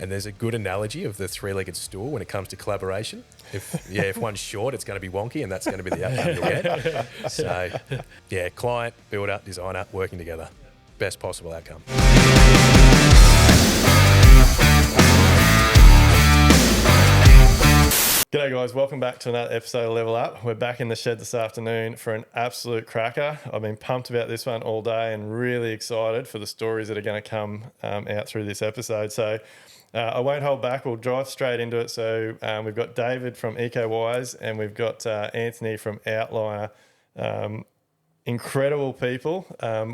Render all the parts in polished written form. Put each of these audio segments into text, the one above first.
And there's a good analogy of the three-legged stool when it comes to collaboration. If one's short, it's going to be wonky, and that's going to be the outcome you'll get. So, client, builder, designer, working together. Best possible outcome. G'day guys, welcome back to another episode of Level Up. We're back in the shed this afternoon for an absolute cracker. I've been pumped about this one all day and really excited for the stories that are going to come out through this episode. So I won't hold back, we'll drive straight into it. So we've got David from Ecowise and we've got Anthony from Outlier. Incredible people.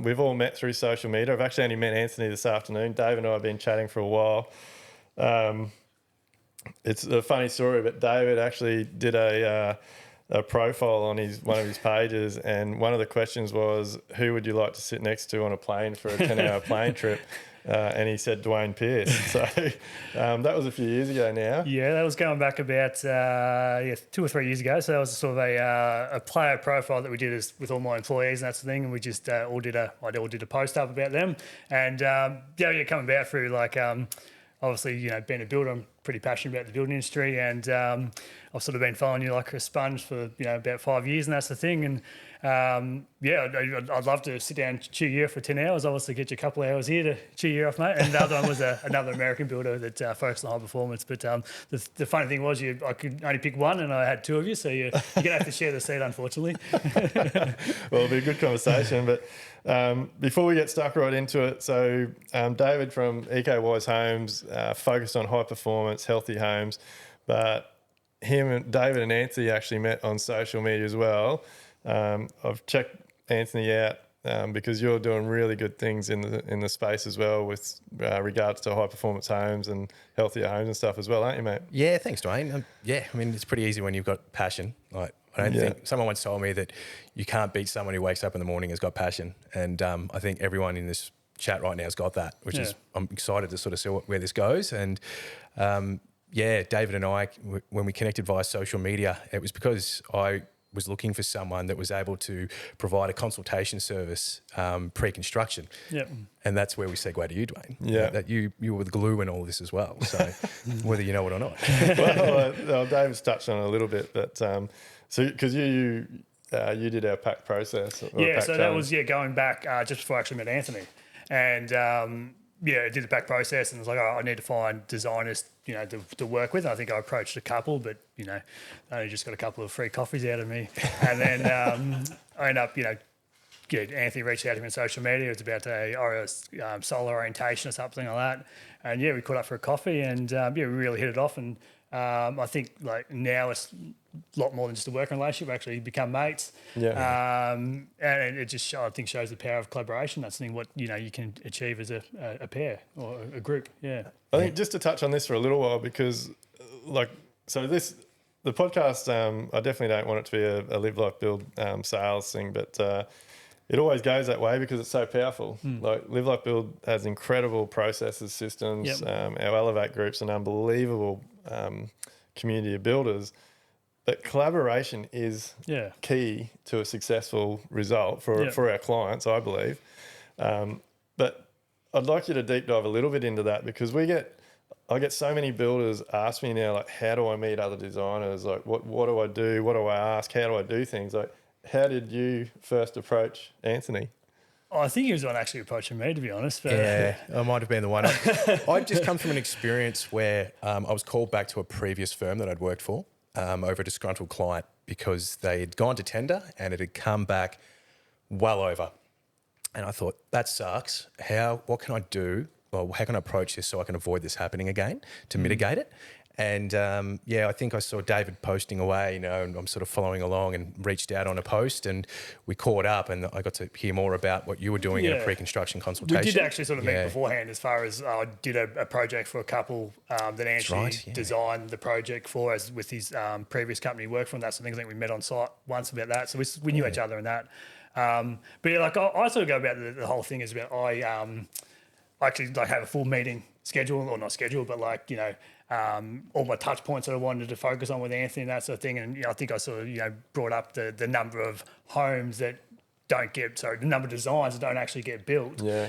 We've all met through social media. I've actually only met Anthony this afternoon. Dave and I have been chatting for a while. It's a funny story, but David actually did a profile on one of his pages, and one of the questions was, who would you like to sit next to on a plane for a 10-hour plane trip? And he said Dwayne Pearce. So that was a few years ago now. Yeah, that was going back about 2 or 3 years ago. So that was sort of a player profile that we did with all my employees and that sort of thing. And we just all did a post up about them. And coming about through obviously, being a builder, I'm pretty passionate about the building industry, and I've sort of been following you like a sponge for about 5 years, and that's the thing. And I'd love to sit down and chew you off for 10 hours. Obviously, get you a couple of hours here to chew you off, mate. And the other one was another American builder that focused on high performance. But the funny thing was, I could only pick one, and I had two of you, so you're gonna have to share the seat, unfortunately. Well, it'll be a good conversation, but. Before we get stuck right into it, so David from Ecowise Homes focused on high performance, healthy homes, but David and Anthony actually met on social media as well. I've checked Anthony out because you're doing really good things in the space as well with regards to high performance homes and healthier homes and stuff as well, aren't you, mate? Yeah, thanks, Dwayne. It's pretty easy when you've got passion. I don't think someone once told me that you can't beat someone who wakes up in the morning and has got passion. And I think everyone in this chat right now has got that, which is, I'm excited to sort of see where this goes. And David and I, when we connected via social media, it was because I was looking for someone that was able to provide a consultation service pre-construction. Yep. And that's where we segue to you, Dwayne. Yeah. That you were the glue in all this as well. So whether you know it or not. Well, David's touched on it a little bit, but so because you did our pack process. So that was going back just before I actually met Anthony, and I did the pack process, and it was like, I need to find designers, to work with. And I think I approached a couple, but I only just got a couple of free coffees out of me, and then I ended up, Anthony reached out to me on social media. It was about a solar orientation or something like that, and we caught up for a coffee, and we really hit it off, and I think now it's a lot more than just a working relationship. We actually become mates. Yeah. And it just I think shows the power of collaboration. That's something what you can achieve as a pair or a group. Yeah. I think just to touch on this for a little while, because the podcast, I definitely don't want it to be a live, like, build sales thing, but it always goes that way because it's so powerful. Like Live Like Build has incredible processes, systems. Our Elevate group's an unbelievable community of builders. But collaboration is key to a successful result for our clients, I believe. But I'd like you to deep dive a little bit into that, because I get so many builders ask me now, like, how do I meet other designers? Like, what do I do? What do I ask? How do I do things? Like, how did you first approach Anthony? I think he was the one actually approaching me, to be honest. But yeah, I might have been the one. I'd just come from an experience where I was called back to a previous firm that I'd worked for over a disgruntled client because they had gone to tender and it had come back well over. And I thought, that sucks. What can I do? Well, how can I approach this so I can avoid this happening again to mitigate it? And I think I saw David posting away, and I'm sort of following along and reached out on a post, and we caught up, and I got to hear more about what you were doing in a pre-construction consultation. We did actually sort of meet beforehand, as far as I did a project for a couple that Anthony designed the project for, as with his previous company he worked for, and that's something I think we met on site once about that. So we knew each other in that. But I sort of go about the whole thing is about I actually have a full meeting schedule, or not schedule, but all my touch points that I wanted to focus on with Anthony and that sort of thing. And I think I sort of brought up the number of homes that the number of designs that don't actually get built. Yeah.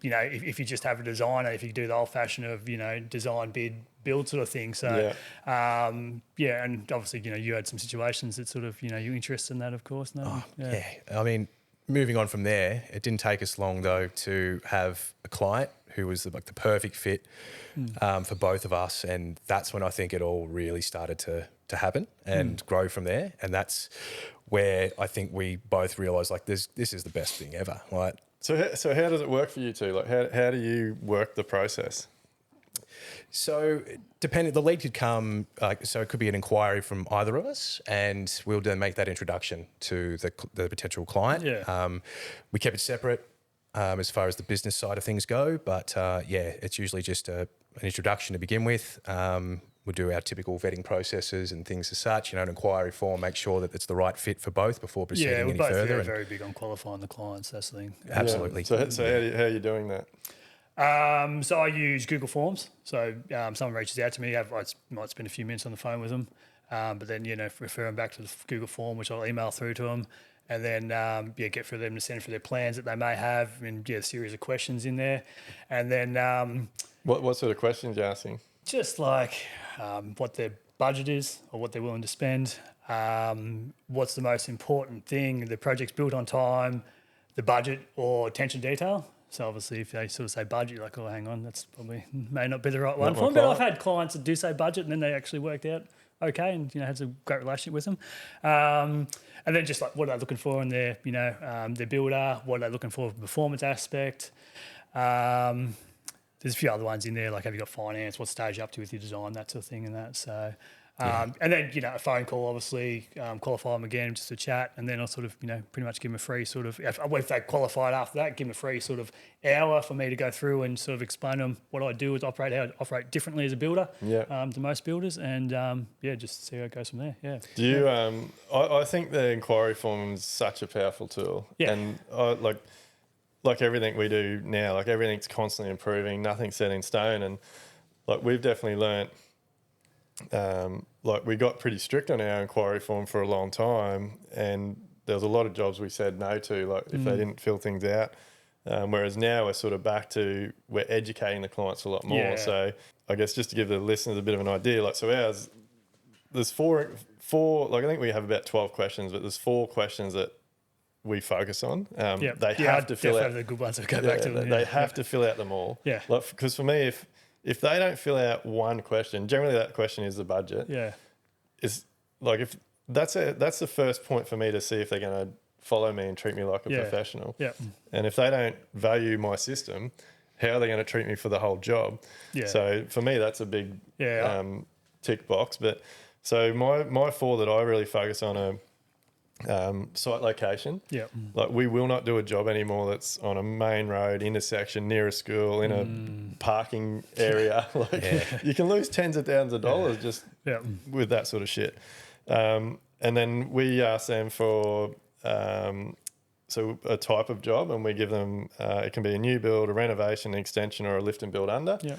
You know, if you just have a designer, if you do the old fashioned of, you know, design, bid, build sort of thing. So, yeah, and obviously, you know, you had some situations that sort of, you know, you're interested in that, of course. No? Yeah. I mean, moving on from there, it didn't take us long though to have a client who was the perfect fit for both of us, and that's when I think it all really started to happen and grow from there. And that's where I think we both realised like this is the best thing ever. Right. So how does it work for you two? Like how do you work the process? So the lead could come, so it could be an inquiry from either of us, and we'll then make that introduction to the potential client. Yeah. We kept it separate as far as the business side of things go, but yeah, it's usually just an introduction to begin with. We'll do our typical vetting processes and things as such, you know, an inquiry form, make sure that it's the right fit for both before proceeding Yeah, we're any both further. very big on qualifying the clients. That's the thing. Absolutely. Yeah. So how are you doing that? So I use Google Forms. So someone reaches out to me, I might spend a few minutes on the phone with them, but then, you know, refer them back to the Google form, which I'll email through to them, and then get for them to send for their plans that they may have, and a series of questions in there, and then What sort of questions are you asking? just like what their budget is or what they're willing to spend. What's the most important thing? The project's built on time, the budget, or attention to detail. So obviously, if they sort of say budget, you're like, oh, hang on, that's probably may not be the right one for them. But I've had clients that do say budget, and then they actually worked out okay, and you know, had a great relationship with them. And then just like what are they looking for in their, you know, their builder? What are they looking for from a performance aspect? There's a few other ones in there, like have you got finance? What stage are you up to with your design? That sort of thing, and that. So. And then, you know, a phone call, obviously, qualify them again, just a chat, and then I'll sort of, you know, pretty much give them a free sort of, if they qualified after that, give them a free sort of hour for me to go through and sort of explain to them what I do is how I operate differently as a builder to most builders, and just see how it goes from there. Yeah. Do you, I think the inquiry form is such a powerful tool. Yeah. And like everything we do now, like everything's constantly improving, nothing's set in stone, and like we've definitely learnt. Like we got pretty strict on our inquiry form for a long time, and there was a lot of jobs we said no to, like if they didn't fill things out. Whereas now we're sort of back to, we're educating the clients a lot more. Yeah. So I guess just to give the listeners a bit of an idea, like so ours, there's four, like I think we have about 12 questions, but there's 4 questions that we focus on. They have to fill out the good ones. Go back to them. They have to fill out them all. Yeah. Like, because for me, if they don't fill out one question, generally that question is the budget. Yeah. Is like if that's the first point for me to see if they're going to follow me and treat me like a professional. Yeah. And if they don't value my system, how are they going to treat me for the whole job? Yeah. So for me, that's a big tick box. But so my 4 that I really focus on are site location. Yeah. Like we will not do a job anymore that's on a main road, intersection, near a school, in a parking area. Like you can lose tens of thousands of dollars just with that sort of shit. And then we ask them for so a type of job, and we give them it can be a new build, a renovation, an extension, or a lift and build under. Yeah.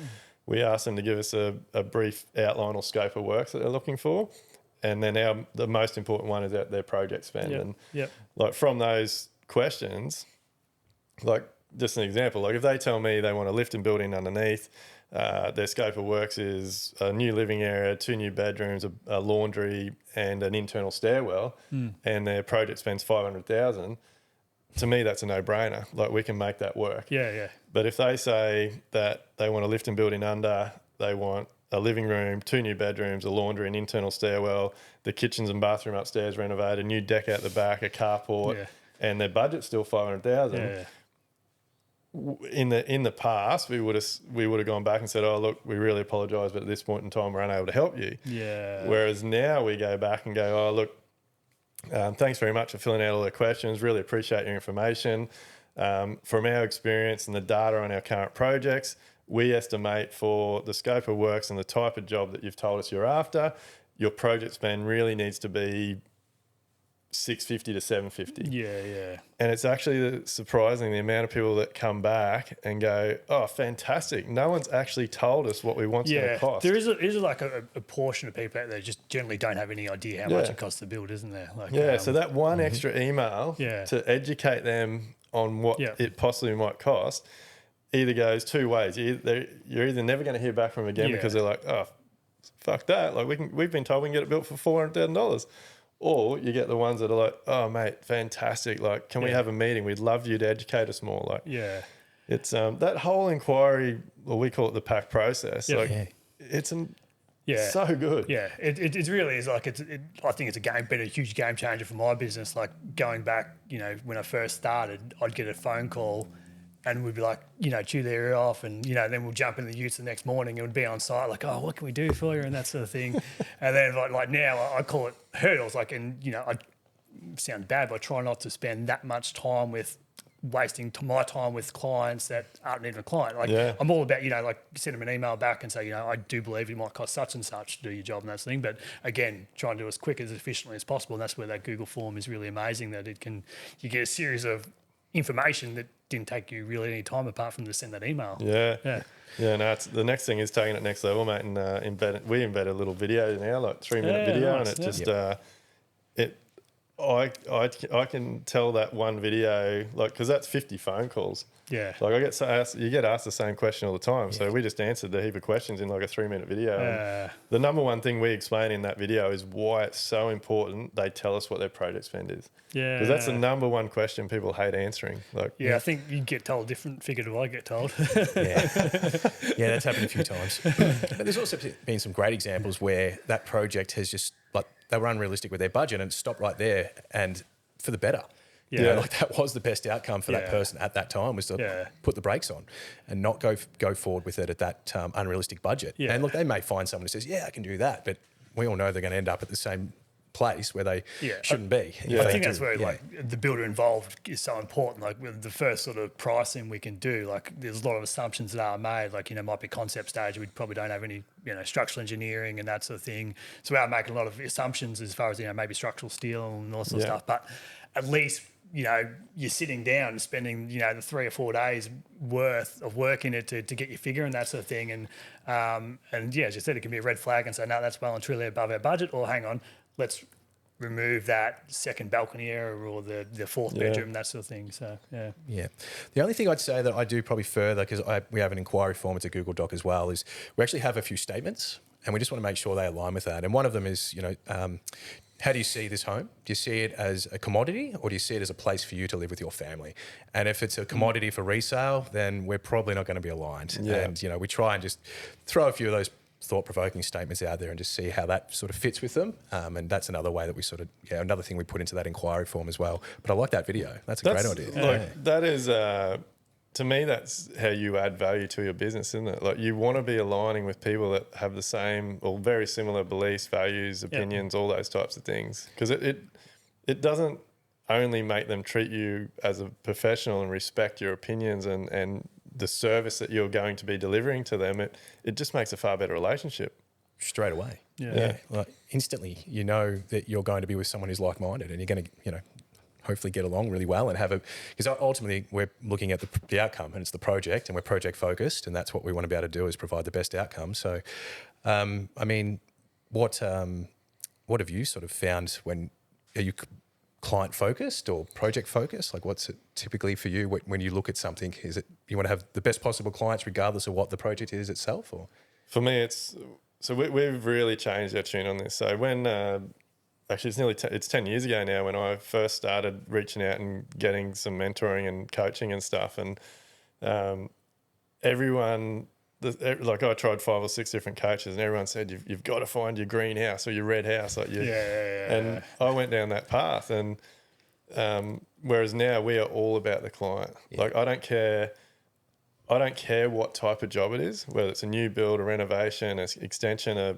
We ask them to give us a brief outline or scope of works that they're looking for. And then the most important one is their project spend. And like from those questions, like just an example, like if they tell me they want a lift and building underneath, their scope of works is a new living area, 2 new bedrooms, a laundry, and an internal stairwell, and their project spends $500,000. To me, that's a no-brainer. Like we can make that work. Yeah. But if they say that they want a lift and building under, they want a living room, 2 new bedrooms, a laundry, an internal stairwell, the kitchens and bathroom upstairs renovated, a new deck out the back, a carport, and their budget's still $500,000. Yeah. In the past, we would have gone back and said, "Oh, look, we really apologise, but at this point in time, we're unable to help you." Yeah. Whereas now we go back and go, "Oh, look, thanks very much for filling out all the questions. Really appreciate your information. From our experience and the data on our current projects, we estimate for the scope of works and the type of job that you've told us you're after, your project spend really needs to be 650 to 750. Yeah. And it's actually surprising the amount of people that come back and go, oh, fantastic. No one's actually told us what we want it's going to cost. There is like a portion of people out there just generally don't have any idea how much it costs to build, isn't there? Like, so that one extra email to educate them on what it possibly might cost either goes two ways. You're either never going to hear back from them again because they're like, oh, fuck that. Like we've been told we can get it built for $400,000. Or you get the ones that are like, oh, mate, fantastic. Like, can we have a meeting? We'd love you to educate us more. Like, it's that whole inquiry, well, we call it the PAC process. It's so good. Yeah, it really is. Like, I think it's been a huge game changer for my business. Like, going back, when I first started, I'd get a phone call and we'd be like, chew their ear off, and then we'll jump in the utes the next morning and we'd be on site like, oh, what can we do for you, and that sort of thing. And then like now I call it hurdles. Like, and I sound bad, but I try not to spend that much time with wasting my time with clients that aren't even a client. Like I'm all about like send them an email back and say I do believe it might cost such and such to do your job and that thing. But again, try and do it as quick as efficiently as possible. And that's where that Google form is really amazing. That you get a series of information that didn't take you really any time apart from to send that email. No, the next thing is taking it next level, mate, and we embed a little video now, like 3-minute video, nice. And it just I can tell that one video, like, because that's 50 phone calls. Yeah. Like you get asked the same question all the time. So we just answered a heap of questions in like a 3-minute video. The number one thing we explain in that video is why it's so important they tell us what their project spend is. Yeah. Because that's the number one question people hate answering. Like, I think you get told a different figure to I get told. That's happened a few times. But there's also been some great examples where that project has just, like, they were unrealistic with their budget and stopped right there and for the better. Like that was the best outcome for that person at that time, was to put the brakes on and not go forward with it at that unrealistic budget. And look, they may find someone who says, I can do that, but we all know they're going to end up at the same place where they shouldn't be. I think that's where like the builder involved is so important. Like with the first sort of pricing we can do, like there's a lot of assumptions that are made. Like, might be concept stage. We probably don't have any, structural engineering and that sort of thing. So we are making a lot of assumptions as far as, maybe structural steel and all sorts of stuff. But at least, you're sitting down and spending, the 3 or 4 days worth of work in it to get your figure and that sort of thing. And as you said, it can be a red flag and say, no, that's well and truly above our budget, or hang on, let's remove that second balcony area or the fourth bedroom, that sort of thing. So, The only thing I'd say that I do probably further, because we have an inquiry form, it's a Google Doc as well, is we actually have a few statements and we just want to make sure they align with that. And one of them is, how do you see this home? Do you see it as a commodity, or do you see it as a place for you to live with your family? And if it's a commodity for resale, then we're probably not going to be aligned. And, we try and just throw a few of those thought-provoking statements out there and just see how that sort of fits with them. And that's another way that we sort of, another thing we put into that inquiry form as well. But I like that video. That's a great idea. That is... to me, that's how you add value to your business, isn't it? Like, you want to be aligning with people that have the same or very similar beliefs, values, opinions, all those types of things. Because it doesn't only make them treat you as a professional and respect your opinions and the service that you're going to be delivering to them. It just makes a far better relationship. Straight away. Like, instantly, you know that you're going to be with someone who's like-minded and you're going to, hopefully get along really well and because ultimately we're looking at the outcome, and it's the project, and we're project focused, and that's what we want to be able to do, is provide the best outcome. So, what have you sort of found are you client focused or project focused? Like, what's it typically for you when you look at something? Is it you want to have the best possible clients regardless of what the project is itself? Or for me, we've really changed our tune on this. So when actually, it's 10 years ago now when I first started reaching out and getting some mentoring and coaching and stuff. And everyone, like, I tried 5 or 6 different coaches, and everyone said, you've got to find your green house or your red house. Like And I went down that path. And whereas now we are all about the client. Like, I don't care what type of job it is, whether it's a new build, a renovation, an extension, a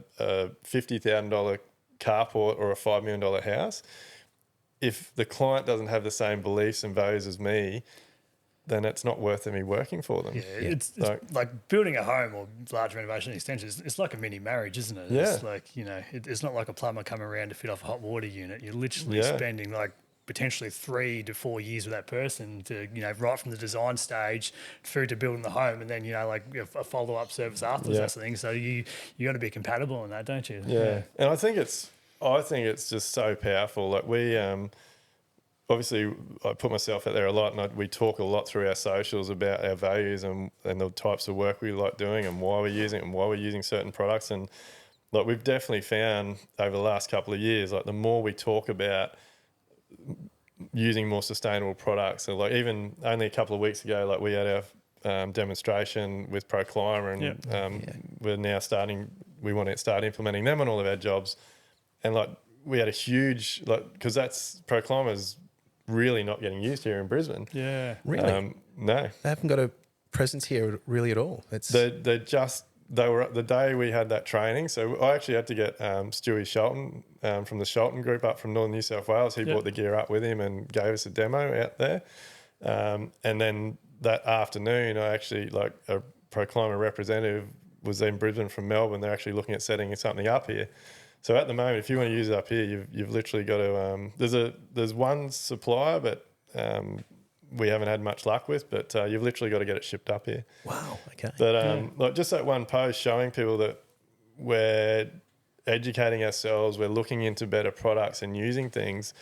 $50,000 carport or a $5 million house. If the client doesn't have the same beliefs and values as me, then it's not worth me working for them. Yeah, it's like building a home or large renovation extensions. It's like a mini marriage, isn't it? Yeah. It's like, it's not like a plumber coming around to fit off a hot water unit. You're literally Yeah. spending like potentially 3 to 4 years with that person to, right from the design stage through to building the home, and then, like a follow-up service afterwards, Yeah. that's the thing. So you got to be compatible in that, don't you? Yeah. And I think it's just so powerful. Like we, obviously I put myself out there a lot, and we talk a lot through our socials about our values and the types of work we like doing and why we're using it and why we're using certain products. And like we've definitely found over the last couple of years, like the more we talk about using more sustainable products, so like even only a couple of weeks ago, like we had our demonstration with ProClimber, and we're now we want to start implementing them on all of our jobs. And like we had a huge, like, because ProClimber's really not getting used here in Brisbane. Yeah. Really? No. They haven't got a presence here really at all. They were the day we had that training. So I actually had to get Stewie Shelton from the Shelton Group up from Northern New South Wales. He brought the gear up with him and gave us a demo out there. And then that afternoon, I actually, like a ProClimber representative was in Brisbane from Melbourne. They're actually looking at setting something up here. So at the moment, if you want to use it up here, you've literally got to. There's one supplier, but we haven't had much luck with. But you've literally got to get it shipped up here. Wow. Okay. But like just that one post showing people that we're educating ourselves, we're looking into better products and using things.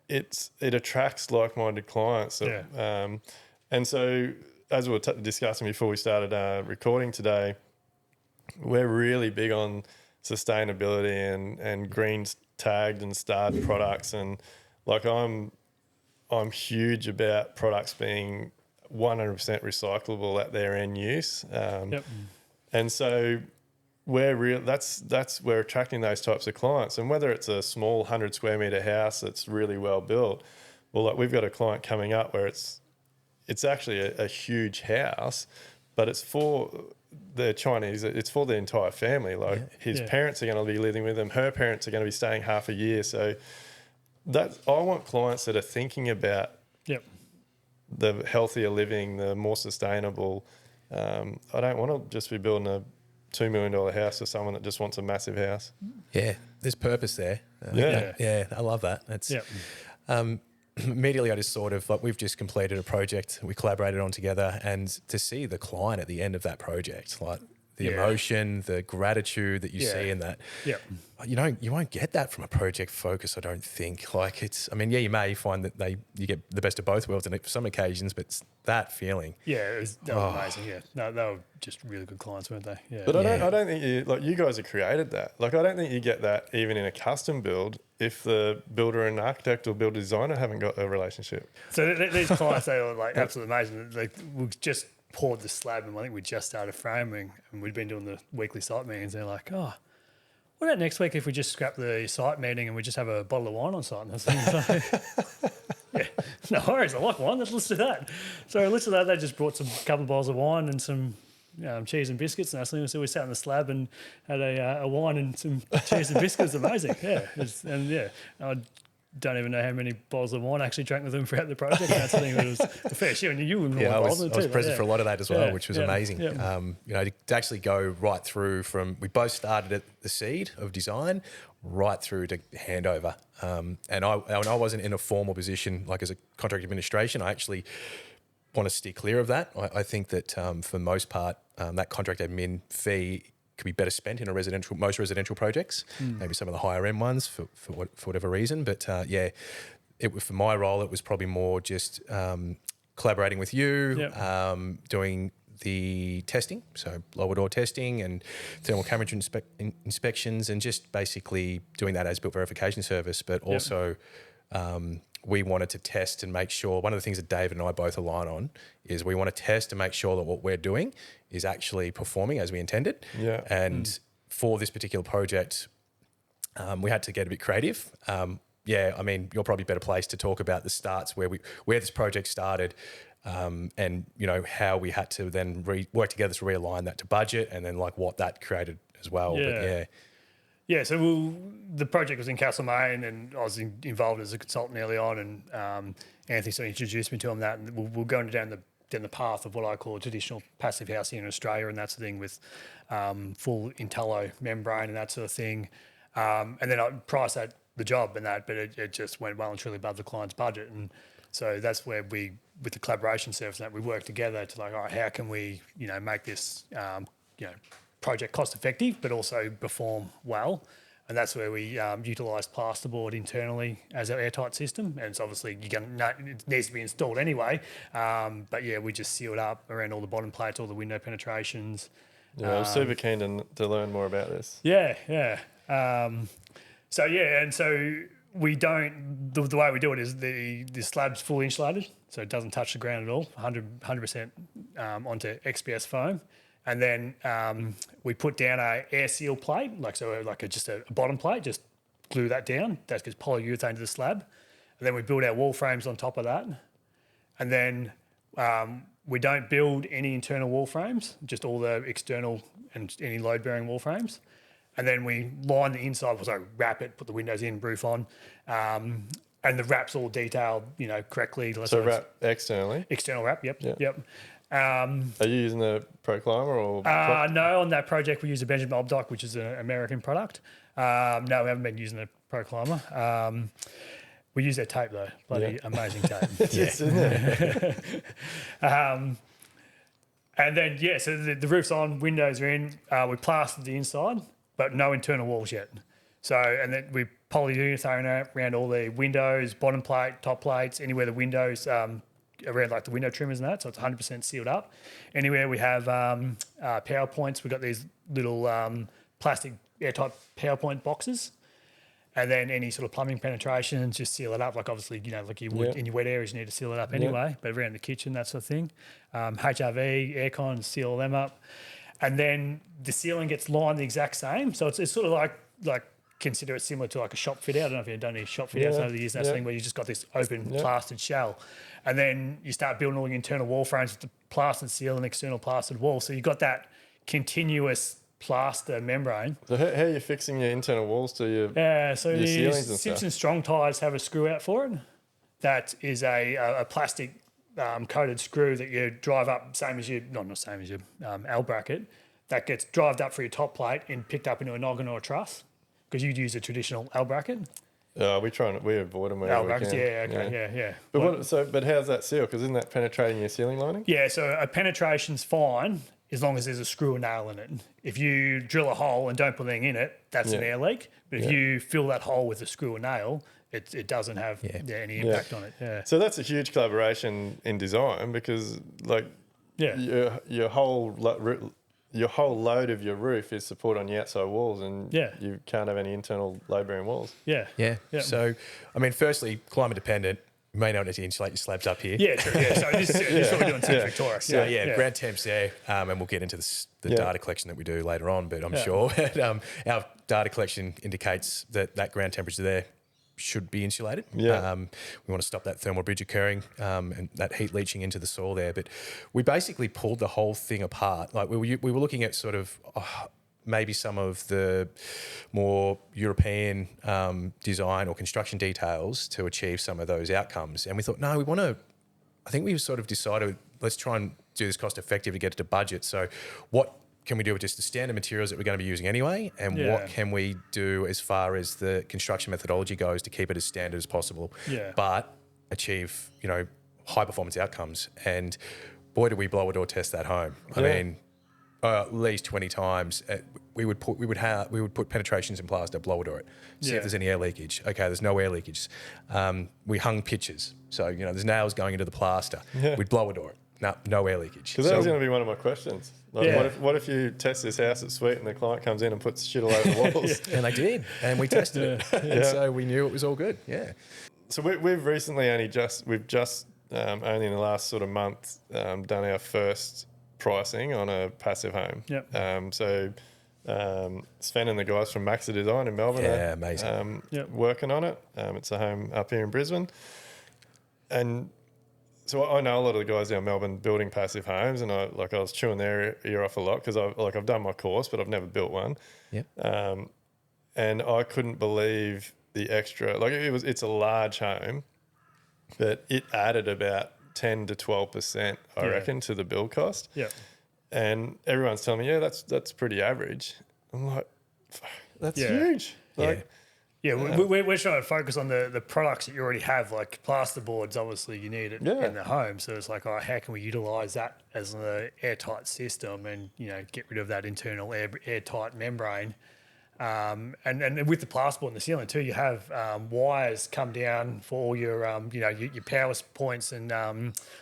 It attracts like-minded clients. And so as we were discussing before we started recording today, we're really big on sustainability and green tagged and starred products, and like I'm huge about products being 100% recyclable at their end use. And so we're attracting those types of clients, and whether it's a small 100 square meter house that's really well built, well, like we've got a client coming up where it's actually a huge house, but it's for the Chinese, it's for the entire family. Like his parents are going to be living with him, her parents are going to be staying half a year. So I want clients that are thinking about the healthier living, the more sustainable. I don't want to just be building a $2 million house for someone that just wants a massive house. Yeah, there's purpose there. I love that. That's immediately I just sort of, like, we've just completed a project we collaborated on together, and to see the client at the end of that project, like the emotion, the gratitude that you see in that, you won't get that from a project focus, I don't think. Like you may find that you get the best of both worlds for some occasions, but it's that feeling. Yeah, they were amazing. Yeah, no, they were just really good clients, weren't they? Yeah. But I don't think you guys have created that. Like I don't think you get that even in a custom build if the builder and architect or builder designer haven't got a relationship. So these clients, they were like absolutely amazing. Like we just poured the slab, and I think we just started framing, and we'd been doing the weekly site meetings. They're like, "Oh, what about next week if we just scrap the site meeting and we just have a bottle of wine on site?" And no worries, I like wine. Let's do that. So let's do that. They just brought a couple of bottles of wine and some cheese and biscuits, and so we sat on the slab and had a wine and some cheese and biscuits. Amazing, I don't even know how many bottles of wine I actually drank with them throughout the project. That's the thing. It was a fair share, and you were involved in it too. I was present for a lot of that as well, which was amazing. Yeah. To actually go right through from, we both started at the seed of design right through to handover. And I wasn't in a formal position, like as a contract administration. I actually want to steer clear of that. I think that for the most part, that contract admin fee could be better spent in most residential projects, maybe some of the higher end ones for whatever reason. But for my role, it was probably more just collaborating with you, doing the testing, so lower door testing and thermal camera inspections, and just basically doing that as built verification service. But also we wanted to test and make sure, one of the things that David and I both align on is we want to test and make sure that what we're doing is actually performing as we intended. Yeah. And for this particular project, we had to get a bit creative. You're probably better placed to talk about the starts where this project started, and how we had to then work together to realign that to budget, and then like what that created as well. Yeah, so the project was in Castlemaine, and I was involved as a consultant early on, and Anthony sort of introduced me to him that, and we're going down the path of what I call traditional passive housing in Australia, and that's the thing with full Intello membrane and that sort of thing. And then I priced that the job and that, but it just went well and truly above the client's budget, and so that's where we, with the collaboration service, that we work together to like, all right, how can we, make this, project cost effective, but also perform well. And that's where we utilise plasterboard internally as our airtight system. And it's obviously it needs to be installed anyway. But yeah, we just seal it up around all the bottom plates, all the window penetrations. Yeah, I was super keen to learn more about this. Yeah. So we don't. The way we do it is the slab's fully insulated, so it doesn't touch the ground at all. 100% onto XPS foam. And then we put down a air seal plate, just a bottom plate, just glue that down. That gets polyurethane to the slab. And then we build our wall frames on top of that. And then we don't build any internal wall frames, just all the external and any load-bearing wall frames. And then we line the inside, wrap it, put the windows in, roof on. And the wrap's all detailed, correctly. So wrap externally? External wrap, yep. Are you using the Pro Climber or? No, on that project we use a Benjamin Obdoc, which is an American product. No, we haven't been using the Pro Climber. We use their tape though, bloody amazing tape. Yes, isn't it? And then so the roof's on, windows are in. We plastered the inside, but no internal walls yet. So and then we polyurethane around all the windows, bottom plate, top plates, anywhere the windows. Around like the window trimmers and that, so it's 100% sealed up. Anywhere we have power points, we've got these little plastic airtight power point boxes, and then any sort of plumbing penetrations, just seal it up. Like obviously, like you would in your wet areas, you need to seal it up anyway. But around the kitchen, that sort of thing, HRV, aircon, seal them up, and then the ceiling gets lined the exact same. So it's sort of like consider it similar to like a shop fit out. I don't know if you've done any shop fit outs over the years. That's the thing where you just got this open plastered shell. And then you start building all the internal wall frames with the plastered seal and external plastered wall. So you've got that continuous plaster membrane. So how are you fixing your internal walls to your so your you ceilings and use Simpson stuff? Strong Ties have a screw out for it. That is a plastic coated screw that you drive up, same as your L bracket. That gets drived up for your top plate and picked up into a noggin or a truss, because you'd use a traditional L bracket. We avoid them wherever we can. Yeah. But how's that seal? Because isn't that penetrating your ceiling lining? Yeah, so a penetration's fine as long as there's a screw or nail in it. If you drill a hole and don't put anything in it, that's an air leak. But if you fill that hole with a screw or nail, it doesn't have any impact on it. Yeah. So that's a huge collaboration in design, because your whole load of your roof is support on the outside walls, and you can't have any internal load-bearing walls. Yeah. So, firstly, climate dependent. You may not need to insulate your slabs up here. Yeah, true. Yeah. So this is what we're doing in Central Victoria. So, ground temps there, and we'll get into the data collection that we do later on, but I'm sure our data collection indicates that ground temperature there should be insulated. We want to stop that thermal bridge occurring and that heat leaching into the soil there. But we basically pulled the whole thing apart. Like we were looking at sort of maybe some of the more European design or construction details to achieve some of those outcomes. And we thought, no, I think we sort of decided, let's try and do this cost effective to get it to budget. So what can we do with just the standard materials that we're going to be using anyway? And what can we do as far as the construction methodology goes to keep it as standard as possible, but achieve, high performance outcomes? And boy, did we blow a door test that home. I mean, at least 20 times we would put penetrations in plaster, blow a door it, see if there's any air leakage. Okay, there's no air leakage. We hung pitches. So, there's nails going into the plaster. We'd blow a door it. No air leakage. Because that was going to be one of my questions. What if you test this house at Sweet and the client comes in and puts shit all over the walls? And they did, and we tested it, and so we knew it was all good. Yeah. So we've recently only in the last sort of month done our first pricing on a passive home. So Sven and the guys from Maxa Design in Melbourne are amazing. Working on it. It's a home up here in Brisbane, and so I know a lot of the guys down in Melbourne building passive homes, and I was chewing their ear off a lot because I've done my course, but I've never built one. and I couldn't believe the extra. Like it's a large home, but it added about 10 to 12%, I reckon, to the build cost. Yeah. And everyone's telling me, yeah, that's pretty average. I'm like, that's huge. Like, Yeah, we're trying to focus on the products that you already have, like plasterboards. Obviously, you need it in the home. So it's like, oh, how can we utilise that as an airtight system and, get rid of that internal airtight membrane? And with the plasterboard in the ceiling too, you have wires come down for all your, your power points and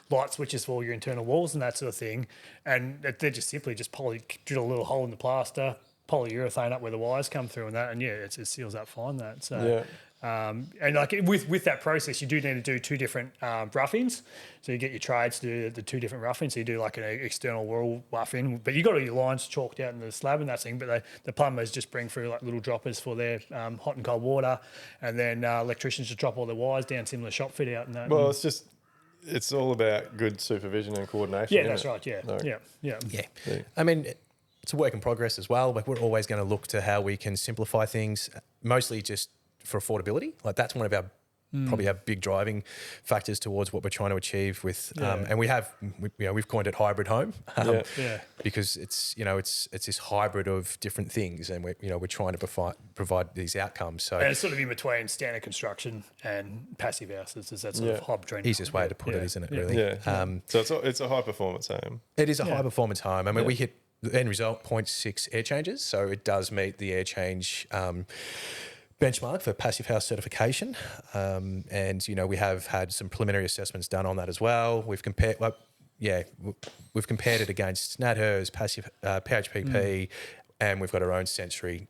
light switches for all your internal walls and that sort of thing. And they're just simply drill a little hole in the plaster, polyurethane up where the wires come through and that, and it seals up fine. That so. And like with that process, you do need to do two different roughings. So you get your trades to do the two different roughings. So you do like an external wall roughing, but you got all your lines chalked out in the slab and that thing. But the plumbers just bring through like little droppers for their hot and cold water, and then electricians just drop all their wires down, similar shop fit out and that. Well, it's all about good supervision and coordination. Yeah, that's right. Yeah, like, yeah. I mean, it's a work in progress as well. Like we're always going to look to how we can simplify things, mostly just for affordability. Like that's one of our probably our big driving factors towards what we're trying to achieve with. And we've coined it hybrid home because it's this hybrid of different things, and we're trying to provide these outcomes. So and it's sort of in between standard construction and passive houses. Is that sort of hybrid? Easiest way to put it, isn't it? Really. Yeah. So it's a high performance home. It is a high performance home. I mean, we hit the end result 0.6 air changes, so it does meet the air change benchmark for passive house certification. And we have had some preliminary assessments done on that as well. We've compared it against NatHERS, passive PHPP, and we've got our own sensory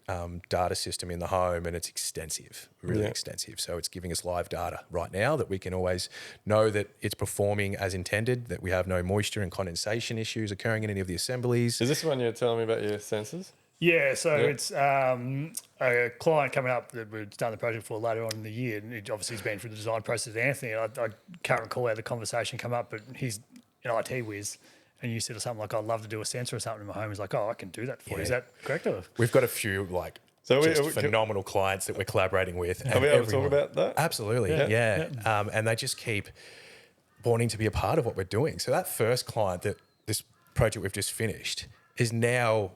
data system in the home, and it's extensive, really extensive. So it's giving us live data right now that we can always know that it's performing as intended, that we have no moisture and condensation issues occurring in any of the assemblies. Is this the one you're telling me about your sensors? Yeah, so it's a client coming up that we've done the project for later on in the year, and it obviously has been through the design process with Anthony. I can't recall how the conversation come up, but he's an IT whiz, and you said something like, I'd love to do a sensor or something in my home. He's like, oh, I can do that for you. Is that correct? Or? We've got a few phenomenal clients that we're collaborating with. Are we able to talk about that? Absolutely, yeah. And they just keep wanting to be a part of what we're doing. So that first client that this project we've just finished is now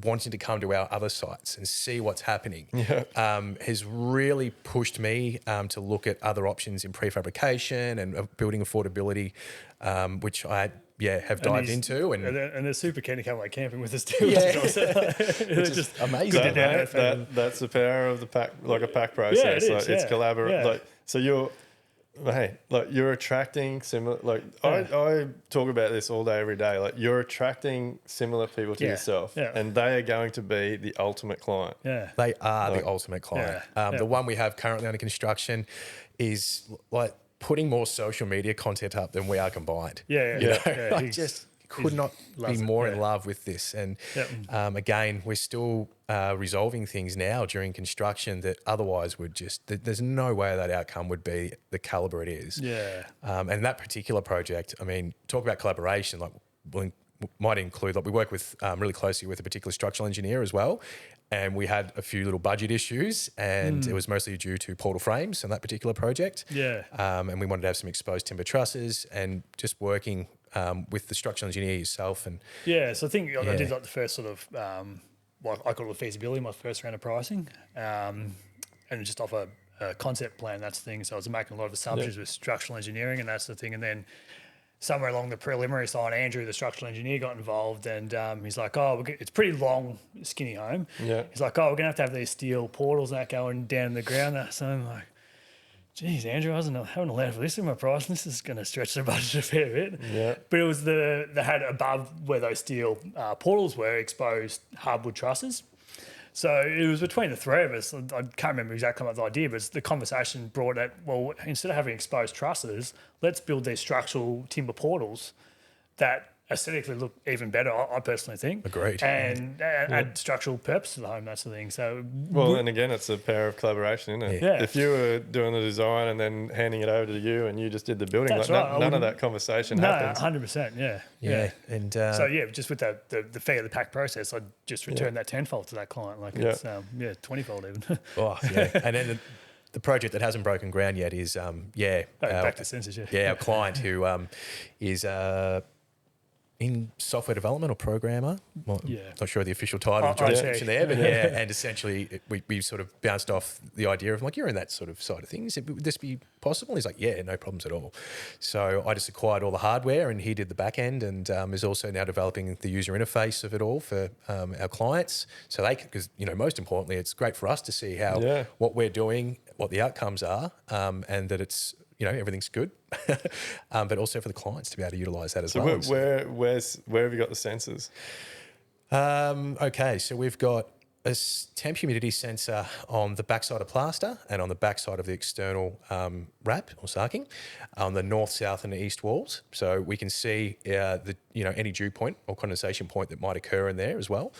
wanting to come to our other sites and see what's happening. Has really pushed me to look at other options in prefabrication and building affordability, which I have dived into. And they're super keen to come camping with us too. It's just amazing. That's the power of the pack, like a pack process. Yeah, it is, It's collaborative. Yeah. So you're attracting similar. I talk about this all day, every day. Like you're attracting similar people to yourself, and they are going to be the ultimate client. Yeah, they are the ultimate client. The one we have currently under construction is like putting more social media content up than we are combined. I just could not be more in love with this. And again, we're still resolving things now during construction that otherwise would there's no way that outcome would be the caliber it is. And that particular project, I mean, talk about collaboration, might include, we work with really closely with a particular structural engineer as well. And we had a few little budget issues, and it was mostly due to portal frames on that particular project. And we wanted to have some exposed timber trusses, and just working with the structural engineer yourself. And so I think I did the first sort of I call it feasibility, my first round of pricing, and just off a concept plan. That's the thing. So I was making a lot of assumptions with structural engineering, and that's the thing. And then somewhere along the preliminary side, Andrew, the structural engineer, got involved, and he's like, "Oh, it's pretty long, skinny home." He's like, "Oh, we're gonna have to have these steel portals and that going down in the ground." So I'm like, geez, Andrew, I haven't allowed for this in my price. This is going to stretch the budget a fair bit. But it was they had above where those steel portals were exposed hardwood trusses. So it was between the three of us. I can't remember exactly what the idea, but the conversation brought it, instead of having exposed trusses, let's build these structural timber portals that aesthetically look even better, I personally think. Agreed. And add structural purpose to the home, that's the thing. So, Well, and again, it's the power of collaboration, isn't it? Yeah. If you were doing the design and then handing it over to you and you just did the building, That's like right. none of that conversation happens. 100%, Yeah. And so just with the fee of the pack process, I'd just return that tenfold to that client. Like it's 20-fold even. oh yeah, and then the project that hasn't broken ground yet is Back to sensors, our client who is in software development or programmer. Well, not sure the official title, job description there, but and essentially we sort of bounced off the idea of like, you're in that sort of side of things. Would this be possible? He's like, yeah, no problems at all. So I just acquired all the hardware and he did the back end and is also now developing the user interface of it all for our clients. So because most importantly, it's great for us to see how what we're doing, what the outcomes are, and that it's everything's good, but also for the clients to be able to utilise that as well. So where have you got the sensors? Okay, so we've got a temp humidity sensor on the backside of plaster and on the backside of the external wrap or sarking on the north, south, and the east walls. So we can see any dew point or condensation point that might occur in there as well.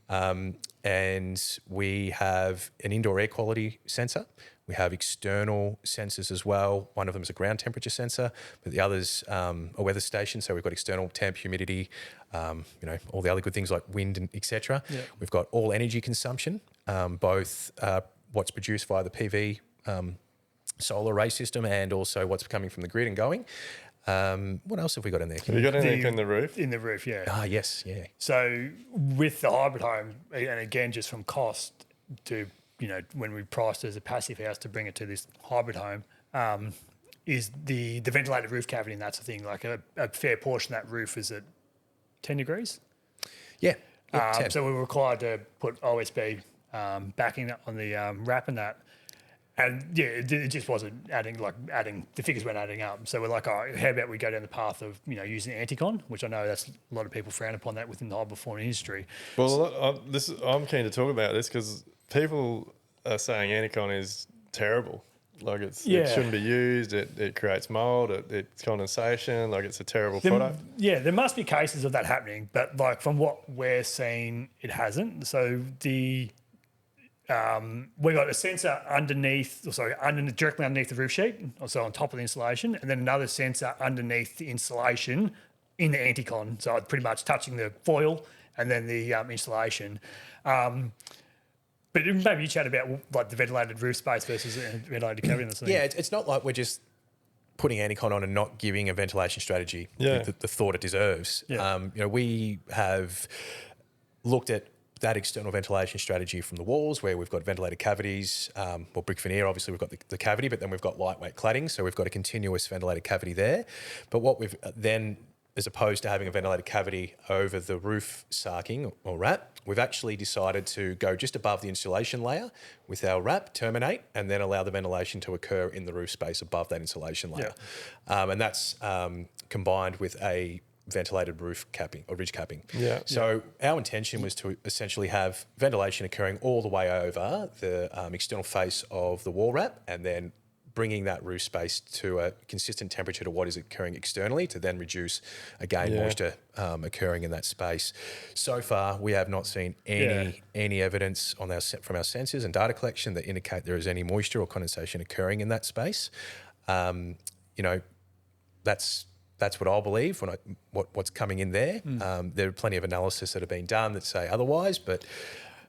And we have an indoor air quality sensor. We have external sensors as well. One of them is a ground temperature sensor, but the other's a weather station. So we've got external temp, humidity, all the other good things like wind and etc. Yeah. We've got all energy consumption, both what's produced via the PV solar array system and also what's coming from the grid and going. What else have we got in there? Have you got anything in the roof? In the roof, yeah. Ah, yes, yeah. So with the hybrid home, and again, just from cost to when we priced it as a passive house to bring it to this hybrid home, is the ventilated roof cavity, and that's the thing. Like a fair portion of that roof is at 10 degrees. Yeah. So we were required to put OSB backing on the wrap and that. And it just wasn't adding, the figures weren't adding up. So we're like, all right, how about we go down the path of, using anti-con, which I know that's a lot of people frown upon that within the high performing industry. Well, I'm keen to talk about this because people are saying anti-con is terrible. Like it shouldn't be used. It creates mold. It's condensation. Like it's a terrible product. Yeah, there must be cases of that happening, but like from what we're seeing, it hasn't. So we got a sensor directly underneath the roof sheet, so on top of the insulation, and then another sensor underneath the insulation in the anti-con. So pretty much touching the foil and then the insulation. But maybe you chat about like the ventilated roof space versus ventilated cavity. Yeah, it's not like we're just putting anti-con on and not giving a ventilation strategy the thought it deserves. Yeah. We have looked at that external ventilation strategy from the walls where we've got ventilated cavities, brick veneer, obviously we've got the cavity, but then we've got lightweight cladding, so we've got a continuous ventilated cavity there. But what we've then, as opposed to having a ventilated cavity over the roof sarking or wrap, we've actually decided to go just above the insulation layer with our wrap, terminate, and then allow the ventilation to occur in the roof space above that insulation layer. Yeah. And that's combined with a ventilated roof capping or ridge capping. Yeah. So our intention was to essentially have ventilation occurring all the way over the external face of the wall wrap and then bringing that roof space to a consistent temperature to what is occurring externally to then reduce, again, moisture occurring in that space. So far, we have not seen any evidence from our sensors and data collection that indicate there is any moisture or condensation occurring in that space. That's what I'll believe when what's coming in there. There are plenty of analysis that have been done that say otherwise, but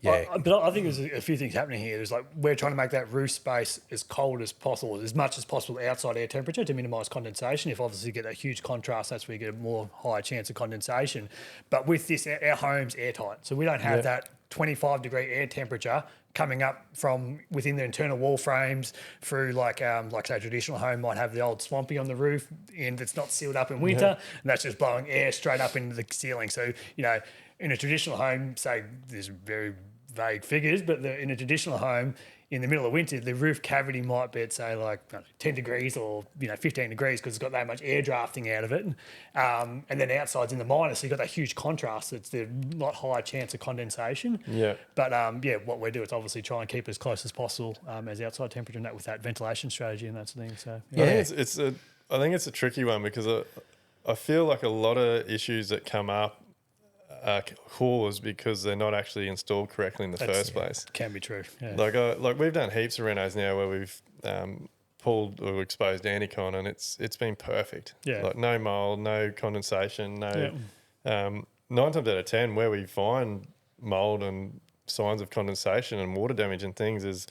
but I think there's a few things happening here. There's we're trying to make that roof space as cold as possible, as much as possible outside air temperature to minimise condensation. If obviously you get that huge contrast, that's where you get a more higher chance of condensation. But with this, our home's airtight, so we don't have that 25-degree air temperature coming up from within the internal wall frames through like say a traditional home might have the old swampy on the roof and it's not sealed up in winter and that's just blowing air straight up into the ceiling. So, in a traditional home, say there's very vague figures, but in a traditional home in the middle of winter, the roof cavity might be at say 10 degrees or 15 degrees because it's got that much air drafting out of it, and then outside's in the minus, so you've got that huge contrast. It's a lot higher chance of condensation. Yeah. But what we do is obviously try and keep it as close as possible as outside temperature, and that with that ventilation strategy and that sort of thing. So I think it's a tricky one because I feel like a lot of issues that come up are caused because they're not actually installed correctly in the first place. Can be true. Yeah. Like we've done heaps of renos now where we've pulled or exposed anti-con, and it's been perfect. Yeah. Like no mold, no condensation, no. 9 times out of 10, where we find mold and signs of condensation and water damage and things is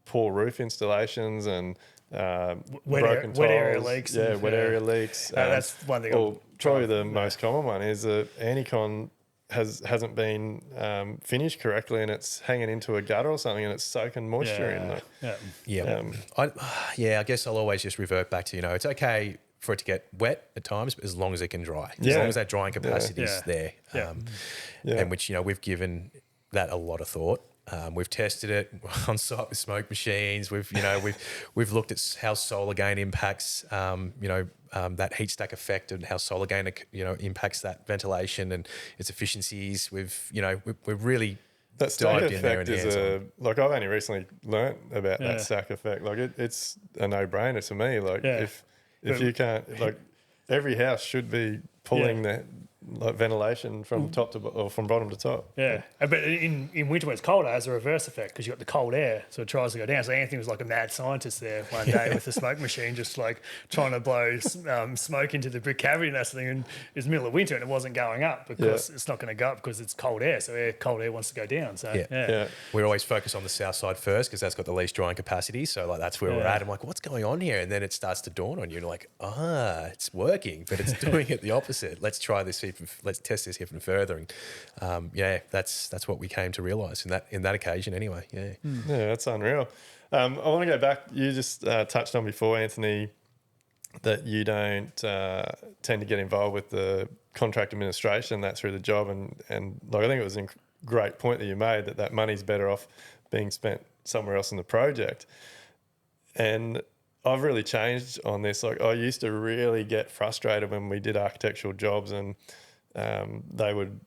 poor roof installations and broken tiles. Wet area leaks. Yeah, wet area leaks. That's one thing. Well, probably the most common one is that anti-con hasn't been finished correctly, and it's hanging into a gutter or something, and it's soaking moisture in. I guess I'll always just revert back to, it's okay for it to get wet at times, but as long as it can dry, as long as that drying capacity is there, and which we've given that a lot of thought. We've tested it on site with smoke machines. We've looked at how solar gain impacts that heat stack effect and how solar gain impacts that ventilation and its efficiencies. We've really that stack dived in there effect is I've only recently learnt about that stack effect. Like it's a no-brainer to me. Like if you can't, every house should be pulling that ventilation from top to or from bottom to top. Yeah, but in winter when it's cold, it has a reverse effect because you've got the cold air, so it tries to go down. So Anthony was like a mad scientist there one day with the smoke machine, just like trying to blow smoke into the brick cavity and that sort of thing. And it was the middle of winter and it wasn't going up because it's not going to go up because it's cold air. So cold air wants to go down. So we're always focused on the south side first because that's got the least drying capacity. So that's where we're at. I'm like, what's going on here? And then it starts to dawn on you, and you're like, it's working, but it's doing it the opposite. Let's try this. Let's test this even further, and that's what we came to realise in that occasion anyway. That's unreal. I want to go back. You just touched on before, Anthony, that you don't tend to get involved with the contract administration, that through the job, and I think it was a great point that you made that money's better off being spent somewhere else in the project. And I've really changed on this. Like I used to really get frustrated when we did architectural jobs and they would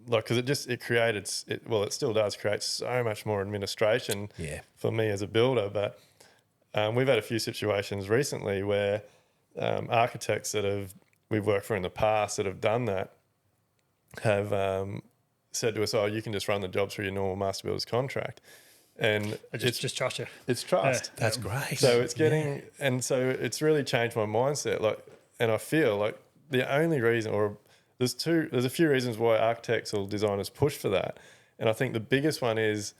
because it still does create so much more administration for me as a builder. But we've had a few situations recently where architects that we've worked for in the past that have done that have said to us, you can just run the job through your normal master builder's contract. And it's just trust you. It's trust. That's great. So it's getting, and so it's really changed my mindset. And I feel like the only reason, there's a few reasons why architects or designers push for that. And I think the biggest one is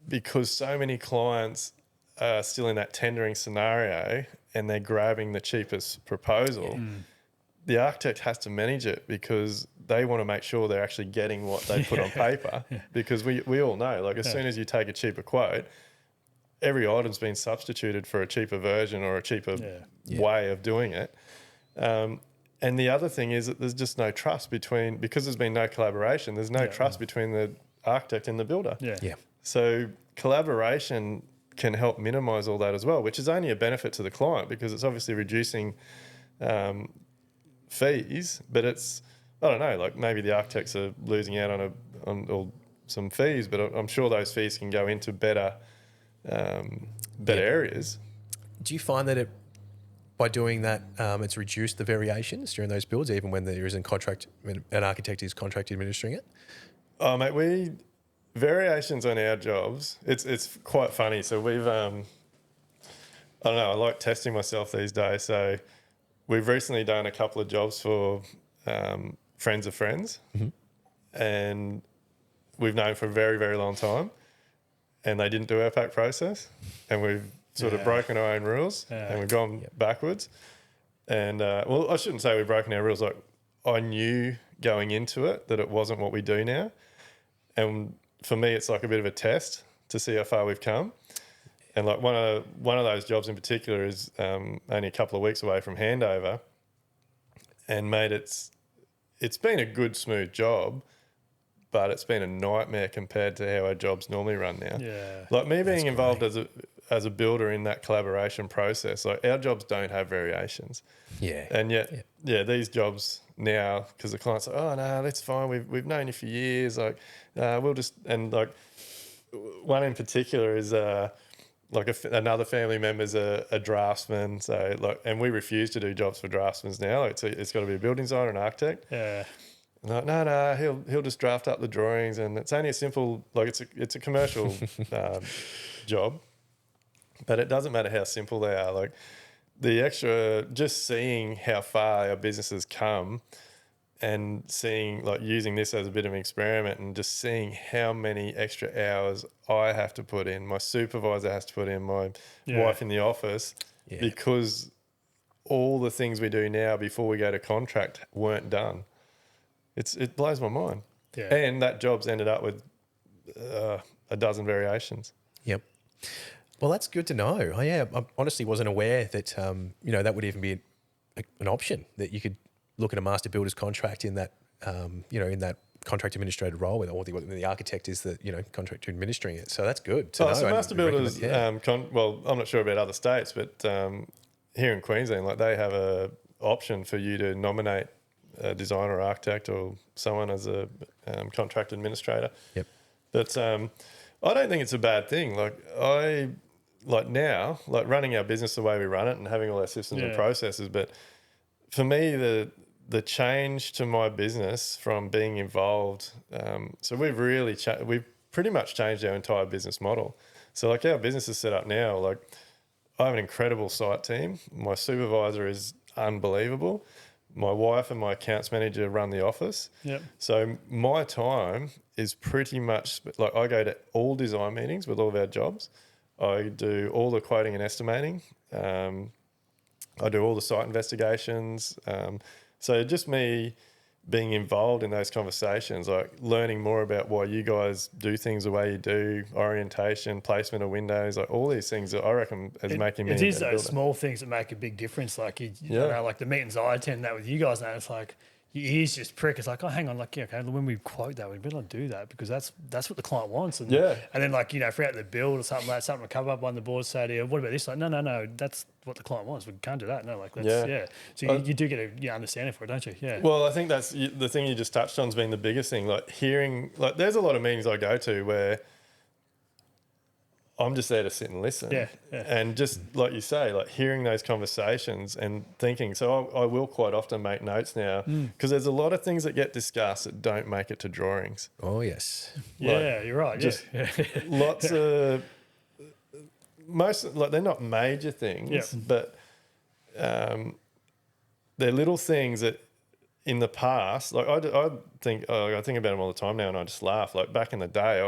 because so many clients are still in that tendering scenario and they're grabbing the cheapest proposal. The architect has to manage it because they want to make sure they're actually getting what they put on paper. Because we all know, as soon as you take a cheaper quote, every item's been substituted for a cheaper version or a cheaper way of doing it. And the other thing is that there's just no trust because there's been no collaboration. There's no trust between the architect and the builder. So collaboration can help minimise all that as well, which is only a benefit to the client because it's obviously reducing fees, but it's, I don't know, maybe the architects are losing out on some fees, but I'm sure those fees can go into better areas. Do you find that by doing that, it's reduced the variations during those builds, even when there isn't an architect is contract administering it? Oh, mate, variations on our jobs, it's quite funny. So we've, I don't know, I like testing myself these days. So we've recently done a couple of jobs for friends of friends, and we've known for a very, very long time, and they didn't do our pack process, and we've sort of broken our own rules and we've gone backwards. And I shouldn't say we've broken our rules. I knew going into it that it wasn't what we do now. And for me, it's like a bit of a test to see how far we've come. And one of those jobs in particular is only a couple of weeks away from handover. And mate, it's been a good, smooth job, but it's been a nightmare compared to how our jobs normally run now. Me being involved as a builder in that collaboration process, our jobs don't have variations. And yet, these jobs now, because the client's like, oh no, that's fine. We've known you for years. We'll just, and one in particular is like another family member's a draftsman. So like, and we refuse to do jobs for draftsmen now. Like, it's got to be a building designer, an architect. Yeah. And like, no, he'll just draft up the drawings, and it's only a simple, like it's a commercial job, but it doesn't matter how simple they are. Like the extra, just seeing how far our businesses come, and seeing like using this as a bit of an experiment, and just seeing how many extra hours I have to put in, my supervisor has to put in, my wife in the office, because all the things we do now before we go to contract weren't done. It blows my mind. Yeah. And that job's ended up with a dozen variations. Yep. Well, that's good to know. I honestly wasn't aware that that would even be an option, that you could look at a master builder's contract in that in that contract administrator role, or the architect is the contract administering it. So that's good to know. So master builders, well, I'm not sure about other states, but here in Queensland, like they have a option for you to nominate a designer or architect or someone as a contract administrator. Yep. But I don't think it's a bad thing. Like now, running our business the way we run it and having all our systems and processes. But for me, the change to my business from being involved, so we've pretty much changed our entire business model. So like our business is set up now, like I have an incredible site team. My supervisor is unbelievable. My wife and my accounts manager run the office. Yep. So my time is pretty much like I go to all design meetings with all of our jobs. I do all the quoting and estimating. I do all the site investigations. So just me being involved in those conversations, like learning more about why you guys do things the way you do, orientation, placement of windows, like all these things that I reckon is making me. It is those small things that make a big difference. Like you know, like the meetings I attend that with you guys now, it's like your ears just prick. It's like, oh, hang on, like okay, when we quote that, we better not do that because that's what the client wants. And then like throughout the build or something to cover up on the board, say to you, what about this? Like, no, that's what the client wants. We can't do that. No, like that's So you do get a understanding for it, don't you? Yeah. Well, I think that's the thing you just touched on has been the biggest thing. Like hearing, like there's a lot of meetings I go to where I'm just there to sit and listen. Yeah. And just like you say, like hearing those conversations and thinking. So I will quite often make notes now because there's a lot of things that get discussed that don't make it to drawings. Oh, yes. Yeah, you're right. Just lots of, most, like they're not major things, but they're little things that in the past, like I think about them all the time now and I just laugh. Like back in the day,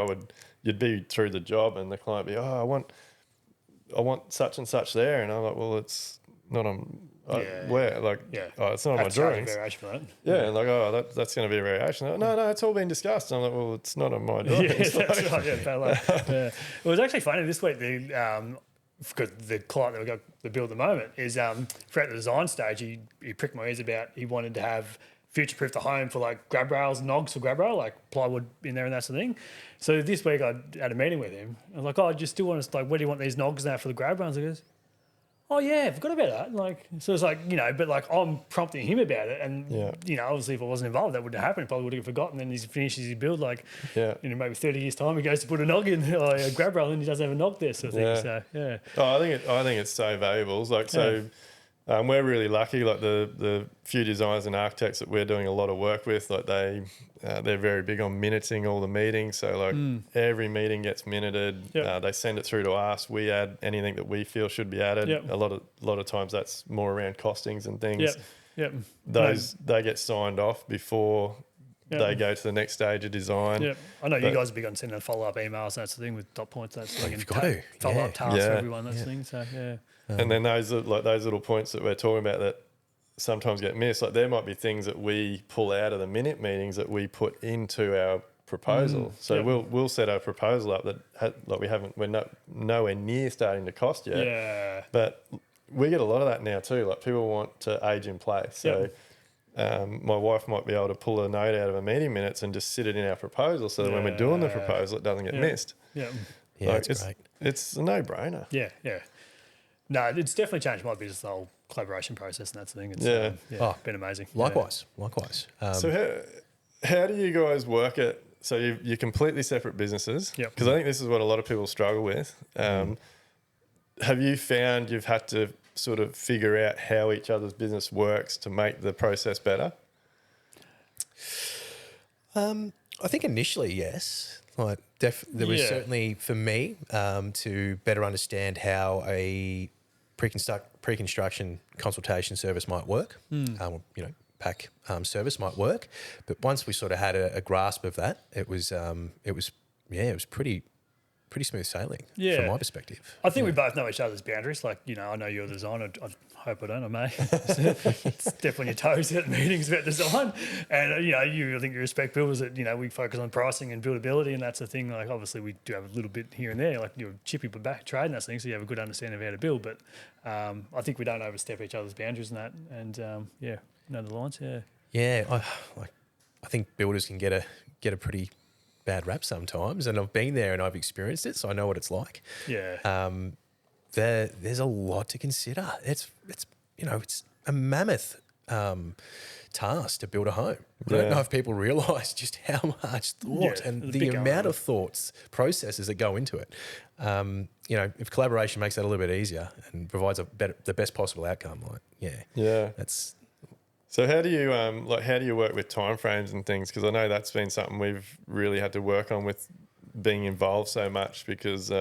you'd be through the job and the client would be, I want such and such there. And I'm like, well, it's not on where? Like, it's not on my drawings. And like, that's going to be a variation. No, it's all been discussed. And I'm like, well, it's not on my drawings. That's right. It was actually funny this week. Because the client that we got the build at the moment is throughout the design stage, he pricked my ears about he wanted to have future-proof the home for like grab rails, nogs for grab rail, like plywood in there and that sort of thing. So this week I had a meeting with him. I was like, oh, do you still want us, like, where do you want these nogs now for the grab rails? He goes, oh yeah, I forgot about that. Like, so it's like, but like I'm prompting him about it. And, obviously if I wasn't involved, that wouldn't have happened. Probably would have forgotten. Then he finishes his build, like, maybe 30 years time, he goes to put a nog in, a grab rail, and he doesn't have a nog there sort of thing. So, yeah. Oh, I think it's so valuable. Like, so we're really lucky, like the few designers and architects that we're doing a lot of work with, like they're very big on minuting all the meetings. So like every meeting gets minuted. They send it through to us. We add anything that we feel should be added. A lot of times that's more around costings and things. They get signed off before they go to the next stage of design. I know you guys are big on sending follow-up emails. That's the thing with dot points. That's like follow-up tasks for everyone. That's the thing. So and then those little points that we're talking about that sometimes get missed. Like there might be things that we pull out of the minute meetings that we put into our proposal. So we'll set our proposal up that we're nowhere near starting to cost yet. Yeah. But we get a lot of that now too. Like people want to age in place. So my wife might be able to pull a note out of a meeting minutes and just sit it in our proposal so that when we're doing the proposal, it doesn't get missed. Yeah, it's great. It's a no-brainer. Yeah. No, it's definitely changed my business, the whole collaboration process and that's the thing. It's been amazing. Likewise. So how do you guys work it? So you're completely separate businesses. Yep. Because I think this is what a lot of people struggle with. have you found you've had to sort of figure out how each other's business works to make the process better? I think initially, yes. Like there was certainly for me to better understand how a pre-construction consultation service might work. Pack service might work. But once we sort of had a grasp of that, it was pretty smooth sailing from my perspective. I think we both know each other's boundaries. Like, I know your design. I hope I don't, I may. It's definitely your toes at meetings about design. And, I think you respect builders that, we focus on pricing and buildability, and that's the thing. Like, obviously, we do have a little bit here and there, like you're chippy but back trade and that thing, so you have a good understanding of how to build. But I think we don't overstep each other's boundaries and that. And, know the lines, Yeah, I think builders can get a pretty bad rap sometimes, and I've been there and I've experienced it, so I know what it's like. Yeah. There's a lot to consider. It's a mammoth task to build a home. I don't know if people realise just how much thought and the amount of thoughts, processes that go into it. If collaboration makes that a little bit easier and provides the best possible outcome, that's. So how do you work with timeframes and things? Because I know that's been something we've really had to work on with being involved so much, because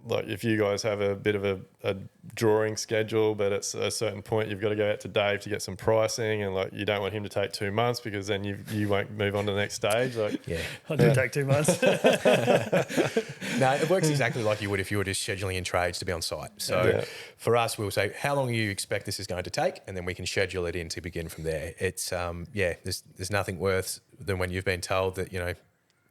if you guys have a bit of a drawing schedule, but at a certain point you've got to go out to Dave to get some pricing, and you don't want him to take 2 months because then you won't move on to the next stage. I do take 2 months. No, it works exactly like you would if you were just scheduling in trades to be on site. So for us, we'll say, how long do you expect this is going to take? And then we can schedule it in to begin from there. It's, there's nothing worse than when you've been told that,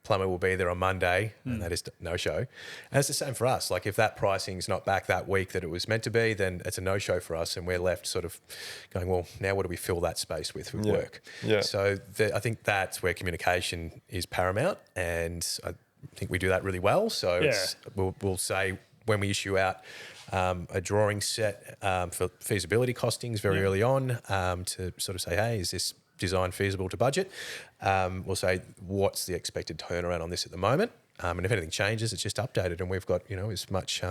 plumber will be there on Monday and that is no-show. And it's the same for us. Like, if that pricing's not back that week that it was meant to be, then it's a no-show for us, and we're left sort of going, well, now what do we fill that space with work? Yeah. So I think that's where communication is paramount, and I think we do that really well. So we'll say when we issue out a drawing set for feasibility costings very early on to sort of say, hey, is this design feasible to budget? We'll say, what's the expected turnaround on this at the moment? And if anything changes, it's just updated, and we've got as much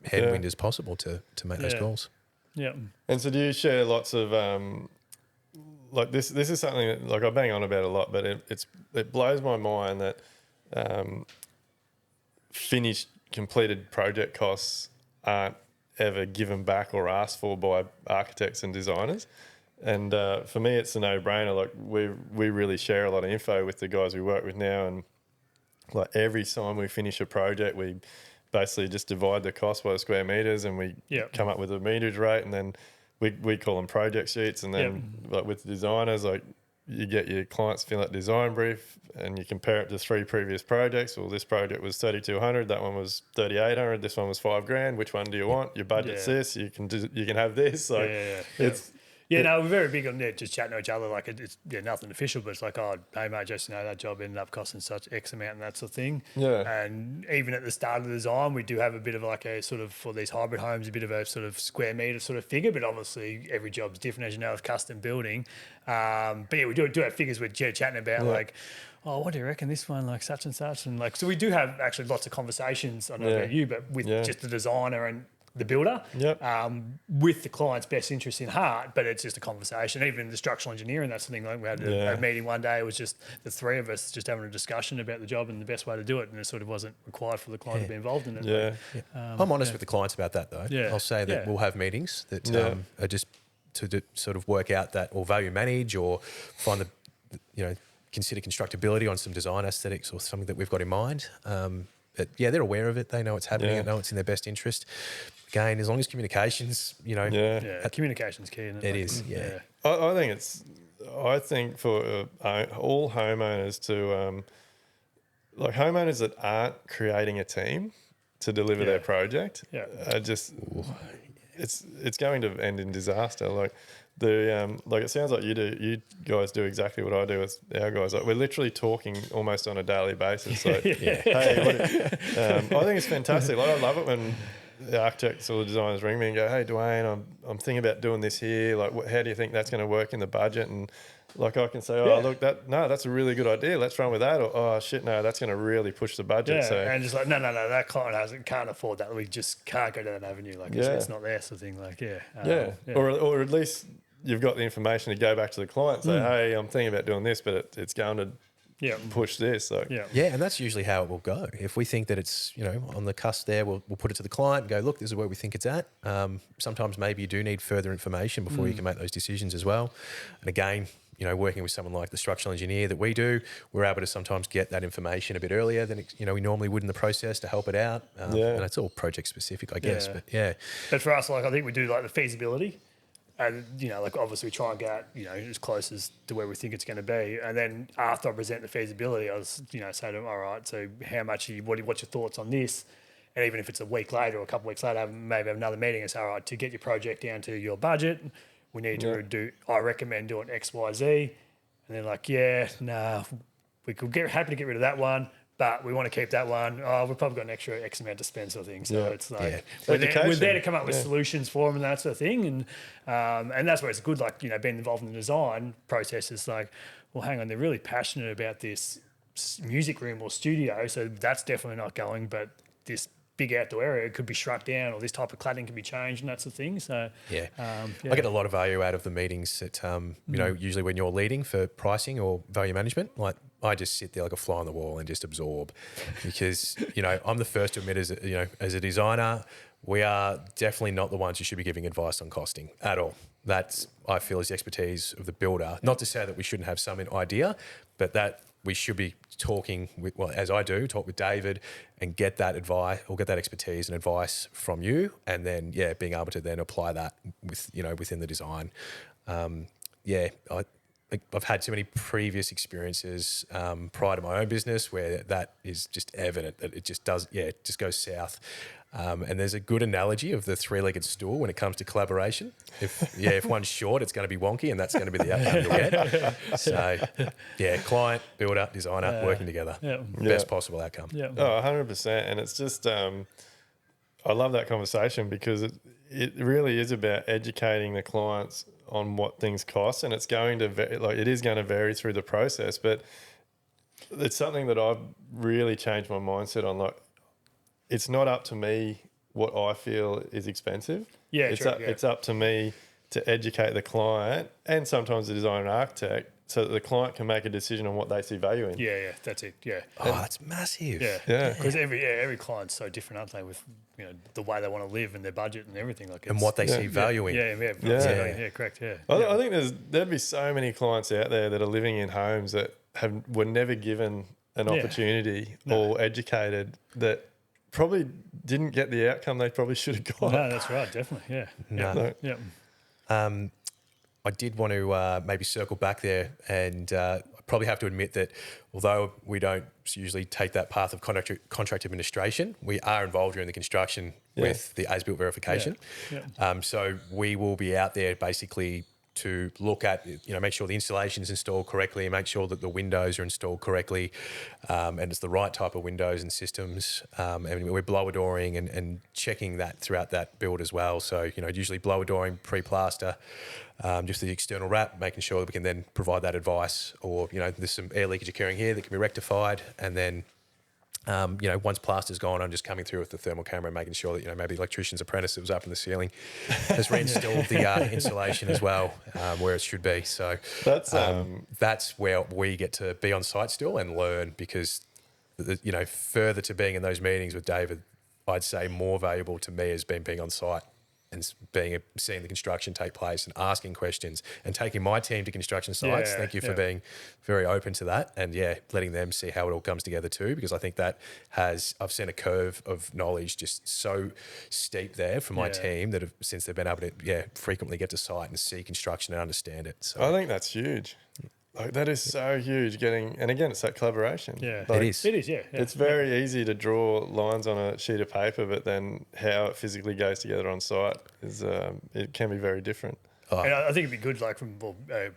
headwind as possible to make those calls. Yeah. And so do you share lots of this is something that, I bang on about a lot, but it blows my mind that finished completed project costs aren't ever given back or asked for by architects and designers. And for me, it's a no-brainer. Like, we really share a lot of info with the guys we work with now, and every time we finish a project, we basically just divide the cost by the square meters, and we come up with a meterage rate, and then we call them project sheets. And then with the designers, you get your clients fill out design brief, and you compare it to 3 previous projects. Well, this project was 3,200, that one was 3,800, this one was $5,000. Which one do you want? Your budget's this. You can have this. It's. No, we're very big on just chatting to each other. Like, it's nothing official, but it's like, oh, hey mate, just that job ended up costing such X amount and that sort of thing. Yeah. And even at the start of the design, we do have a bit of a sort of, for these hybrid homes, a bit of a sort of square metre sort of figure, but obviously every job's different, as you know, with custom building. But we do have figures we're chatting about oh, what do you reckon this one, such and such? And so we do have actually lots of conversations, I don't know about you, but with just the designer and the builder, with the client's best interest in heart, but it's just a conversation. Even the structural engineering, that's the thing. We had a meeting one day. It was just the 3 of us just having a discussion about the job and the best way to do it, and it sort of wasn't required for the client to be involved in it. I'm honest with the clients about that, though. I'll say that we'll have meetings that are just to sort of work out that, or value manage, or find consider constructability on some design aesthetics or something that we've got in mind. But they're aware of it. They know it's happening. They know it's in their best interest. Again, as long as communication's, communication's key. Isn't it? It is. Yeah. I think for all homeowners to, homeowners that aren't creating a team to deliver their project, it's going to end in disaster. It sounds like you guys do exactly what I do with our guys. We're literally talking almost on a daily basis. Hey, I think it's fantastic. I love it when the architects or the designers ring me and go, "Hey, Dwayne, I'm thinking about doing this here. Like, how do you think that's going to work in the budget?" And like I can say, "Oh, look, that's a really good idea. Let's run with that." Or, "Oh shit, no, that's going to really push the budget." Yeah, So and just like, no, that client can't afford that. We just can't go down that avenue. Like, it's not there, sort of thing. Like, or at least you've got the information to go back to the client and say, "Hey, I'm thinking about doing this, but it's going to push this." So and that's usually how it will go. If we think that it's on the cusp there, we'll put it to the client and go, "Look, this is where we think it's at." Sometimes maybe you do need further information before you can make those decisions as well. And again, working with someone like the structural engineer that we do, we're able to sometimes get that information a bit earlier than we normally would in the process to help it out. And it's all project specific, I guess. But But for us, like, I think we do like the feasibility, and like obviously we try and get as close as to where we think it's going to be. And then after I present the feasibility, I was say to them, "All right, so how much? What's your thoughts on this?" And even if it's a week later or a couple of weeks later, maybe have another meeting and say, "All right, to get your project down to your budget, we need to do. I recommend doing X, Y, Z." And they're like, "Yeah, nah, we could happy to get rid of that one, but we want to keep that one. Oh, we've probably got an extra X amount to spend," sort of thing. So it's like we're there to come up with solutions for them and that sort of thing. And that's where it's good, like being involved in the design process is like, well, hang on, they're really passionate about this music room or studio, so that's definitely not going. But this big outdoor area could be shrunk down, or this type of cladding can be changed, and that sort of thing. So I get a lot of value out of the meetings that usually when you're leading for pricing or value management, like I just sit there like a fly on the wall and just absorb, because I'm the first to admit as a designer, we are definitely not the ones who should be giving advice on costing at all. That's, I feel, is the expertise of the builder. Not to say that we shouldn't have some idea, but that we should be talking with, well, as I do, talk with David and get that advice or get that expertise and advice from you, and then being able to then apply that with within the design. I've had too many previous experiences prior to my own business where that is just evident that it just goes south. And there's a good analogy of the three-legged stool when it comes to collaboration. If one's short, it's going to be wonky, and that's going to be the outcome you'll get. So, client, builder, designer working together, best possible outcome. Yeah. Oh, 100%. And it's just, I love that conversation because it really is about educating the clients on what things cost, and it's going to it is going to vary through the process, but it's something that I've really changed my mindset on. Like, it's not up to me what I feel is expensive. It's up to me to educate the client and sometimes the designer and architect so that the client can make a decision on what they see value in. Yeah, that's it. Yeah. Oh, that's massive. Yeah. Because every client's so different, aren't they? With the way they want to live and their budget and everything, like and what they see value in. Yeah, correct. Yeah. I think there'd be so many clients out there that are living in homes that were never given an opportunity or educated, that probably didn't get the outcome they probably should have got. No, that's right. Definitely. Yeah. I did want to maybe circle back there, and I probably have to admit that although we don't usually take that path of contract administration, we are involved during the construction with the as-built verification. So we will be out there basically to look at, make sure the installation is installed correctly and make sure that the windows are installed correctly, and it's the right type of windows and systems. And we're blower dooring and checking that throughout that build as well. So, usually blower dooring, pre-plaster, just the external wrap, making sure that we can then provide that advice, or, there's some air leakage occurring here that can be rectified. And then, once plaster's gone, I'm just coming through with the thermal camera and making sure that, maybe the electrician's apprentice that was up in the ceiling has reinstalled the insulation as well, where it should be. So that's where we get to be on site still and learn, because, further to being in those meetings with David, I'd say more valuable to me has been being on site and seeing the construction take place and asking questions and taking my team to construction sites. Thank you for being very open to that, and letting them see how it all comes together too, because I think that I've seen a curve of knowledge just so steep there for my team that since they've been able to frequently get to site and see construction and understand it. So I think that's huge. Like, that is so huge. And again, it's that collaboration. Yeah, like, it is. Yeah. It's very easy to draw lines on a sheet of paper, but then how it physically goes together on site is it can be very different. And I think it'd be good, like from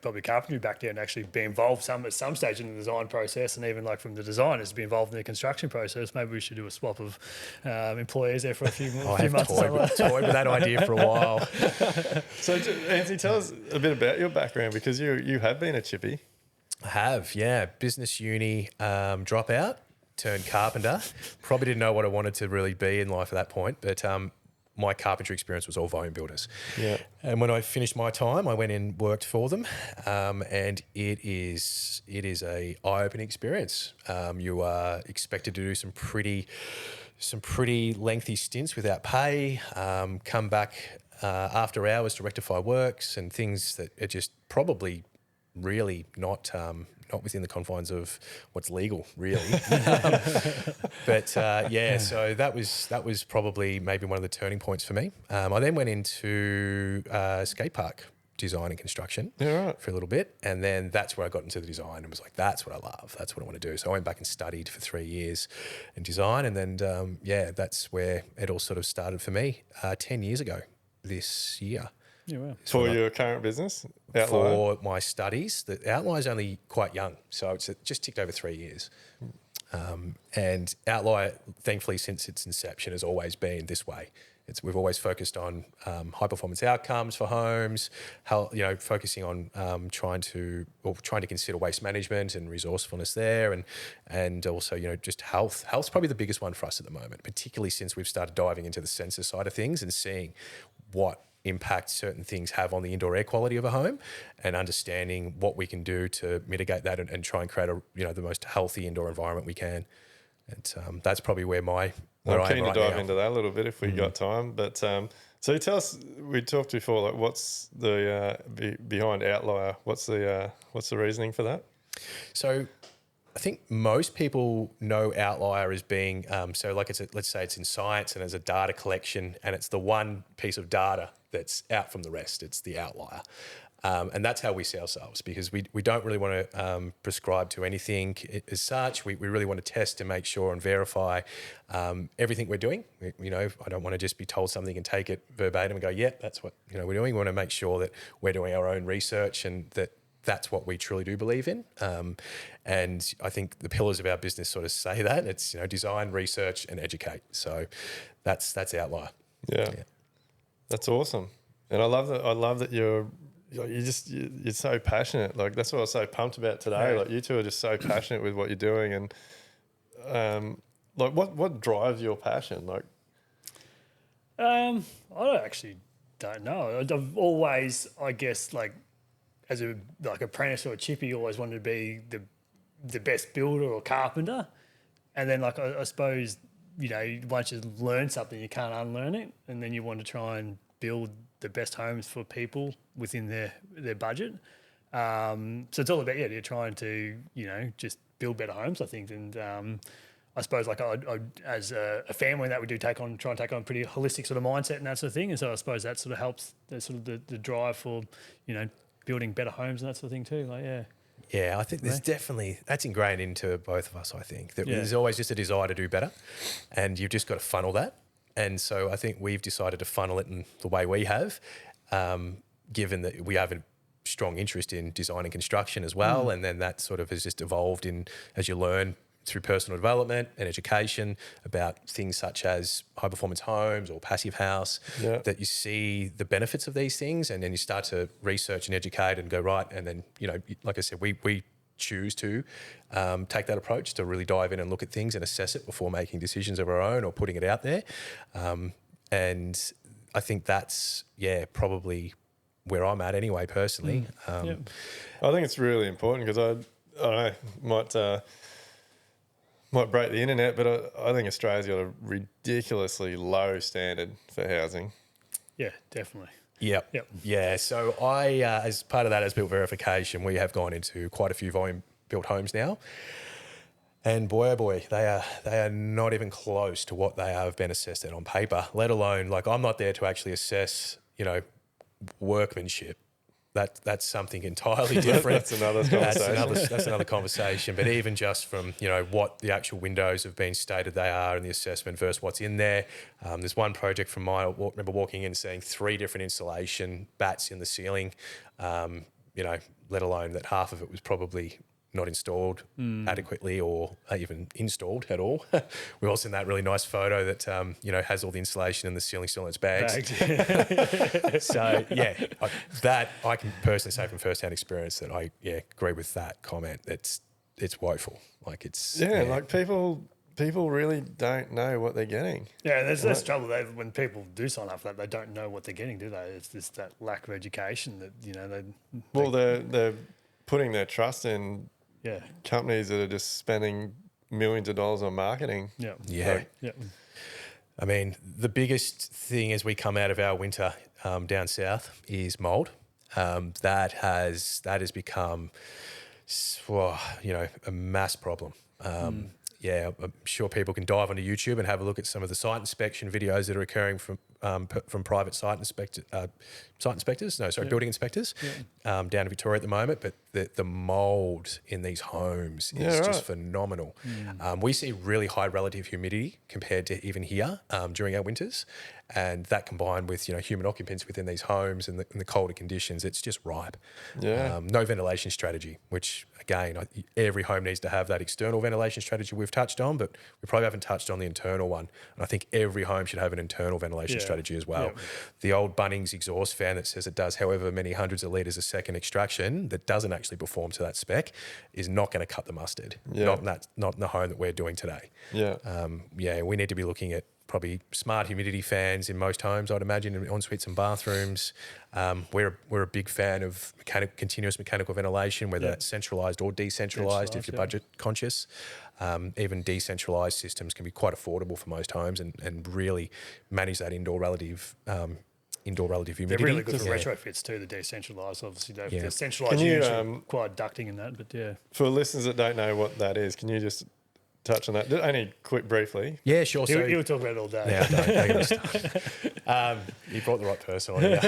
probably carpentry background, actually be involved at some stage in the design process, and even like from the designers to be involved in the construction process. Maybe we should do a swap of employees there for a few months. Toyed with that idea for a while. So, Anthony, tell us a bit about your background, because you have been a chippy. I have, yeah. Business uni dropout, turned carpenter. Probably didn't know what I wanted to really be in life at that point, but my carpentry experience was all volume builders. Yeah. And when I finished my time, I went in, worked for them, and it is a eye-opening experience. You are expected to do some pretty lengthy stints without pay, come back after hours to rectify works and things that are just probably really not within the confines of what's legal, really. But so that was probably maybe one of the turning points for me. I then went into skate park design and construction for a little bit, and then that's where I got into the design and was like, that's what I love, that's what I want to do. So I went back and studied for 3 years in design, and then that's where it all sort of started for me 10 years ago this year. Yeah, wow. For your current business? Outlier? For my studies. The Outlier is only quite young, so it's just ticked over 3 years. And Outlier, thankfully, since its inception, has always been this way. We've always focused on high performance outcomes for homes, focusing on trying to consider waste management and resourcefulness there, and also just health. Health's probably the biggest one for us at the moment, particularly since we've started diving into the sensor side of things and seeing what impact certain things have on the indoor air quality of a home, and understanding what we can do to mitigate that and try and create the most healthy indoor environment we can. And that's probably where I'm keen to dive into that a little bit if we got time. But so tell us, we talked before, like what's the behind Outlier? What's the reasoning for that? So I think most people know Outlier as being let's say it's in science and as a data collection, and it's the one piece of data that's out from the rest. It's the outlier. And that's how we see ourselves, because we don't really want to prescribe to anything as such. We really want to test and make sure and verify everything we're doing. I don't want to just be told something and take it verbatim and go, yep, that's what we're doing. We want to make sure that we're doing our own research and that's what we truly do believe in. And I think the pillars of our business sort of say that. It's design, research, and educate. So that's Outlier. Yeah. That's awesome. And I love that you're so passionate. Like that's what I was so pumped about today. Like you two are just so passionate with what you're doing, and like what drives your passion? Like, I don't know. I've always, I guess, like as a apprentice or a chippy, always wanted to be the best builder or carpenter, and then I suppose once you learn something, you can't unlearn it, and then you want to try and build the best homes for people within their budget. So it's all about you're trying to just build better homes, I think. And I suppose I as a family that we do try and take on a pretty holistic sort of mindset and that sort of thing. And so I suppose that sort of helps the drive for building better homes and that sort of thing too. Yeah, I think there's definitely, that's ingrained into both of us, I think. There's always just a desire to do better, and you've just got to funnel that. And so I think we've decided to funnel it in the way we have, given that we have a strong interest in design and construction as well. And then that sort of has just evolved as you learn through personal development and education about things such as high performance homes or passive house, that you see the benefits of these things, and then you start to research and educate and go, right. And then, like I said, we choose to take that approach to really dive in and look at things and assess it before making decisions of our own or putting it out there. And I think that's, probably where I'm at anyway, personally. I think it's really important because I don't know, might break the internet, but I think Australia's got a ridiculously low standard for housing. Yeah, definitely. Yep. Yeah. So I, as part of that, as built verification, we have gone into quite a few volume built homes now. And boy, oh boy, they are not even close to what they have been assessed at on paper, let alone, I'm not there to actually assess, workmanship. that's something entirely different. That's another conversation. That's another conversation. But even just from what the actual windows have been stated they are in the assessment versus what's in there. There's one project from mine. I remember walking in and seeing 3 different insulation bats in the ceiling. Let alone that half of it was probably not installed adequately or even installed at all. We've also seen that really nice photo that has all the insulation in the ceiling still in its bags. So I can personally say from first-hand experience that I agree with that comment. It's woeful. Like it's like people really don't know what they're getting. Yeah, there's trouble there when people do sign up for that. They don't know what they're getting, do they? It's just that lack of education that they're putting their trust in companies that are just spending millions of dollars on marketing. Yeah. I mean, the biggest thing as we come out of our winter down south is mold. That has become, a mass problem. I'm sure people can dive onto YouTube and have a look at some of the site inspection videos that are occurring from private building inspectors down in Victoria at the moment. But the mould in these homes is just phenomenal. We see really high relative humidity compared to even here during our winters, and that combined with human occupants within these homes and the colder conditions, it's just ripe. No ventilation strategy, which again every home needs to have that external ventilation strategy we've touched on, but we probably haven't touched on the internal one. And I think every home should have an internal ventilation strategy as well. The old Bunnings exhaust fan that says it does however many hundreds of litres a second extraction that doesn't actually perform to that spec is not going to cut the mustard. Not in the home that we're doing today. We need to be looking at probably smart humidity fans in most homes, I'd imagine, in en-suites and bathrooms. We're a big fan of continuous mechanical ventilation, whether that's centralised or decentralised if you're budget conscious. Even decentralised systems can be quite affordable for most homes and really manage that indoor relative humidity. They're really good for retrofits too, the decentralised. Obviously, they're centralised usually require ducting and that, but For listeners that don't know what that is, can you just touch on that? Only briefly. Yeah, sure. He'll talk about it all day. You brought the right person on here.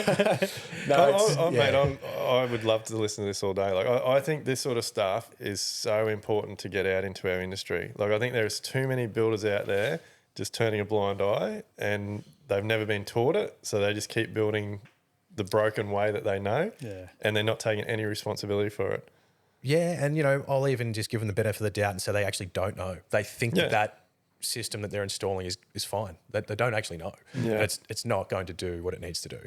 I would love to listen to this all day. Like, I think this sort of stuff is so important to get out into our industry. Like, I think there's too many builders out there just turning a blind eye, and they've never been taught it, so they just keep building the broken way that they know, and they're not taking any responsibility for it. Yeah, and I'll even just give them the benefit of the doubt and say they actually don't know. They think that system that they're installing is fine. They don't actually know. It's not going to do what it needs to do.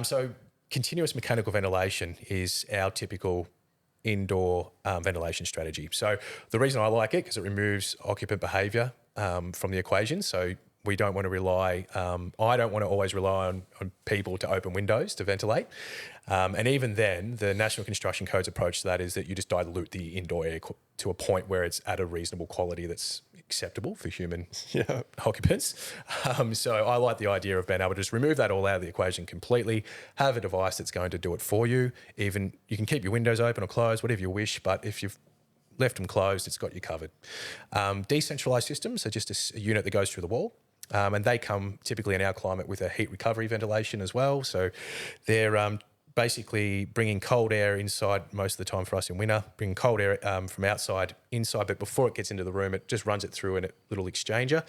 So continuous mechanical ventilation is our typical indoor ventilation strategy. So the reason I like it, because it removes occupant behaviour from the equation. So we don't want to rely, I don't want to always rely on people to open windows to ventilate. And even then, the National Construction Code's approach to that is that you just dilute the indoor air to a point where it's at a reasonable quality that's acceptable for human occupants. So I like the idea of being able to just remove that all out of the equation completely, have a device that's going to do it for you. Even you can keep your windows open or closed, whatever you wish, but if you've left them closed, it's got you covered. Decentralised systems are just a unit that goes through the wall. And they come typically in our climate with a heat recovery ventilation as well. So they're basically bringing cold air inside most of the time for us in winter, bringing cold air from outside inside, but before it gets into the room, it just runs it through a little exchanger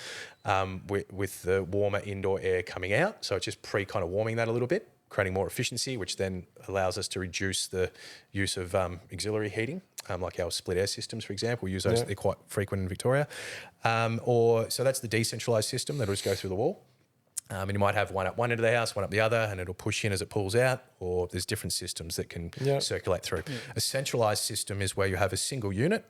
with the warmer indoor air coming out. So it's just kind of warming that a little bit, creating more efficiency, which then allows us to reduce the use of auxiliary heating, like our split air systems, for example. We use those, they're quite frequent in Victoria. So that's the decentralised system that'll just go through the wall. And you might have one at one end of the house, one up the other, and it'll push in as it pulls out, or there's different systems that can circulate through. A centralised system is where you have a single unit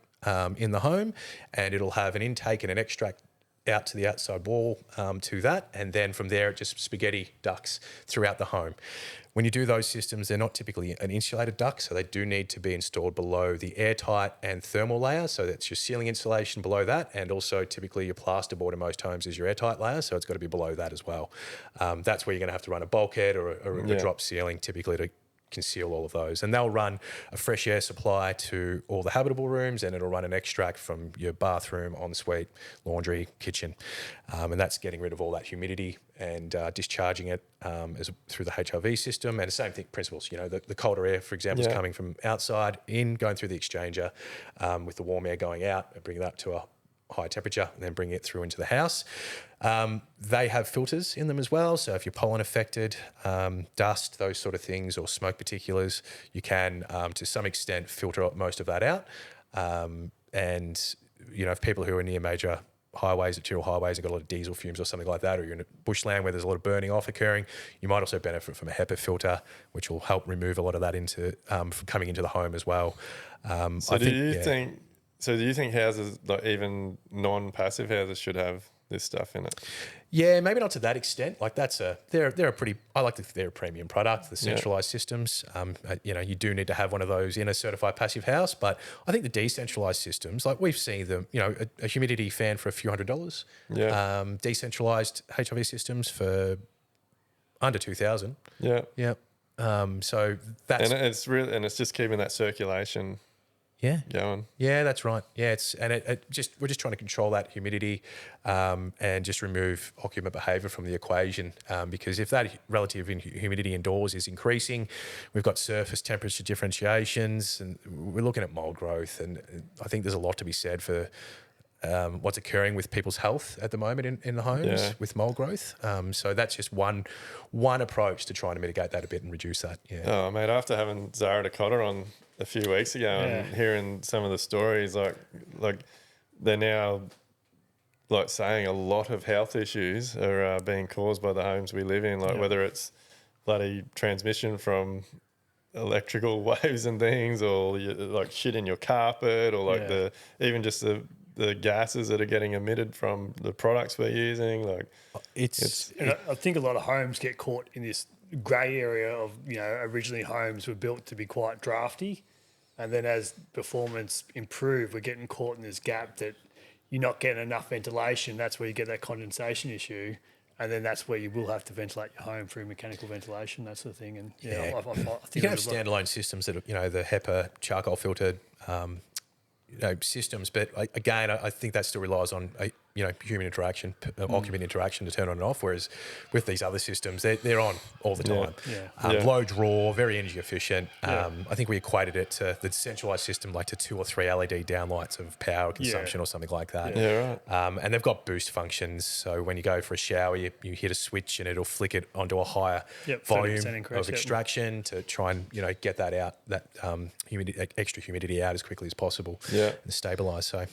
in the home, and it'll have an intake and an extract out to the outside wall to that, and then from there it just spaghetti ducts throughout the home. When you do those systems, they're not typically an insulated duct, so they do need to be installed below the airtight and thermal layer. So that's your ceiling insulation below that, and also typically your plasterboard in most homes is your airtight layer, so it's got to be below that as well. That's where you're going to have to run a bulkhead or a drop ceiling typically to conceal all of those. And they'll run a fresh air supply to all the habitable rooms, and it'll run an extract from your bathroom, ensuite, laundry, kitchen. And that's getting rid of all that humidity and discharging it through the HRV system. And the same thing, principles, the colder air, for example, is coming from outside in, going through the exchanger with the warm air going out and bringing that to a high temperature and then bring it through into the house. They have filters in them as well. So if you're pollen affected, dust, those sort of things, or smoke particulars, you can, to some extent, filter most of that out. And, if people who are near major highways, arterial highways, have got a lot of diesel fumes or something like that, or you're in a bushland where there's a lot of burning off occurring, you might also benefit from a HEPA filter, which will help remove a lot of that from coming into the home as well. So do you think houses, like even non-passive houses, should have this stuff in it? Yeah, maybe not to that extent. Like they're a pretty, I like to think they're a premium product, the centralized systems. You do need to have one of those in a certified passive house, but I think the decentralized systems, like we've seen them, a humidity fan for a few $100s. Yeah. Decentralized HRV systems for under 2,000. Yeah. Yeah. So that's... And it's just keeping that circulation going. Yeah, that's right. Yeah, we're just trying to control that humidity and just remove occupant behaviour from the equation, because if that relative humidity indoors is increasing, we've got surface temperature differentiations, and we're looking at mold growth, and I think there's a lot to be said for what's occurring with people's health at the moment in the homes with mold growth. So that's just one approach to trying to mitigate that a bit and reduce that. Yeah. Oh, mate, after having Zara Dakota on a few weeks ago and hearing some of the stories, like they're now like saying a lot of health issues are being caused by the homes we live in, whether it's bloody transmission from electrical waves and things, or like shit in your carpet, or like even just the gases that are getting emitted from the products we're using. Like I think a lot of homes get caught in this grey area of, originally homes were built to be quite drafty, and then as performance improved, we're getting caught in this gap that you're not getting enough ventilation. That's where you get that condensation issue, and then that's where you will have to ventilate your home through mechanical ventilation, that sort of thing. And I think you can have standalone systems that are, the HEPA charcoal filtered systems, but again, I think that still relies on human interaction, occupant interaction to turn on and off. Whereas with these other systems, they're on all the time. Low draw, very energy efficient. I think we equated it to the centralized system, like to 2 or 3 LED downlights of power consumption or something like that. Yeah, right. And they've got boost functions. So when you go for a shower, you hit a switch and it'll flick it onto a higher volume of extraction to try and get that out, that extra humidity out as quickly as possible. And stabilise. So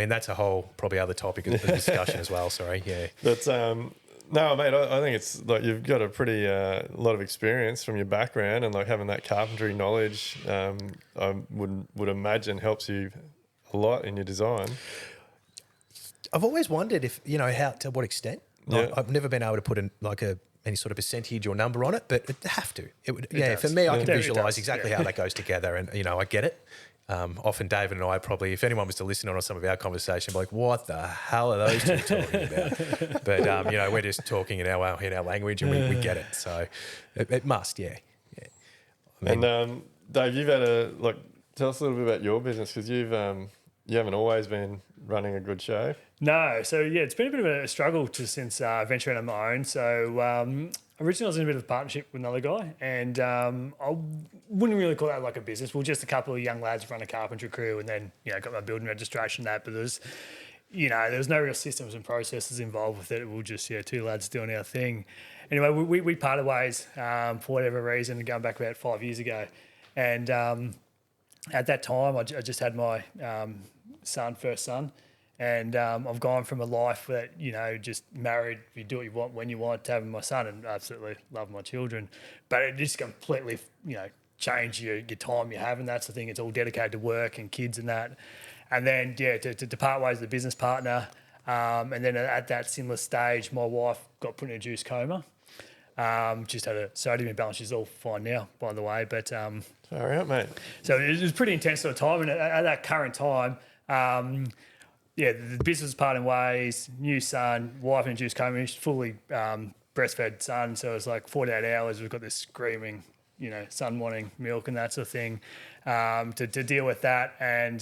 that's a whole probably other topic of the discussion as well. Sorry, But no, mate, I think it's like you've got a pretty lot of experience from your background, and like having that carpentry knowledge, I would imagine helps you a lot in your design. I've always wondered if how, to what extent. I've never been able to put any sort of percentage or number on it, but it'd have to. It would. For me, I can visualise exactly how that goes together, and I get it. Often David and I probably, if anyone was to listen on some of our conversation, be like, what the hell are those two talking about? But, we're just talking in our language, and we get it. So it must, And Dave, you've had tell us a little bit about your business, because you haven't always been running a good show. No. So, it's been a bit of a struggle since venturing on my own. So, originally I was in a bit of a partnership with another guy, and I wouldn't really call that like a business. We're just a couple of young lads run a carpentry crew, and then, got my building registration and that, but there was no real systems and processes involved with it. We were just, 2 lads doing our thing. Anyway, we parted ways for whatever reason, going back about 5 years ago. And at that time, I just had my first son. And I've gone from a life that, just married, you do what you want when you want, to having my son, and absolutely love my children. But it just completely, changed your time you have, and that's the thing. It's all dedicated to work and kids and that. And then, to part ways with a business partner. And then at that similar stage, my wife got put in a induced coma. Just had a sodium imbalance. She's all fine now, by the way. But all right, mate. So it was pretty intense sort of time. And at that current time, the business was parting ways, new son, wife induced coma, fully breastfed son. So it was like 48 hours, we've got this screaming son wanting milk and that sort of thing, to deal with that. And,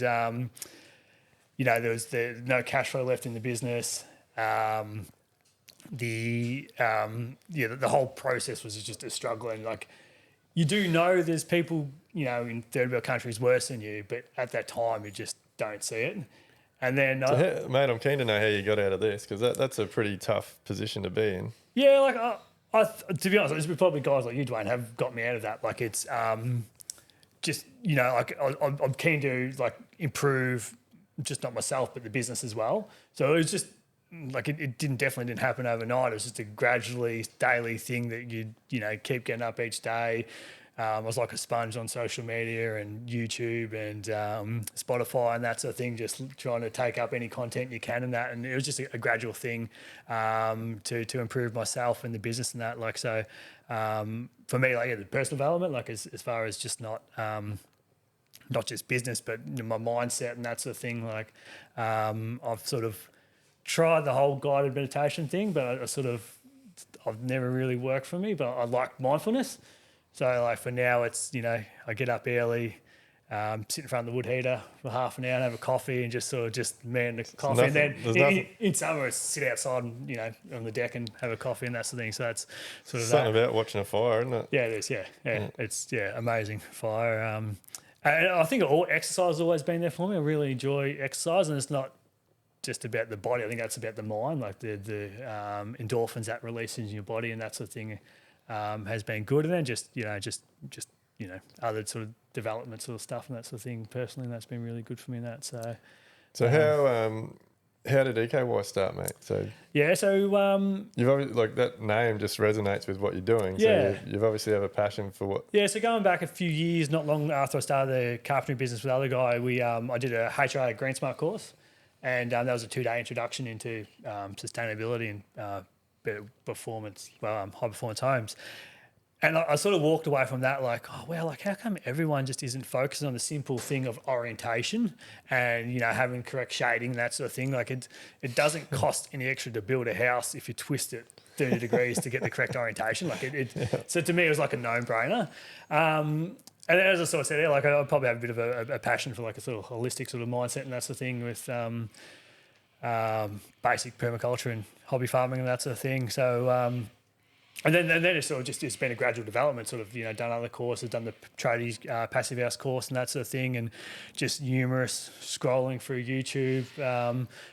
there was no cash flow left in the business. The whole process was just a struggle. And like, you do know there's people, in third world countries worse than you, but at that time you just don't see it. And then, mate, I'm keen to know how you got out of this, because that's a pretty tough position to be in. Yeah, like I to be honest, there's probably guys like you, Dwayne, have got me out of that. Like it's just like I'm keen to like improve, just not myself but the business as well. So it was just like it definitely didn't happen overnight. It was just a gradually daily thing that you keep getting up each day. I was like a sponge on social media and YouTube and Spotify and that sort of thing, just trying to take up any content you can and that. And it was just a gradual thing to improve myself and the business and that. Like, so for me, like the personal development, like as far as just not just business, but my mindset and that sort of thing. Like I've sort of tried the whole guided meditation thing, but I've never really worked for me, but I like mindfulness. So like for now, it's, I get up early, sit in front of the wood heater for half an hour and have a coffee and just man the coffee. And then in summer, it's sit outside and, on the deck and have a coffee and that sort of thing. So that's sort of something about watching a fire, isn't it? Yeah, it is. Yeah. It's amazing fire. And I think all exercise has always been there for me. I really enjoy exercise, and it's not just about the body. I think that's about the mind, like the endorphins that releases in your body and that sort of thing. Has been good, and then just other sort of development sort of stuff and that sort of thing personally, and that's been really good for me. And that so how did Ecowise start, mate? So you've obviously, like, that name just resonates with what you're doing. So you've obviously have a passion for what. Yeah. So going back a few years, not long after I started the carpentry business with the other guy, I did a HRA Green Smart course, and that was a 2-day introduction into sustainability and better performance, high performance homes. And I sort of walked away from that like, how come everyone just isn't focusing on the simple thing of orientation and, having correct shading, that sort of thing. Like it doesn't cost any extra to build a house if you twist it 30 degrees to get the correct orientation. Like So to me, it was like a no-brainer. And as I sort of said earlier, like I probably have a bit of a passion for like a sort of holistic sort of mindset and that sort of thing with basic permaculture and hobby farming and that sort of thing. So, and then it's sort of it's been a gradual development, sort of, done other courses, done the tradies passive house course and that sort of thing, and just numerous scrolling through YouTube,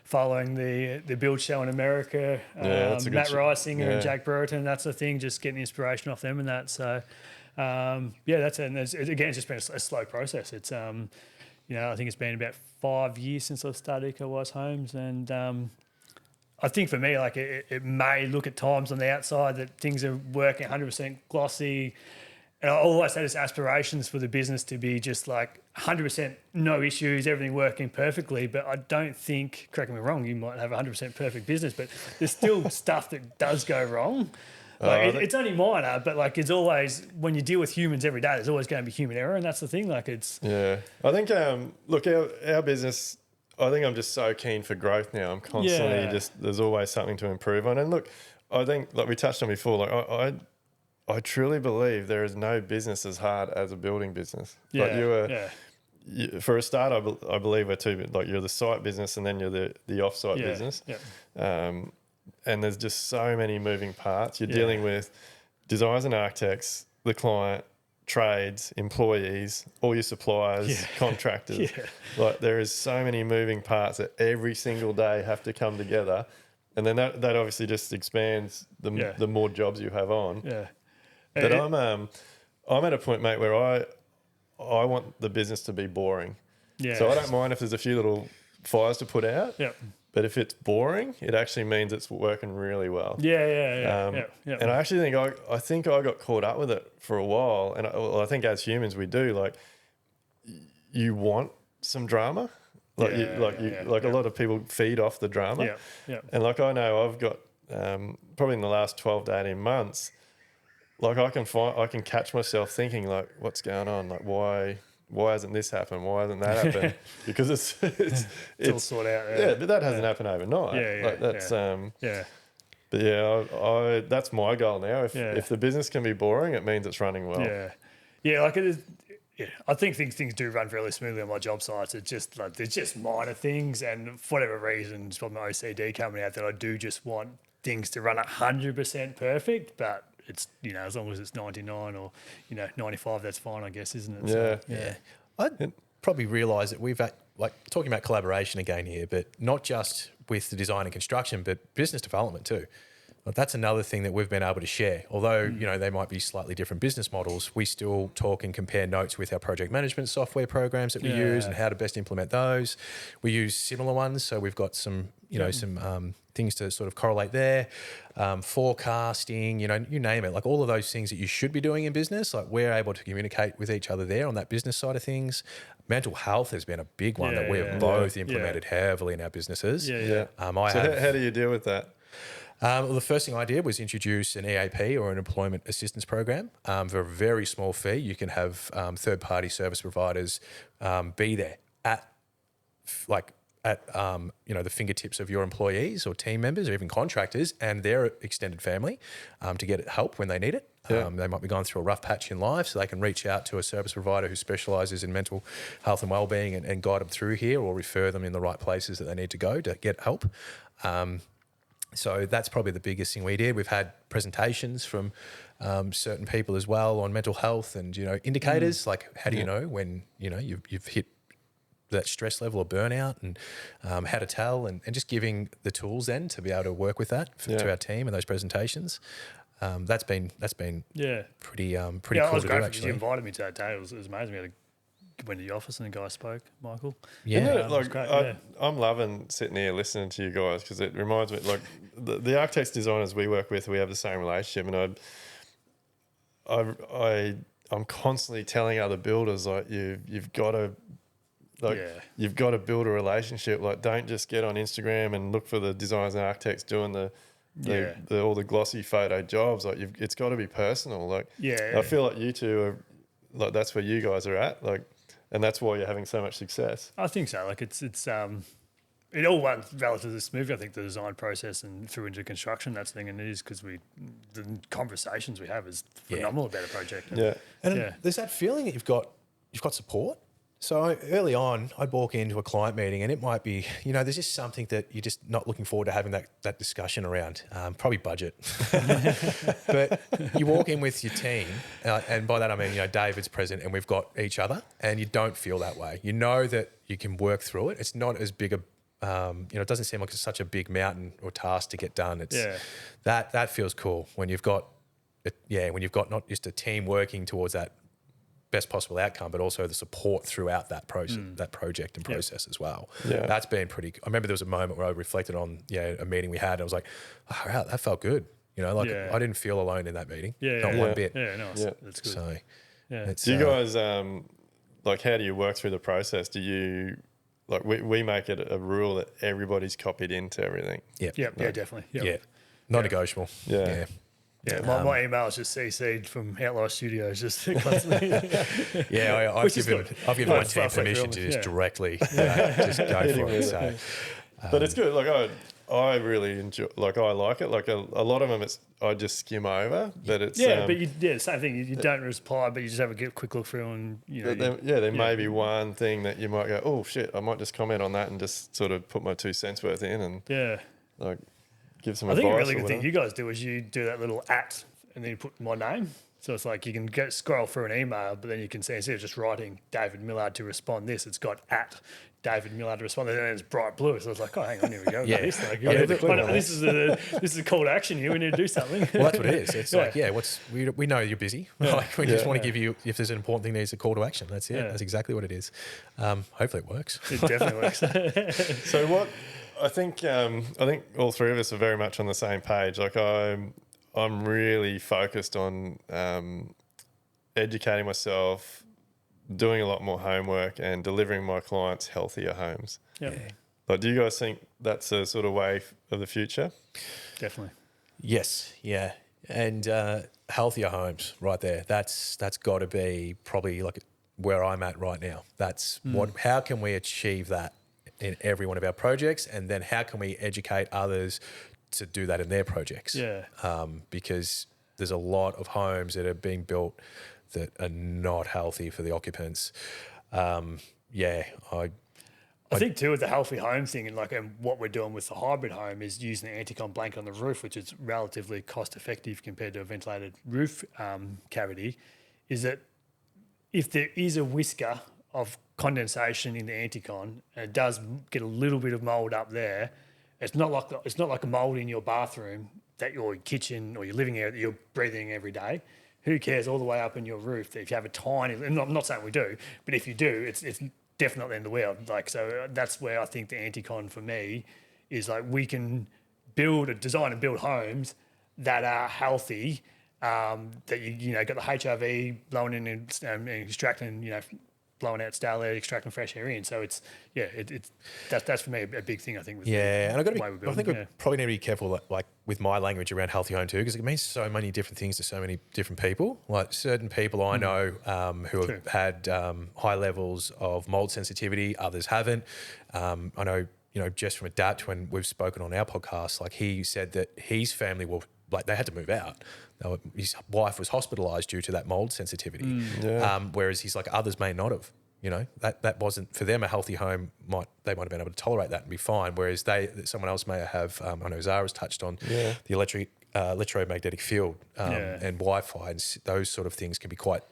following the build show in America, Matt Reisinger and Jack Brereton and that sort of thing, just getting inspiration off them and that. So, that's it. And it's just been a slow process. It's, I think it's been about 5 years since I've started Ecowise Homes, and I think for me, like it may look at times on the outside that things are working 100% glossy, and I always had this aspirations for the business to be just like 100% no issues, everything working perfectly. But I don't think, correct me wrong, you might have 100% perfect business, but there's still stuff that does go wrong. Like it's only minor, but like it's always, when you deal with humans every day, there's always going to be human error, and that's the thing. Like it's I think look, our business, I think I'm just so keen for growth now. I'm constantly there's always something to improve on. And look, I think, like we touched on before, like I truly believe there is no business as hard as a building business. For a start, I believe we're two, like you're the site business and then you're the off-site business. And there's just so many moving parts. You're dealing with designers and architects, the client, trades, employees, all your suppliers, contractors. Like there is so many moving parts that every single day have to come together, and then that obviously just expands the more jobs you have on. But I'm at a point, mate, where I want the business to be boring. So I don't mind if there's a few little fires to put out. But if it's boring, it actually means it's working really well. And I actually think I got caught up with it for a while. And I think as humans we do, like, you want some drama. A lot of people feed off the drama. And like I know I've got probably in the last 12 to 18 months, like I can catch myself thinking like, what's going on? Like why hasn't this happened? Why hasn't that happened? Because it's all sorted out. But that hasn't happened overnight. That's But that's my goal now. If the business can be boring, it means it's running well. Yeah, like it is. Yeah, I think things do run fairly smoothly on my job sites. It's just like there's just minor things, and for whatever reason, it's probably my OCD coming out that I do just want things to run 100% perfect. But it's as long as it's 99 or 95, that's fine, I guess, isn't it? So, Yeah. I'd probably realise that we've like talking about collaboration again here, but not just with the design and construction, but business development too. But that's another thing that we've been able to share. Although, they might be slightly different business models, we still talk and compare notes with our project management software programs that we use and how to best implement those. We use similar ones, so we've got some, some things to sort of correlate there. Forecasting, you name it, like all of those things that you should be doing in business, like we're able to communicate with each other there on that business side of things. Mental health has been a big one that we've both implemented heavily in our businesses. How do you deal with that? Well, the first thing I did was introduce an EAP or an employment assistance program. For a very small fee, you can have third-party service providers be there at the fingertips of your employees or team members or even contractors and their extended family to get help when they need it. They might be going through a rough patch in life, so they can reach out to a service provider who specialises in mental health and wellbeing and guide them through here or refer them in the right places that they need to go to get help. So that's probably the biggest thing we did. We've had presentations from certain people as well on mental health and indicators like how do you know when you've hit that stress level or burnout and how to tell and just giving the tools then to be able to work with that to our team and those presentations. That's been pretty pretty cool to do actually. You invited me to that day. It was amazing. We went to the office and the guy spoke, Michael. I'm loving sitting here listening to you guys because it reminds me, like the architects, designers we work with, we have the same relationship, and I'm constantly telling other builders like you've got to build a relationship. Like don't just get on Instagram and look for the designers and architects doing all the glossy photo jobs. Like it's got to be personal. Like I feel like you two are like that's where you guys are at. Like. And that's why you're having so much success. I think so. Like it all went relatively smoothly. I think the design process and through into construction, that's the thing, and it is because the conversations we have is phenomenal about a project. And there's that feeling that you've got support. So early on, I'd walk into a client meeting and it might be, there's just something that you're just not looking forward to having that discussion around, probably budget. But you walk in with your team, and by that I mean, David's present and we've got each other, and you don't feel that way. You know that you can work through it. It's not as big a, it doesn't seem like it's such a big mountain or task to get done. It's that feels cool when you've got, not just a team working towards that best possible outcome, but also the support throughout that process, that project and process as well. That's been pretty. I remember there was a moment where I reflected on a meeting we had, and I was like, oh, wow, that felt good. I didn't feel alone in that meeting, not one bit. Yeah, nice. That's good. So, do you guys like? How do you work through the process? Do you like we make it a rule that everybody's copied into everything? Yeah, definitely. Yeah, non-negotiable. Yeah, my email is just CC'd from Outlier Studios, just constantly. I've given my team permission to just directly just go for it. So, but it's good. Like I really enjoy. Like I like it. Like a lot of them, I just skim over. But it's but same thing. You don't reply, but you just have a quick look through, and there may be one thing that you might go, oh shit, I might just comment on that and just sort of put my 2 cents worth in, and like. Give some advice. I think a really good thing you guys do is you do that little @ and then you put my name. So it's like you can scroll through an email, but then you can see instead of just writing David Millard to respond this, it's got @ David Millard to respond, and then it's bright blue. So it's like, oh, hang on, here we go. This is a call to action here. We need to do something. Well, that's what it is. It's like, we know you're busy. Like we just want to give you, if there's an important thing that needs a call to action. That's it. That's exactly what it is. Hopefully it works. It definitely works. So what? I think all three of us are very much on the same page. Like I'm really focused on educating myself, doing a lot more homework, and delivering my clients healthier homes. Like, do you guys think that's a sort of way of the future? Definitely. Yes. Yeah. And healthier homes, right there. That's got to be probably like where I'm at right now. That's how can we achieve that in every one of our projects, and then how can we educate others to do that in their projects? Because there's a lot of homes that are being built that are not healthy for the occupants. I think too with the healthy home thing and what we're doing with the hybrid home is using the anti-con blanket on the roof, which is relatively cost effective compared to a ventilated roof cavity, is that if there is a whisker of condensation in the anti-con and it does get a little bit of mold up there, it's not like a mold in your bathroom that your kitchen or your living area that you're breathing every day. Who cares all the way up in your roof that if you have a tiny, and I'm not saying we do, but if you do, it's definitely in the world. So that's where I think the anti-con for me is we can design and build homes that are healthy, that you got the HRV blowing in and extracting, blowing out stale air, extracting fresh air in. So it's that's for me a big thing, I think. With and the way we're building. I think we probably need to be careful, like with my language around healthy home too, because it means so many different things to so many different people. Like certain people I know who have had high levels of mold sensitivity, others haven't. I know, just from a dat when we've spoken on our podcast, like he said that his family they had to move out. His wife was hospitalised due to that mold sensitivity. Whereas he's like, others may not have. That wasn't for them a healthy home. They might have been able to tolerate that and be fine. Whereas someone else may have. I know Zara's touched on the electromagnetic field and Wi-Fi and those sort of things can be quite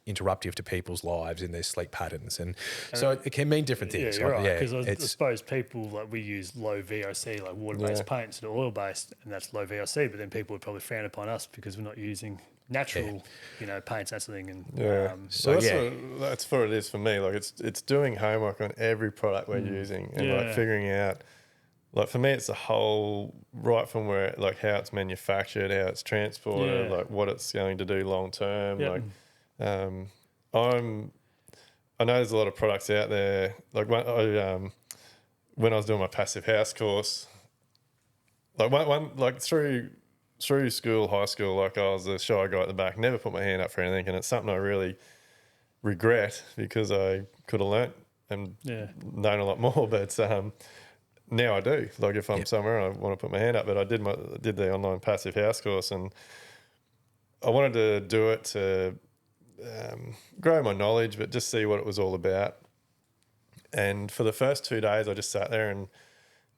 interruptive to people's lives in their sleep patterns, and so it can mean different things. Yeah, you're right. Because I suppose people we use low VOC, like water-based paint instead of oil-based, and that's low VOC. But then people would probably frown upon us because we're not using natural, paints, that sort of thing. And that's what it is for me. Like it's doing homework on every product we're using and figuring out. Like for me, it's the whole right from where how it's manufactured, how it's transported, what it's going to do long term. I know there's a lot of products out there. Like when I was doing my passive house course, through school, high school, I was the shy guy at the back, never put my hand up for anything, and it's something I really regret because I could have learnt and known a lot more. But now I do. Like if I'm somewhere and I want to put my hand up, but I did the online passive house course, and I wanted to do it to grow my knowledge, but just see what it was all about. And for the first 2 days, I just sat there and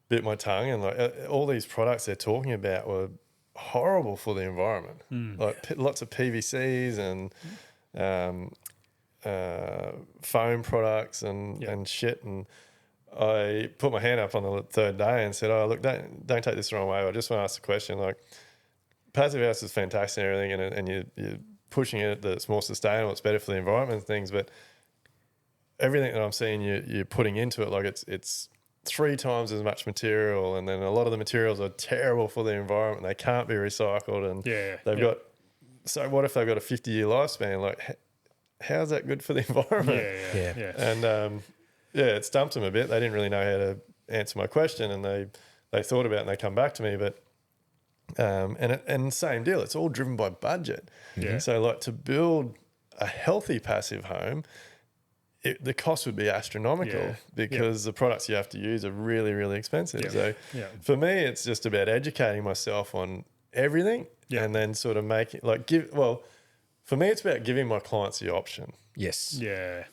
bit my tongue, and all these products they're talking about were horrible for the environment. Lots of PVCs and foam products and shit. And I put my hand up on the third day and said, "Oh, look, don't take this the wrong way. I just want to ask a question. Like, passive house is fantastic and everything, and you're pushing it that it's more sustainable, it's better for the environment and things, but everything that I'm seeing you're putting into it, it's 3 times as much material, and then a lot of the materials are terrible for the environment. They can't be recycled, and they've got. So what if they've got a 50-year lifespan? Like, how's that good for the environment? And it stumped them a bit. They didn't really know how to answer my question, and they thought about it and they come back to me, but. And same deal. It's all driven by budget. So to build a healthy passive home, the cost would be astronomical because the products you have to use are really, really expensive. So for me, it's just about educating myself on everything and then sort of making for me, it's about giving my clients the option. Yes. Yeah.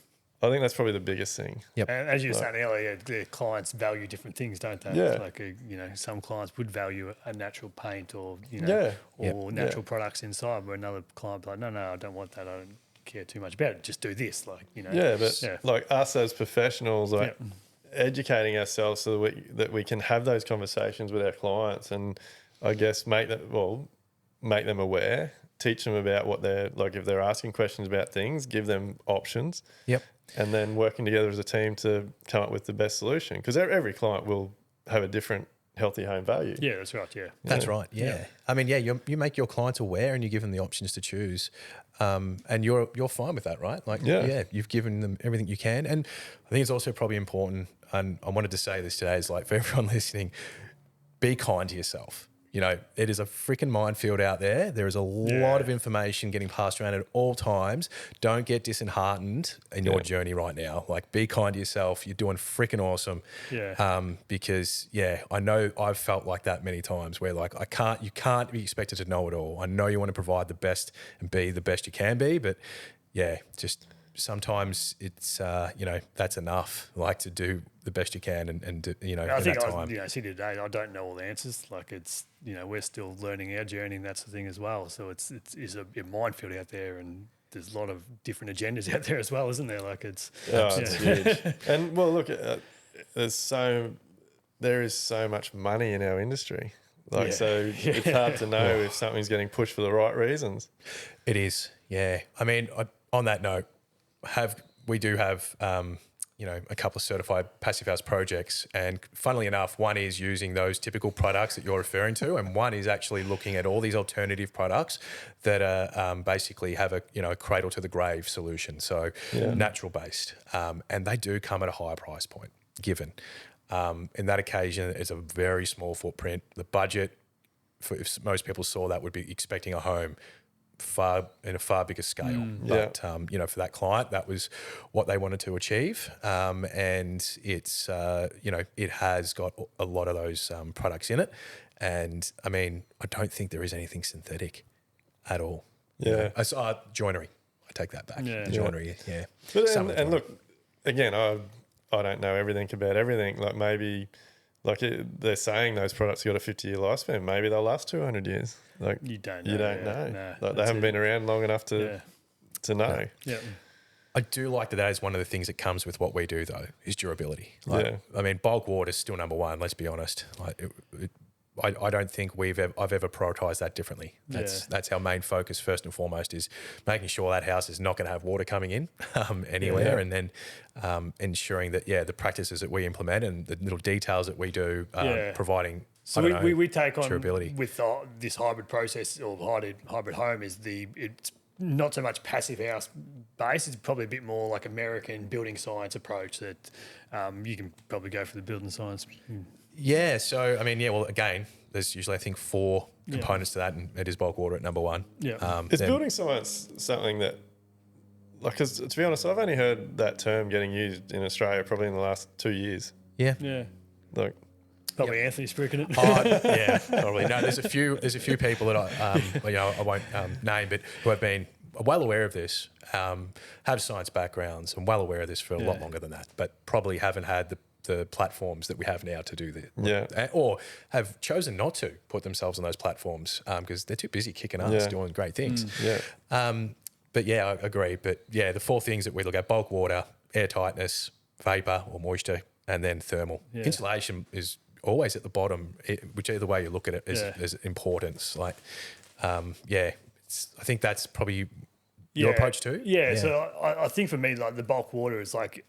I think that's probably the biggest thing. Yep. And as you were saying earlier, the clients value different things, don't they? Yeah. Some clients would value a natural paint or natural products inside, where another client would be like, no, I don't want that. I don't care too much about it. Just do this, like us as professionals, educating ourselves so that we can have those conversations with our clients, and I guess make them aware, teach them about what they're like. If they're asking questions about things, give them options. Yep. And then working together as a team to come up with the best solution, because every client will have a different healthy home value. Yeah, that's right. Yeah, that's right. Yeah. I mean, you make your clients aware and you give them the options to choose, and you're fine with that, right? You've given them everything you can, and I think it's also probably important. And I wanted to say this today is for everyone listening, be kind to yourself. it is a freaking minefield out there. There is a lot of information getting passed around at all times. Don't get disheartened in your journey right now. Like, be kind to yourself. You're doing freaking awesome. Yeah. Because I know I've felt like that many times where like you can't be expected to know it all. I know you want to provide the best and be the best you can be, but just sometimes it's that's enough. Like, to do the best you can and do, I think that time. sitting today, I don't know all the answers. Like, it's we're still learning our journey, and that's the thing as well. So it's a minefield out there, and there's a lot of different agendas out there as well, isn't there? Like, it's it's huge. And well, look, there is so much money in our industry. Like, so it's hard to know if something's getting pushed for the right reasons. It is, yeah. I mean, on that note, we do have a couple of certified passive house projects, and funnily enough, one is using those typical products that you're referring to, and one is actually looking at all these alternative products that are basically have a cradle to the grave solution, so natural based, and they do come at a higher price point. Given in that occasion, it's a very small footprint. The budget, if most people saw that, would be expecting a home in a far bigger scale. But for that client, that was what they wanted to achieve, and it's it has got a lot of those products in it. And I mean, I don't think there is anything synthetic at all. Joinery. I take that back. Joinery. Yeah. But and look, again, I don't know everything about everything. Like, maybe, they're saying those products got a 50-year lifespan. Maybe they'll last 200 years. Like, you don't know. You don't know. No, they haven't been around long enough to know. Yeah. I do like that is one of the things that comes with what we do, though, is durability. I mean, bulk water is still number one, let's be honest. I don't think I've ever prioritised that differently. That's our main focus first and foremost, is making sure that house is not going to have water coming in anywhere, and then ensuring that the practices that we implement and the little details that we do, providing. So we take on durability with this hybrid process or hybrid home is it's not so much passive house based. It's probably a bit more like American building science approach that you can probably go for the building science. Yeah. So, I mean, again, there's usually, I think, 4 components to that, and it is bulk water at number one. Yeah. Is building science something that, because to be honest, I've only heard that term getting used in Australia probably in the last 2 years. Yeah. Yeah. Like, probably Anthony's speaking it. Yeah, probably. No, there's a few people that I won't name, but who have been well aware of this, have science backgrounds, and well aware of this for a lot longer than that, but probably haven't had the platforms that we have now to do that, or have chosen not to put themselves on those platforms because they're too busy kicking ass doing great things. But I agree. But the 4 things that we look at: bulk water, air tightness, vapor or moisture, and then thermal. Insulation is always at the bottom, whichever way you look at it is importance. Like, I think that's probably your approach too. So I think for me, like, the bulk water is like,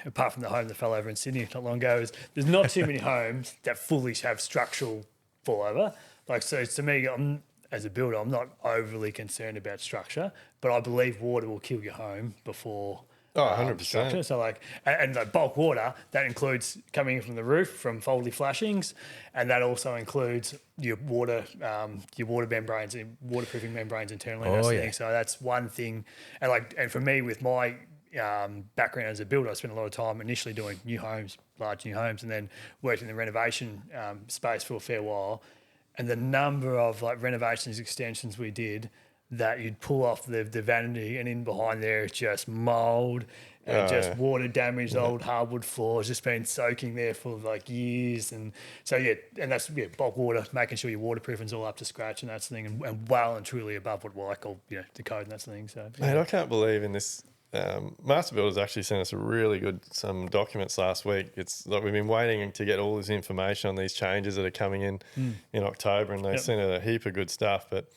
apart from the home that fell over in Sydney not long ago, there's not too many homes that fully have structural fallover. Like, so to me, as a builder, I'm not overly concerned about structure, but I believe water will kill your home before 100%. structure. So like, and the bulk water, that includes coming in from the roof from faulty flashings, and that also includes your water membranes and waterproofing membranes internally. So that's one thing. And for me, with my background as a builder, I spent a lot of time initially doing large new homes, and then worked in the renovation space for a fair while. And the number of like renovations, extensions we did, that you'd pull off the vanity, and in behind there it's just mould and water damaged old hardwood floors, just been soaking there for like years. And so and that's bulk water, making sure your waterproofing's all up to scratch and that's the thing, and well and truly above what I call the code and that's the thing. So mate, I can't believe in this. Master Builders actually sent us some documents last week. It's like we've been waiting to get all this information on these changes that are coming in October, and they sent a heap of good stuff. But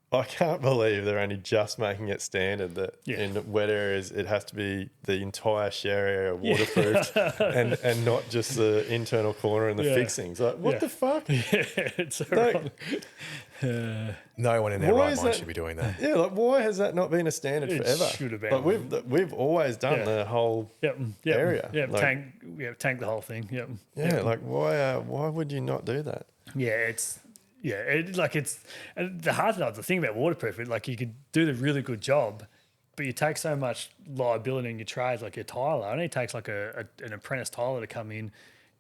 I can't believe they're only just making it standard that in wet areas it has to be the entire share area waterproofed and not just the internal corner and the fixings. Like, what the fuck? It's so wrong. No one in their right mind should be doing that. Yeah, like, why has that not been a standard forever? Should have been. But we've always done the whole area. Yeah, like, tank the whole thing. Yeah, like why would you not do that? Yeah, and the hard thing, the thing about waterproof, like you could do the really good job, but you take so much liability in your trades, like your tiler. It only takes like an apprentice tiler to come in,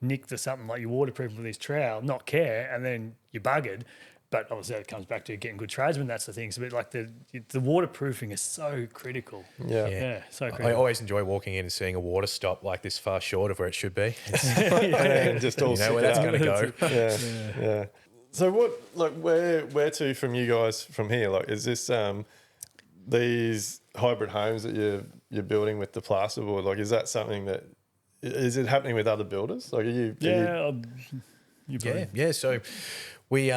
nick the something like you waterproof with his trowel, not care, and then you're buggered. But obviously, it comes back to getting good tradesmen. That's the thing. So, but like the waterproofing is so critical. Yeah. So I critical. always enjoy walking in and seeing a water stop like this far short of where it should be. And just all You know where that's going to go. Yeah. So where to from you guys from here? Like, is this these hybrid homes that you're building with the plasterboard? Like, is that something that is it happening with other builders? Like, are you? Yeah. So we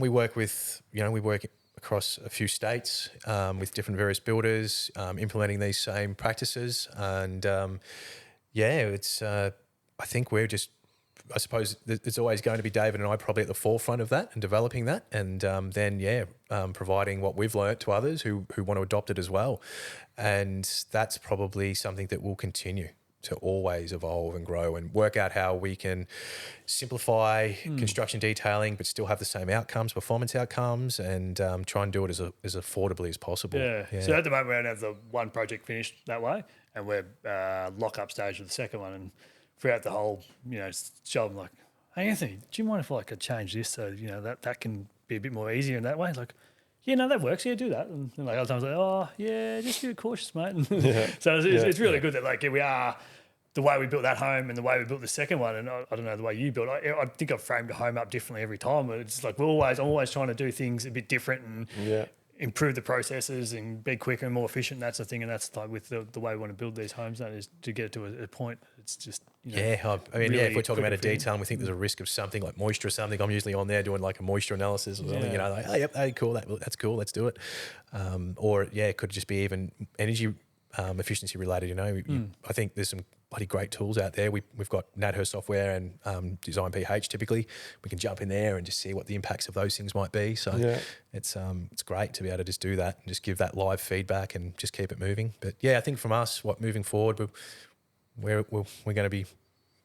work with we work across a few states with different various builders implementing these same practices, and it's I think we're just. I suppose it's always going to be David and I probably at the forefront of that and developing that, and then providing what we've learnt to others who want to adopt it as well, and that's probably something that will continue to always evolve and grow and work out how we can simplify construction detailing but still have the same outcomes, performance outcomes, and try and do it as affordably as possible. Yeah. So at the moment we only have the one project finished that way, and we're lock-up stage with the second one, and throughout the whole, job, I'm like, hey, Anthony, do you mind if I could change this so, that can be a bit more easier in that way? Like, yeah, no, that works. Yeah, do that. And like other times, like, oh, yeah, just be cautious, mate. So it's really good that, like, we are the way we built that home and the way we built the second one. And I don't know the way you built it. I think I've framed a home up differently every time. But it's like I'm always trying to do things a bit different and improve the processes and be quicker and more efficient. That's the thing, and that's like with the way we want to build these homes. That is to get it to a point. It's just really if we're talking about a detail and we think there's a risk of something like moisture or something, I'm usually on there doing like a moisture analysis or something. Like, oh yep, hey, cool, that's cool, let's do it. Or it could just be even energy efficiency related. I think there's some bloody great tools out there. We've got NADHER software and Design PH. Typically, we can jump in there and just see what the impacts of those things might be. So it's great to be able to just do that and just give that live feedback and just keep it moving. But I think from us, moving forward, we're going to be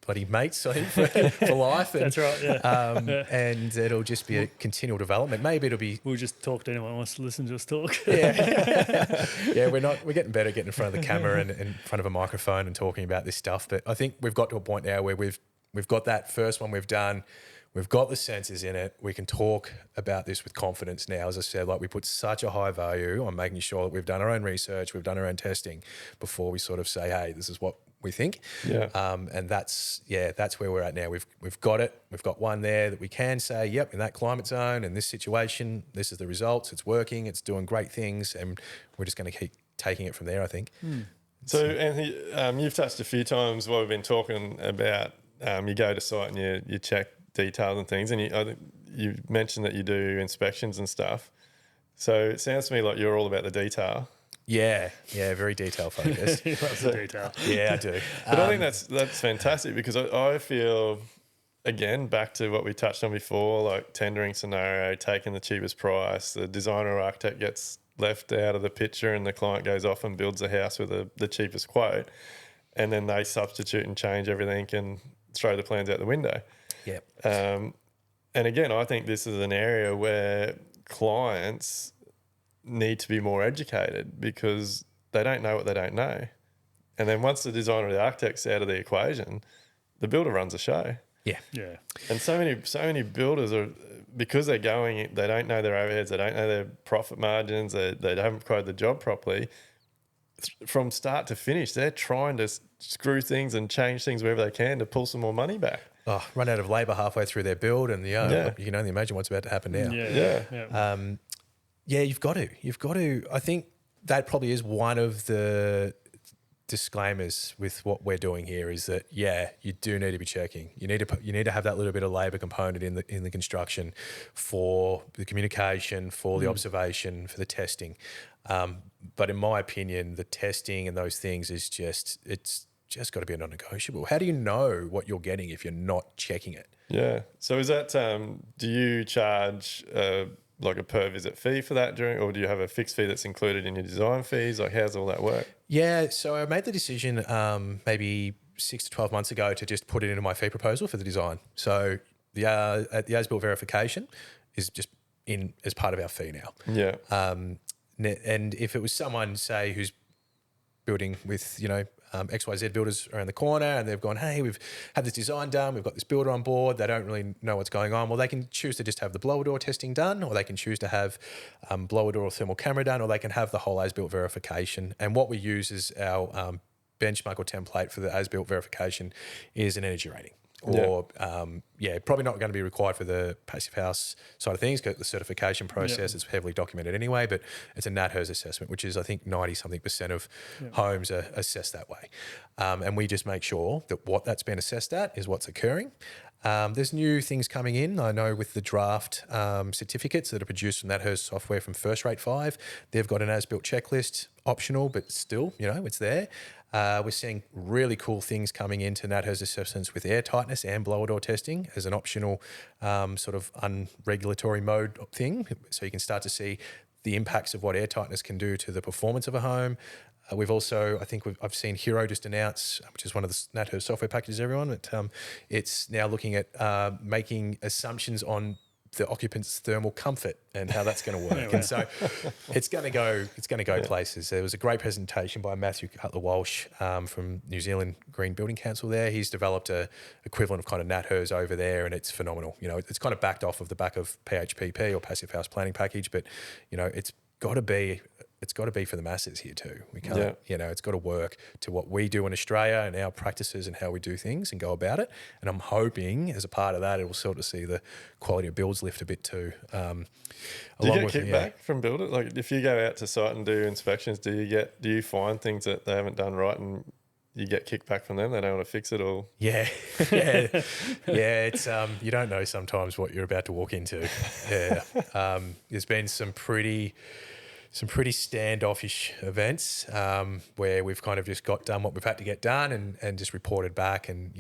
bloody mates, I think, for life. And, that's right. Yeah. And it'll just be a continual development. Maybe it'll be. We'll just talk to anyone who wants to listen to us talk. We're getting better getting in front of the camera and in front of a microphone and talking about this stuff. But I think we've got to a point now where we've got that first one we've done. We've got the sensors in it. We can talk about this with confidence now. As I said, like we put such a high value on making sure that we've done our own research, we've done our own testing before we sort of say, hey, this is what we think. And that's where we're at now. We've got it. We've got one there that we can say, yep, in that climate zone and this situation, this is the results. It's working. It's doing great things, and we're just going to keep taking it from there, I think. So, Anthony, you've touched a few times while we've been talking about you go to site and you check details and things, and I think you mentioned that you do inspections and stuff. So it sounds to me like you're all about the detail. Yeah, very detail focused. He loves the detail. Yeah, I do. But I think that's fantastic, because I feel, again, back to what we touched on before, like tendering scenario, taking the cheapest price, the designer or architect gets left out of the picture and the client goes off and builds a house with the cheapest quote, and then they substitute and change everything and throw the plans out the window. Yep. And again, I think this is an area where clients need to be more educated, because they don't know what they don't know. And then once the designer or the architect's out of the equation, the builder runs the show. Yeah. And so many builders are, because they don't know their overheads, they don't know their profit margins, they haven't quoted the job properly. From start to finish, they're trying to screw things and change things wherever they can to pull some more money back. Oh, run out of labour halfway through their build, and you can only imagine what's about to happen now. You've got to. I think that probably is one of the disclaimers with what we're doing here, is that you do need to be checking. You need to have that little bit of labour component in the construction for the communication, for the observation, for the testing. But in my opinion, the testing and those things is it's just got to be a non-negotiable. How do you know what you're getting if you're not checking it? Yeah. So is that do you charge like a per visit fee for that or do you have a fixed fee that's included in your design fees? Like, how's all that work? Yeah, so I made the decision maybe 6 to 12 months ago to just put it into my fee proposal for the design. So at the as-built verification, is just in as part of our fee now. Yeah. And if it was someone, say, who's building with, XYZ builders around the corner, and they've gone, hey, we've had this design done, we've got this builder on board, they don't really know what's going on. Well, they can choose to just have the blower door testing done, or they can choose to have blower door or thermal camera done, or they can have the whole as-built verification. And what we use as our benchmark or template for the as-built verification is an energy rating. Or, probably not going to be required for the passive house side of things, because the certification process is heavily documented anyway, but it's a NatHERS assessment, which is, I think, 90-something% of homes are assessed that way. And we just make sure that what that's been assessed at is what's occurring. There's new things coming in. I know with the draft certificates that are produced from NatHERS software from First Rate 5, they've got an as-built checklist, optional, but still, it's there. We're seeing really cool things coming into NatHERS assessments with air tightness and blower door testing as an optional sort of unregulatory mode thing. So you can start to see the impacts of what air tightness can do to the performance of a home. We've also, I've seen Hero just announce, which is one of the NatHERS software packages, everyone, but it's now looking at making assumptions on the occupant's thermal comfort and how that's going to work. And so it's going to go places. There was a great presentation by Matthew Cutler-Walsh from New Zealand Green Building Council there. He's developed a equivalent of kind of NatHERS over there, and it's phenomenal. It's kind of backed off of the back of PHPP or Passive House Planning Package, but it's got to be for the masses here too. We can't, it's got to work to what we do in Australia and our practices and how we do things and go about it. And I'm hoping as a part of that, it will sort of see the quality of builds lift a bit too. Do you get kickback from builders? Like if you go out to site and do inspections, do you find things that they haven't done right and you get kickback from them? They don't want to fix it or? Yeah. It's you don't know sometimes what you're about to walk into. Yeah. There's been some pretty standoffish events where we've kind of just got done what we've had to get done and just reported back, and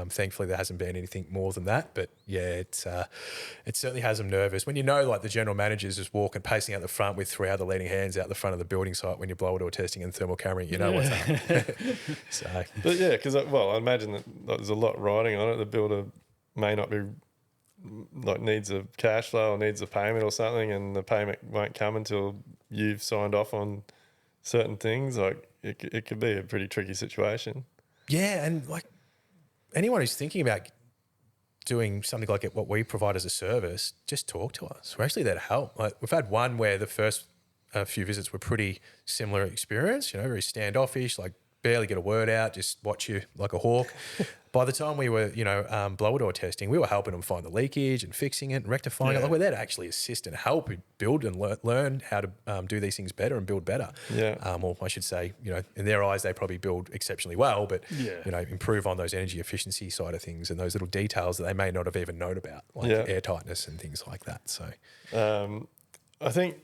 thankfully there hasn't been anything more than that. But it certainly has them nervous when like the general managers just walking, pacing out the front with 3 other leading hands out the front of the building site when you're blower door testing and thermal cameraing, what's up. So, but because I imagine that there's a lot riding on it. The builder may not be needs a cash flow or needs a payment or something, and the payment won't come until you've signed off on certain things. Like it could be a pretty tricky situation. Yeah, and like anyone who's thinking about doing something like what we provide as a service, just talk to us. We're actually there to help. Like we've had one where the first few visits were pretty similar experience. Very standoffish, like barely get a word out, just watch you like a hawk. By the time we were, blower door testing, we were helping them find the leakage and fixing it and rectifying it. Like we're there to actually assist and help build and learn how to do these things better and build better. Yeah. Or I should say, in their eyes, they probably build exceptionally well, but, improve on those energy efficiency side of things and those little details that they may not have even known about, like air tightness and things like that. So I think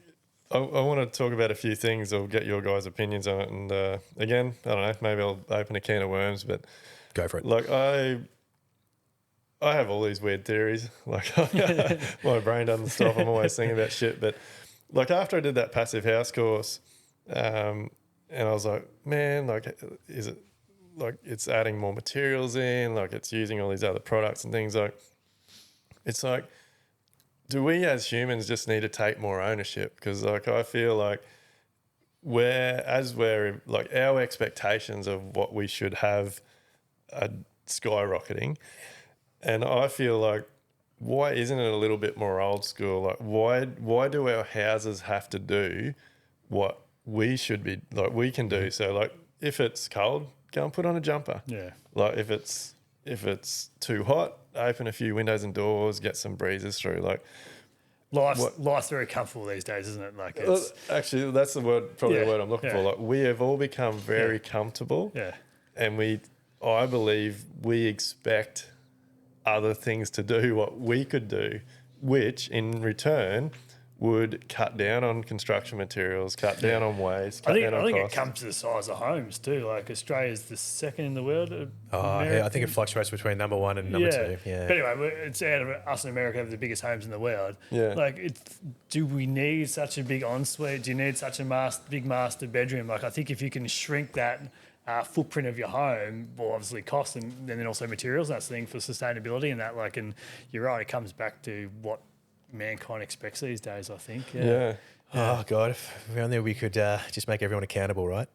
I want to talk about a few things or get your guys' opinions on it. And again, I don't know, maybe I'll open a can of worms, but go for it. Like I have all these weird theories. Like my brain doesn't stop. I'm always thinking about shit. But like after I did that passive house course, and I was like, man, like is it like it's adding more materials in, like it's using all these other products and things, like it's like, do we as humans just need to take more ownership? Because like I feel like we're like our expectations of what we should have are skyrocketing, and I feel like why isn't it a little bit more old school? Like why do our houses have to do what we should be like we can do? So like if it's cold, go and put on a jumper. Yeah. Like if it's too hot, open a few windows and doors, get some breezes through. Like life's very comfortable these days, isn't it? Like it's, actually, that's the word, probably the word I'm looking for. Like we have all become very comfortable. Yeah. And I believe we expect other things to do what we could do, which in return would cut down on construction materials, cut down on waste, cut down on costs. I think it comes to the size of homes too. Like Australia's the second in the world. I think it fluctuates between number 1 and number 2. Yeah. But anyway, it's out of us in America have the biggest homes in the world. Yeah. Like, do we need such a big ensuite? Do you need such a big master bedroom? Like, I think if you can shrink that footprint of your home, well, obviously cost and then also materials, that's the thing for sustainability and that. Like, and you're right, it comes back to what mankind expects these days, I think. Yeah. Oh God! If only we could just make everyone accountable, right?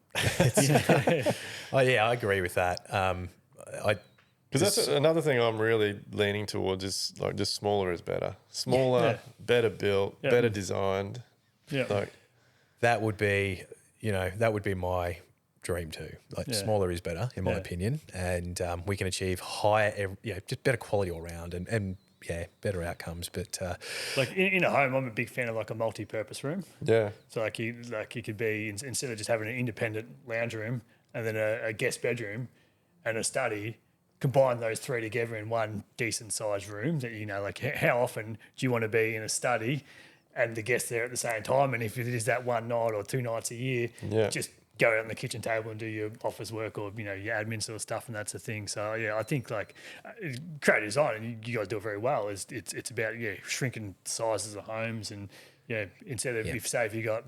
Oh yeah, I agree with that. Because that's another thing I'm really leaning towards is like just smaller is better. Smaller, better built, better designed. Yeah. Like that would be, that would be my dream too. Like smaller is better, in my opinion, and we can achieve higher, just better quality all around, and better outcomes. But like in a home, I'm a big fan of like a multi-purpose room. yeah, So you could be, instead of just having an independent lounge room and then a guest bedroom and a study, combine those three together in one decent sized room. That like how often do you want to be in a study and the guests there at the same time? And if it is that one night or 2 nights a year, just go out on the kitchen table and do your office work or your admin sort of stuff, and that's the thing. So I think like creative design, and you guys do it very well. It's about shrinking sizes of homes, and instead of if you got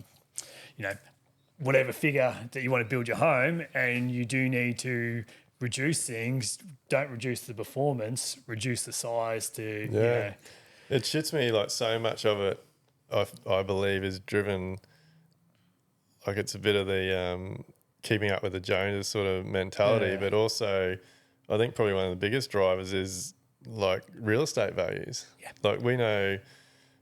whatever figure that you want to build your home, and you do need to reduce things, don't reduce the performance, reduce the size to It shits me like so much of it. I believe is driven. Like it's a bit of the keeping up with the Joneses sort of mentality, but also I think probably one of the biggest drivers is like real estate values. Yeah. Like we know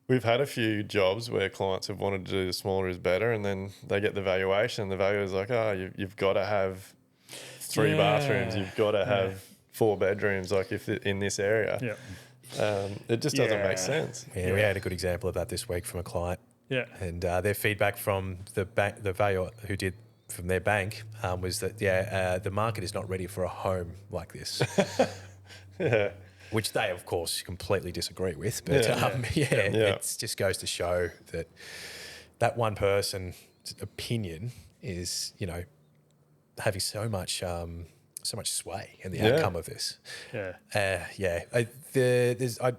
we've had a few jobs where clients have wanted to do the smaller is better, and then they get the valuation and the value is like, you've got to have 3 bathrooms, you've got to have 4 bedrooms, like if in this area. Yeah. It just doesn't make sense. Yeah, we had a good example of that this week from a client. Yeah, and their feedback from the valuer who did from their bank was that the market is not ready for a home like this. Which they of course completely disagree with, but it just goes to show that one person's opinion is having so much sway in the outcome of this.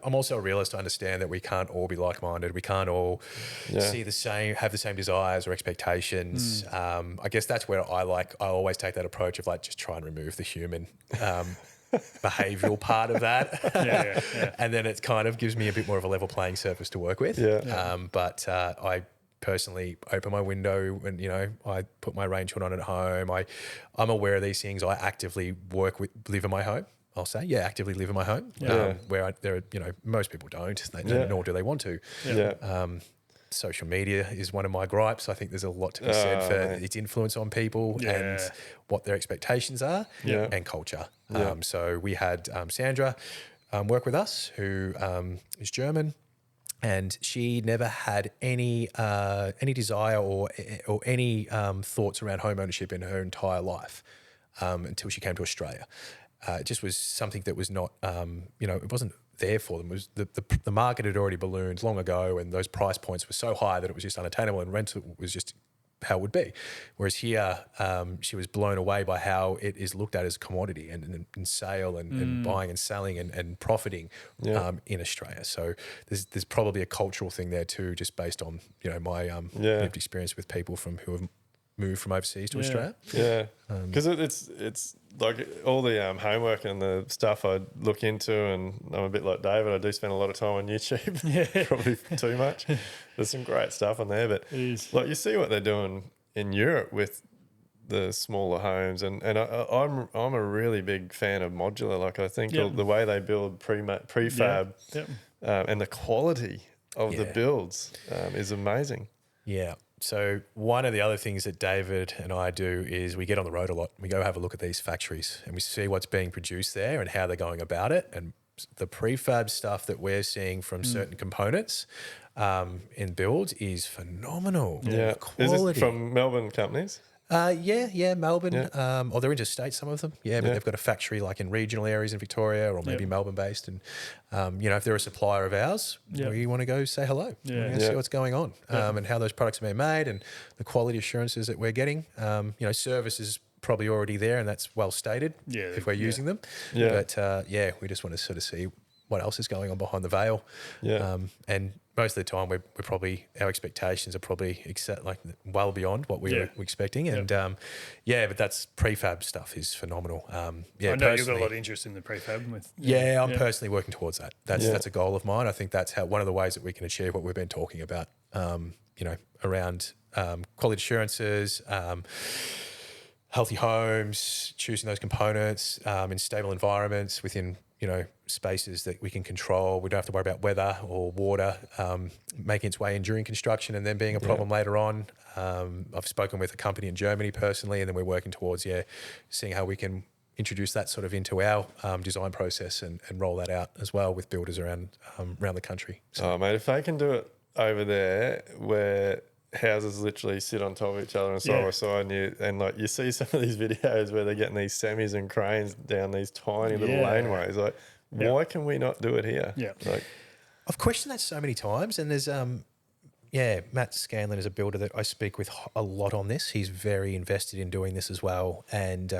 I'm also a realist. I understand that we can't all be like-minded. We can't all have the same desires or expectations. I guess that's where I always take that approach of like just try and remove the human behavioural part of that. And then it kind of gives me a bit more of a level playing surface to work with. But I personally open my window and I put my range hood on at home. I'm aware of these things. I actively live in my home. I'll say actively live in my home. Where most people don't. Nor do they want to. Social media is one of my gripes. I think there's a lot to be said for its influence on people and what their expectations are and culture. So we had Sandra work with us, who is German. And she never had any desire or any thoughts around home ownership in her entire life until she came to Australia. It just was something that was not, it wasn't there for them. It was the market had already ballooned long ago, and those price points were so high that it was just unattainable, and rental was just how it would be. Whereas here, she was blown away by how it is looked at as a commodity and sale and buying and selling and profiting in Australia. So there's probably a cultural thing there too, just based on my lived experience with people who have moved from overseas to Australia. Because it's like all the homework and the stuff I look into, and I'm a bit like David, I do spend a lot of time on YouTube, probably too much. There's some great stuff on there, but like you see what they're doing in Europe with the smaller homes, and I'm a really big fan of modular. Like I think the way they build prefab and the quality of the builds is amazing. Yeah. So one of the other things that David and I do is we get on the road a lot. We go have a look at these factories and we see what's being produced there and how they're going about it. And the prefab stuff that we're seeing from certain components in builds is phenomenal. Yeah. Quality. Is this from Melbourne companies? Melbourne. Or they're interstate, some of them. But they've got a factory like in regional areas in Victoria or maybe Melbourne based. And, if they're a supplier of ours, we want to go say hello. And see what's going on and how those products are being made and the quality assurances that we're getting. Service is probably already there and that's well stated if we're using them. But, we just want to sort of see what else is going on behind the veil. Yeah. And most of the time, we're probably, our expectations are probably well beyond what we're expecting. And but that's prefab stuff is phenomenal. I know you've got a lot of interest in the prefab. I'm personally working towards that. That's a goal of mine. I think that's one of the ways that we can achieve what we've been talking about. Around quality assurances, healthy homes, choosing those components in stable environments within spaces that we can control. We don't have to worry about weather or water making its way in during construction and then being a problem later on. I've spoken with a company in Germany personally, and then we're working towards seeing how we can introduce that sort of into our design process and roll that out as well with builders around the country. So. Oh, mate, if they can do it over there where houses literally sit on top of each other and side by side, and like you see some of these videos where they're getting these semis and cranes down these tiny little laneways. Like, why can we not do it here? Yeah, like I've questioned that so many times, and there's Matt Scanlon is a builder that I speak with a lot on this. He's very invested in doing this as well, and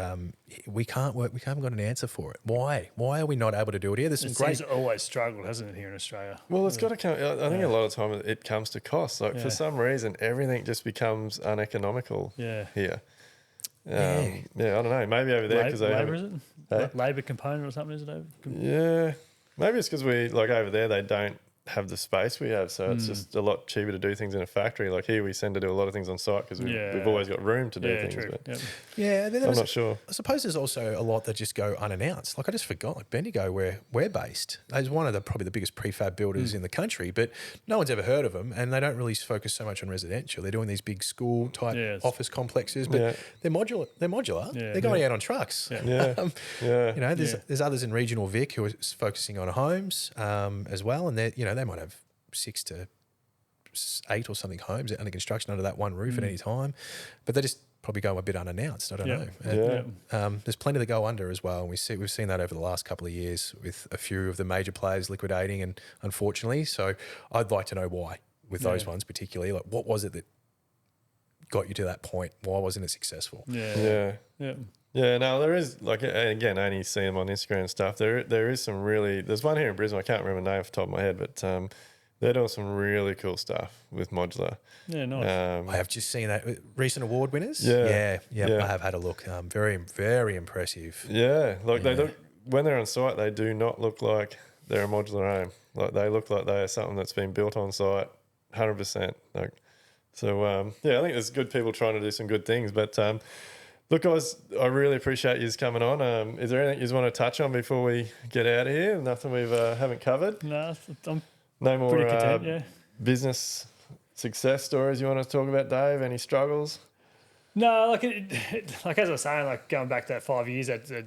we haven't got an answer for it. Why are we not able to do it here? There's some great. It's always struggled, hasn't it, here in Australia? Well, it's got to come. I think a lot of time it comes to cost. Like for some reason, everything just becomes uneconomical. Here. I don't know. Maybe over there because labour is it? Labour component or something, is it? Yeah, maybe it's because we like over there they don't have the space we have, so it's just a lot cheaper to do things in a factory. Like here we tend to do a lot of things on site because we've always got room to do things. True. But I'm not sure. I suppose there's also a lot that just go unannounced. Like I just forgot, like Bendigo, where we're based, is one of probably the biggest prefab builders in the country, but no one's ever heard of them, and they don't really focus so much on residential. They're doing these big school type office complexes, but they're modular. They're going out on trucks. There's others in regional Vic who are focusing on homes as well, and they might have 6 to 8 or something homes under construction under that one roof at any time, but they just probably go a bit unannounced. I don't know. There's plenty that go under as well, and we've seen that over the last couple of years with a few of the major players liquidating, and unfortunately, so I'd like to know why with those ones particularly. Like, what was it that got you to that point? Why wasn't it successful? Yeah, no, there is, like, again, only see them on Instagram and stuff. There is some really, there's one here in Brisbane, I can't remember the name off the top of my head, but they're doing some really cool stuff with modular. Yeah, nice. I have just seen that. Recent award winners? I have had a look. Very, very impressive. Yeah, like they look, when they're on site, they do not look like they're a modular home. Like they look like they are something that's been built on site, 100%. Like, so, I think there's good people trying to do some good things, but look, guys, I really appreciate you coming on. Is there anything you want to touch on before we get out of here? Nothing we haven't covered? No, I'm no more pretty content, business success stories you want to talk about, Dave? Any struggles? No, like as I was saying, like going back that 5 years, at a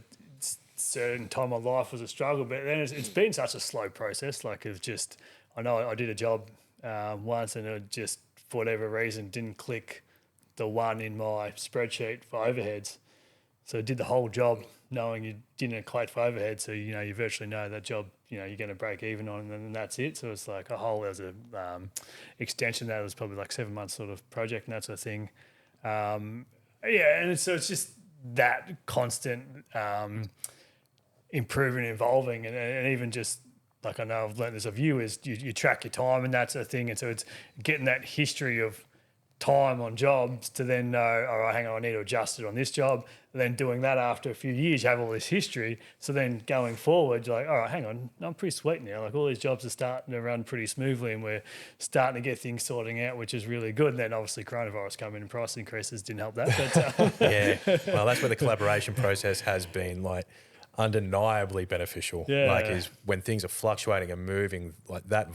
certain time of life was a struggle, but then it's been such a slow process. Like it's just, I know I did a job once and it just, for whatever reason, didn't click the one in my spreadsheet for overheads. So I did the whole job knowing you didn't equate for overhead. So, you virtually know that job, you're going to break even on, and then that's it. So it's like there's a extension that was probably like 7 months sort of project and that sort of thing. And it's just that constant improving, evolving, and even just like I know I've learned this of you is you track your time and that sort of thing. And so it's getting that history of time on jobs to then know, all right, hang on, I need to adjust it on this job. And then doing that after a few years, you have all this history. So then going forward, you're like, all right, hang on, I'm pretty sweet now. Like all these jobs are starting to run pretty smoothly and we're starting to get things sorting out, which is really good. And then obviously coronavirus coming and price increases didn't help that. But well, that's where the collaboration process has been like undeniably beneficial. Like is when things are fluctuating and moving like that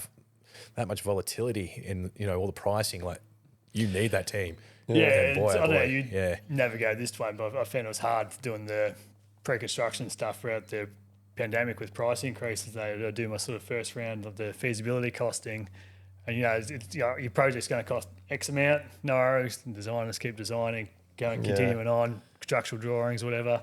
much volatility in, all the pricing, like, you need that team. I don't know, you navigate this way, but I found it was hard doing the pre-construction stuff throughout the pandemic with price increases. I do my sort of first round of the feasibility costing, and your project's going to cost X amount. No worries, designers keep designing, continuing on, structural drawings, whatever.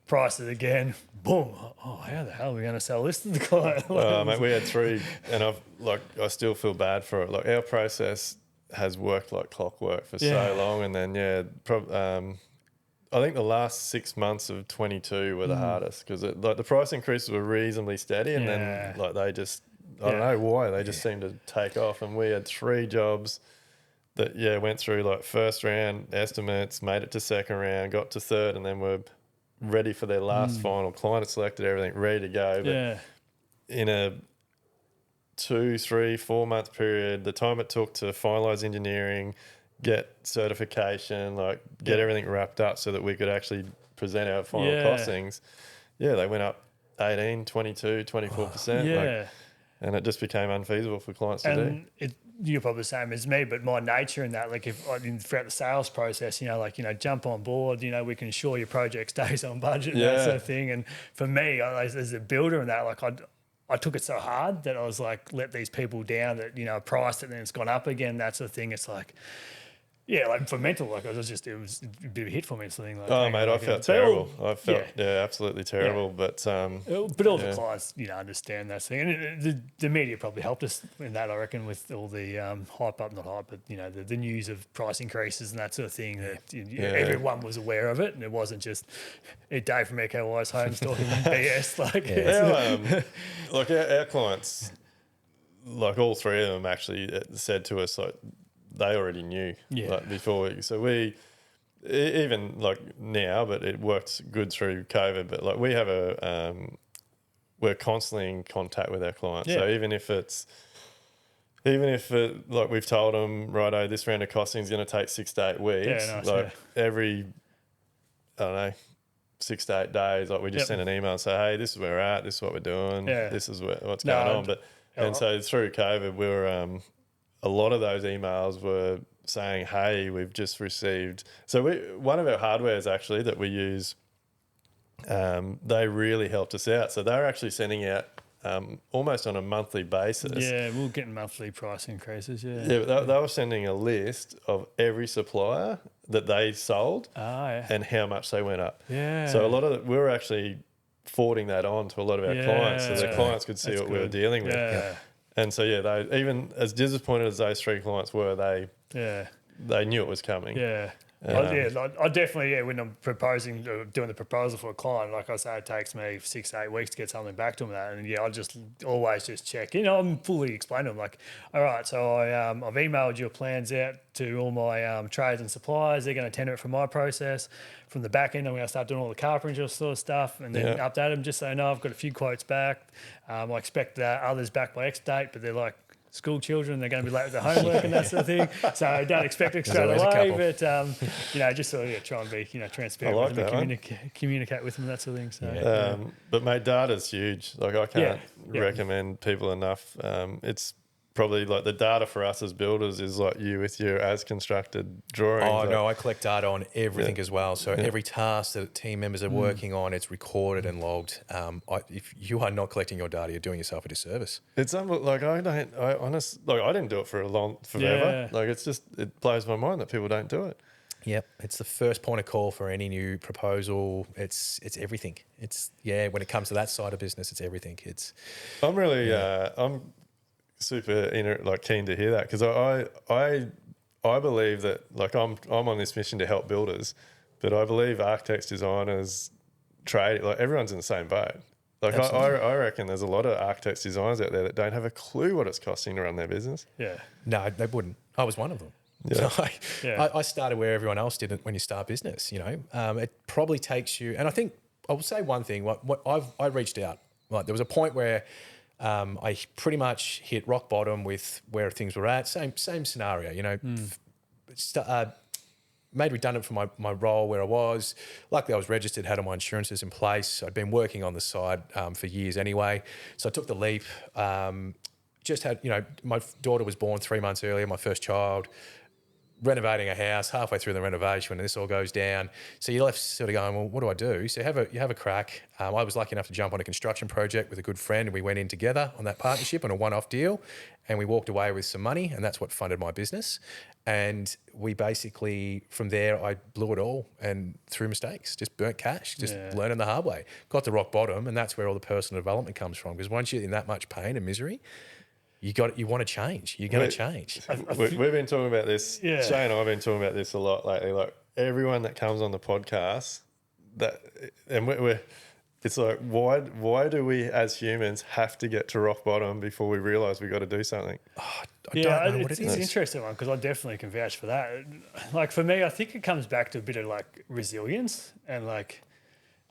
Prices again, boom. Oh, how the hell are we going to sell this to the client? Mate, we had 3, and I still feel bad for it. Like our process has worked like clockwork for so long, and then I think the last 6 months of 22 were the hardest because like the price increases were reasonably steady, and then like they just, I don't know why, they just seemed to take off. And we had 3 jobs that went through like first round estimates, made it to second round, got to third, and then were ready for their last final. Client had selected everything, ready to go. But in a 2, 3, 4 month period, the time it took to finalise engineering, get certification, like get everything wrapped up so that we could actually present our final costings. Yeah, they went up 18, 22, 24%. And it just became unfeasible for clients to do. You're probably the same as me, but my nature in that, like throughout the sales process, jump on board, we can ensure your project stays on budget and that sort of thing. And for me, as a builder in that, like I took it so hard that I was like, let these people down that, priced it and then it's gone up again, that sort of thing. It's like, like for mental, like it was a bit of a hit for me. Something like, oh mate, I felt terrible. I felt absolutely terrible. But all the clients, understand that thing, and the media probably helped us in that, I reckon, with all the the news of price increases and that sort of thing. That everyone was aware of it, and it wasn't just a day from Ecowise Homes talking BS. Like our clients, like all 3 of them actually said to us like, they already knew like before. So we, even like now, but it worked good through COVID. But like we have we're constantly in contact with our clients. So even if like we've told them, righto, this round of costing is going to take 6 to 8 weeks. Every, I don't know, 6 to 8 days, like we just send an email and say, hey, this is where we're at. This is what we're doing. This is what's going on. But and so through COVID, we were a lot of those emails were saying, hey, we've just received. So one of our hardwares actually that we use, they really helped us out. So they're actually sending out almost on a monthly basis. Yeah, we're getting monthly price increases, Yeah, but they were sending a list of every supplier that they sold and how much they went up. Yeah. So a lot of we were actually forwarding that on to a lot of our clients so the clients could see what we were dealing with. Yeah. And so, they, even as disappointed as those 3 clients were, they knew it was coming. Yeah. I definitely, when I'm doing the proposal for a client, like I say, it takes me 6 to 8 weeks to get something back to them. And I just always just check. I'm fully explaining to them, like, all right, so I've emailed your plans out to all my trades and suppliers. They're going to tender it for my process. From the back end, I'm going to start doing all the carpentry sort of stuff, and then update them just so I've got a few quotes back. I expect that others back by X date, but they're like school children, they're going to be late with their homework and that sort of thing. So don't expect it straight away, but just sort of try and be transparent with them and communicate with them and that sort of thing. So but mate, data's huge. Like I can't recommend people enough. It's probably like the data for us as builders is like you with your as constructed drawings. Oh, no, I collect data on everything as well. So every task that team members are working on, it's recorded and logged. If you are not collecting your data, you're doing yourself a disservice. It's like I didn't do it forever. Yeah. Like it blows my mind that people don't do it. Yep, it's the first point of call for any new proposal. It's everything. It's when it comes to that side of business, it's everything. I'm really I'm super keen to hear that because I believe that like I'm on this mission to help builders, but I believe architects, designers, trade, like everyone's in the same boat. Like I reckon there's a lot of architects, designers out there that don't have a clue what it's costing to run their business. Yeah, no, they wouldn't. I was one of them. Yeah. So I started where everyone else did it when you start business. It probably takes you, and I think I will say one thing. What I reached out. Like there was a point where I pretty much hit rock bottom with where things were at. Same scenario, made redundant from my role where I was. Luckily, I was registered, had all my insurances in place. I'd been working on the side for years anyway. So I took the leap. Just had, my daughter was born 3 months earlier, my first child. Renovating a house, halfway through the renovation, and this all goes down. So you're left sort of going, well, what do I do? So you have a crack. I was lucky enough to jump on a construction project with a good friend, and we went in together on that partnership on a one-off deal, and we walked away with some money, and that's what funded my business. And we basically, from there, I blew it all and through mistakes, just burnt cash, just learning the hard way. Got to rock bottom, and that's where all the personal development comes from. Because once you're in that much pain and misery, you want to change. You're going to change. We've been talking about this. Yeah. Shay and I have been talking about this a lot lately. Like everyone that comes on the podcast, it's like, why do we as humans have to get to rock bottom before we realise we got to do something? I don't know what it it's is. an interesting one because I definitely can vouch for that. Like for me, I think it comes back to a bit of like resilience and like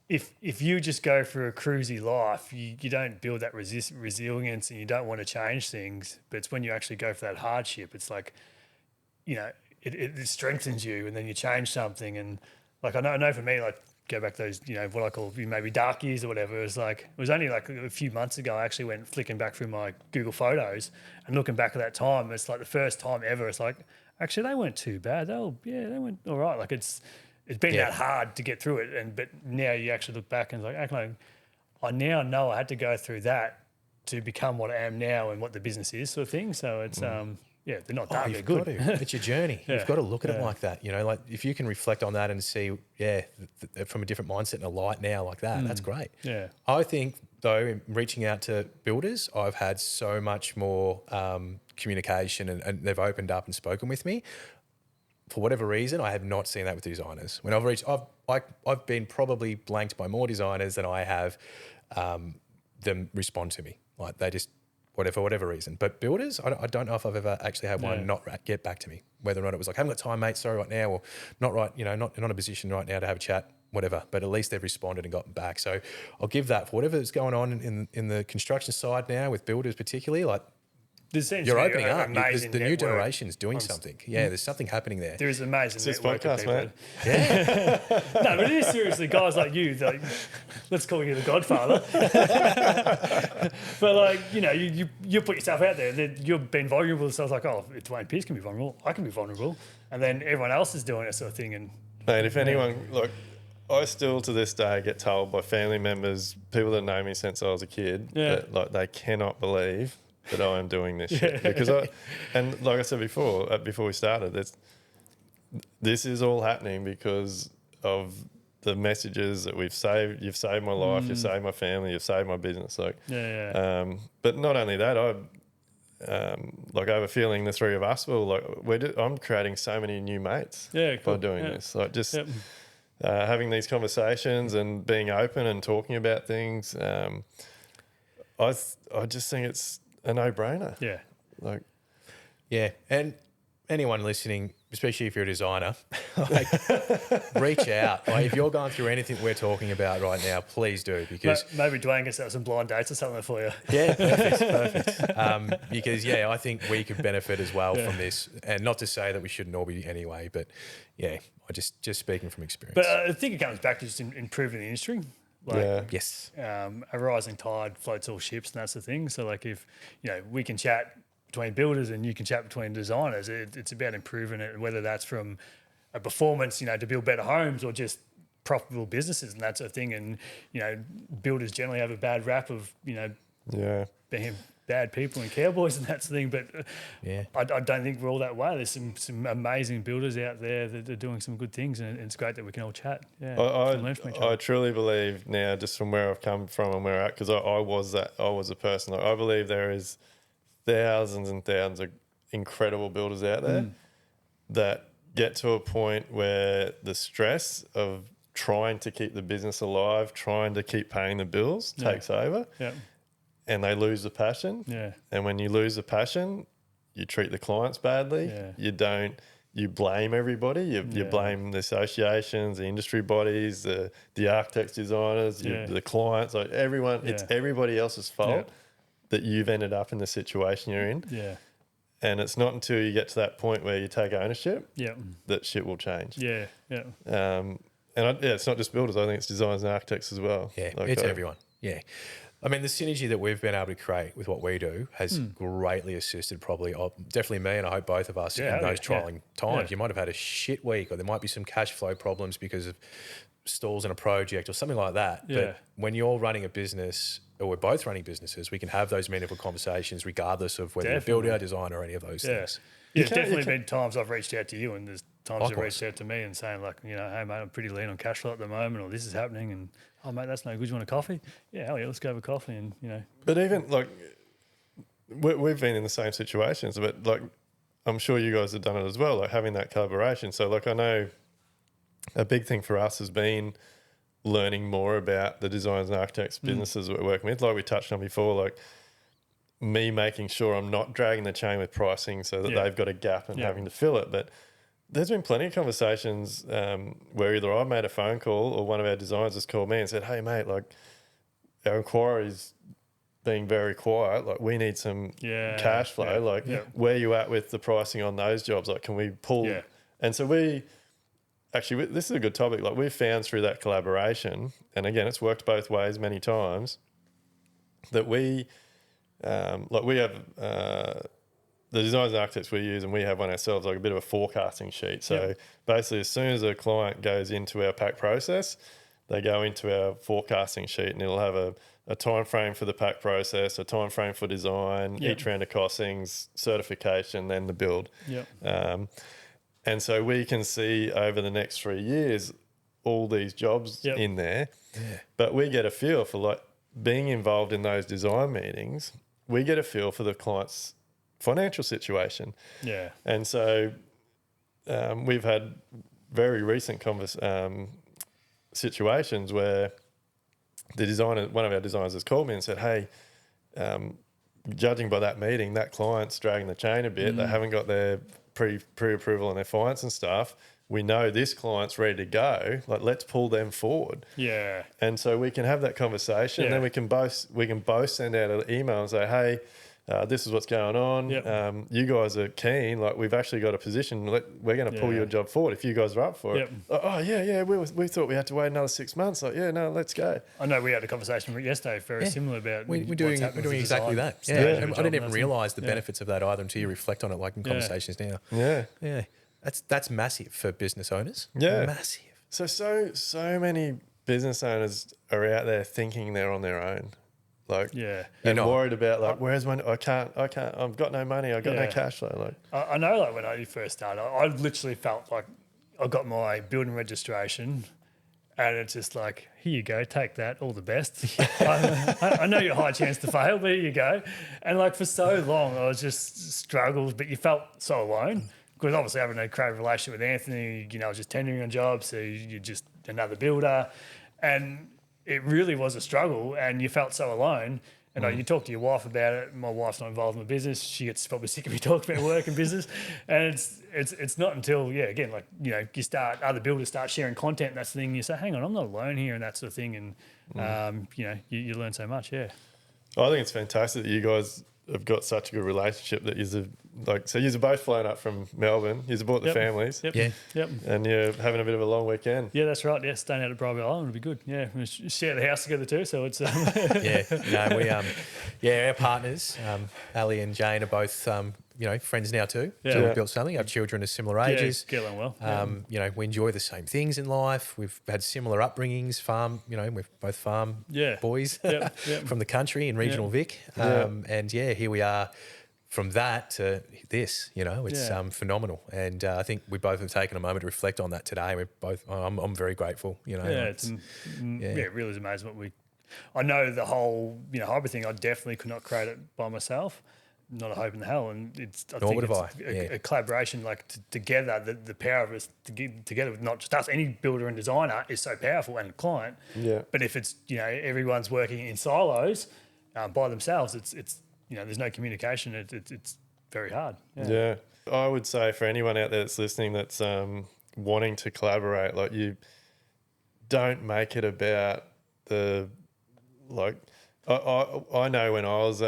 if you just go for a cruisy life, you don't build that resilience and you don't want to change things. But it's when you actually go for that hardship, it's like, you know, it strengthens you and then you change something. And like I know for me, like go back to those, you know, what I call maybe dark years or whatever. It was only like a few months ago I actually went flicking back through my Google Photos and looking back at that time. It's like the first time ever. It's like actually they weren't too bad. They went all right. Like it's been that hard to get through it, but now you actually look back and it's like, okay, I now know I had to go through that to become what I am now and what the business is, sort of thing. So it's they're not done. They're good. It's your journey. You've got to look at it like that. You know, like if you can reflect on that and see, from a different mindset and a light now like that, that's great. Yeah. I think though, in reaching out to builders, I've had so much more communication and they've opened up and spoken with me. For whatever reason, I have not seen that with designers. When I've been probably blanked by more designers than I have them respond to me. Like they just, for whatever reason. But builders, I don't know if I've ever actually had one not get back to me. Whether or not it was like, haven't got time, mate, sorry right now, or not right, you know, not in a position right now to have a chat, whatever. But at least they've responded and gotten back. So I'll give that for whatever's going on in the construction side now with builders particularly, like, you're opening up. The new generation's doing something. Yeah, there's something happening there. There is amazing It's network podcast, of people. mate. Yeah. No, but it is seriously guys like you. Like, let's call you the Godfather. But like you put yourself out there. You've been vulnerable. So I was like, oh, if Dwayne Pearce can be vulnerable, I can be vulnerable. And then everyone else is doing that sort of thing. And mate, if anyone I still to this day get told by family members, people that know me since I was a kid, that like they cannot believe that I am doing this shit. Because and like I said before we started, this is all happening because of the messages that we've saved. You've saved my life, you've saved my family, you've saved my business. But not only that, I over feeling the three of us, I'm creating so many new mates by doing this. Like just having these conversations and being open and talking about things. I just think it's a no-brainer. And anyone listening, especially if you're a designer, reach out. Like if you're going through anything we're talking about right now, please do, because maybe Dwayne can set up some blind dates or something for you. Yeah, perfect. Because I think we could benefit as well from this, and not to say that we shouldn't all be anyway, but I just speaking from experience. But I think it comes back to just improving the industry. Yes. A rising tide floats all ships, and that's the thing. So, like, if we can chat between builders and you can chat between designers, it's about improving it, whether that's from a performance, to build better homes, or just profitable businesses and that sort of thing. And builders generally have a bad rap of being bad people and cowboys and that sort of thing. But I don't think we're all that way. There's some amazing builders out there that are doing some good things, and it's great that we can all chat. I truly believe now, just from where I've come from and where I'm at, because I was a person. I believe there is thousands and thousands of incredible builders out there that get to a point where the stress of trying to keep the business alive, trying to keep paying the bills takes over. And they lose the passion. And when you lose the passion, you treat the clients badly. You blame everybody. You blame the associations, the industry bodies, the architects, designers, the clients, like everyone. It's everybody else's fault that you've ended up in the situation you're in. And it's not until you get to that point where you take ownership that shit will change. And it's not just builders. I think it's designers and architects as well. It's everyone. I mean, the synergy that we've been able to create with what we do has greatly assisted definitely me, and I hope both of us in those trying times. You might have had a shit week, or there might be some cash flow problems because of stalls in a project or something like that. But when you're running a business, or we're both running businesses, we can have those meaningful conversations regardless of whether you're a builder, designer, or any of those things. There's definitely been times I've reached out to you, and there's times you've reached out to me and saying like, hey mate, I'm pretty lean on cash flow at the moment, or this is happening, and oh mate, that's no good. You want a coffee? Yeah, hell yeah, let's go have a coffee. And But even like we've been in the same situations, but like I'm sure you guys have done it as well, like having that collaboration. So like I know a big thing for us has been learning more about the designers and architects businesses that we're working with. Like we touched on before, like me making sure I'm not dragging the chain with pricing so that they've got a gap and having to fill it. But there's been plenty of conversations where either I made a phone call or one of our designers has called me and said, hey, mate, like our inquiry's being very quiet. Like we need some cash flow. Like where you at with the pricing on those jobs? Like can we pull? Yeah. And so this is a good topic. Like we've found through that collaboration, and again, it's worked both ways many times, that we have the designers and architects we use, and we have one ourselves, like a bit of a forecasting sheet. So basically, as soon as a client goes into our pack process, they go into our forecasting sheet, and it'll have a time frame for the pack process, a time frame for design, each round of costings, certification, then the build. And so we can see over the next 3 years all these jobs in there. But we get a feel for, like, being involved in those design meetings, we get a feel for the client's financial situation. And so we've had very recent situations where one of our designers has called me and said, hey, judging by that meeting, that client's dragging the chain a bit. They haven't got their pre-approval on their finance and stuff. We know this client's ready to go. Like, let's pull them forward. And so we can have that conversation, and then we can both send out an email and say, hey, this is what's going on. You guys are keen. Like, we've actually got a position. We're going to pull your job forward if you guys are up for it. Oh, yeah. We thought we had to wait another 6 months. Like, no, let's go. I know we had a conversation yesterday very similar about we're doing exactly that. I didn't even realise the benefits of that either until you reflect on it, like in conversations now. That's massive for business owners. Massive. So many business owners are out there thinking they're on their own. Like, and worried about, like, where's my, I can't, I've got no money, I've got no cash flow. Like, I know, like, when I first started, I literally felt like I got my building registration and it's just like, here you go, take that, all the best. I know you're a high chance to fail, but here you go. And, like, for so long, I was just struggled, but you felt so alone. Because obviously having a great relationship with Anthony, I was just tendering on jobs, so you're just another builder. And it really was a struggle, and you felt so alone. And you talk to your wife about it. My wife's not involved in the business. She gets probably sick of me talking about work and business. And it's not until, again, like, other builders start sharing content, and that's the thing. You say, hang on, I'm not alone here, and that sort of thing. And, you learn so much, I think it's fantastic that you guys have got such a good relationship that you're both flown up from Melbourne. You've brought the families. And you're having a bit of a long weekend. Yeah, that's right. Yeah, staying out at Bribey Island would be good. Yeah, we share the house together too, so it's... our partners, Ali and Jane, are both, friends now too. So we've built something. Our children are similar ages. Get along well. We enjoy the same things in life. We've had similar upbringings, we're both farm boys from the country in regional Vic. And here we are from that to this, it's phenomenal. And I think we both have taken a moment to reflect on that today. I'm very grateful, it really is amazing what I know the whole, hybrid thing, I definitely could not create it by myself. Not a hope in hell, and Nor would have a collaboration, like together. The power of us together with not just us, any builder and designer is so powerful, and client. But if it's everyone's working in silos by themselves, it's there's no communication. It's very hard. I would say for anyone out there that's listening that's wanting to collaborate, like, you don't make it about the I know when I was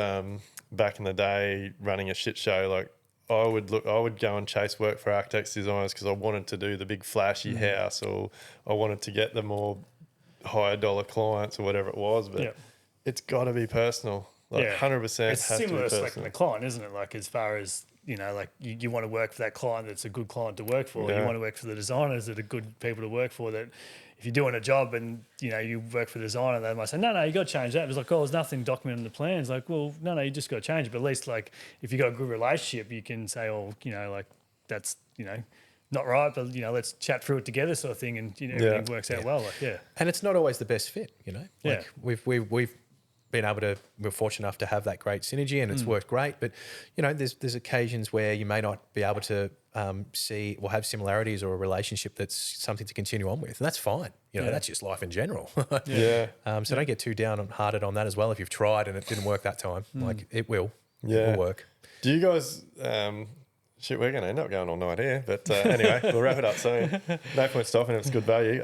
back in the day running a shit show, like, I would go and chase work for architects, designers, because I wanted to do the big flashy house, or I wanted to get the more higher dollar clients or whatever it was. But it's got to be personal. Like, 100% it's similar to selecting the client, isn't it? Like, as far as, you want to work for that client that's a good client to work for. You want to work for the designers that are good people to work for, that if you're doing a job and, you work for the designer, they might say, no, you got to change that. It's like, there's nothing documented in the plans. Like, well, no, you just got to change it. But at least, like, if you've got a good relationship, you can say, that's, not right, but, let's chat through it together, sort of thing. And, everything works out well. Like, And it's not always the best fit, Like, we've we're fortunate enough to have that great synergy, and it's worked great. But there's occasions where you may not be able to see or have similarities or a relationship that's something to continue on with, and that's fine. That's just life in general. So don't get too downhearted on that as well. If you've tried and it didn't work that time, like it will work. Do you guys? Shit, we're going to end up going all night here, but anyway, we'll wrap it up soon. No point stopping if it's good value.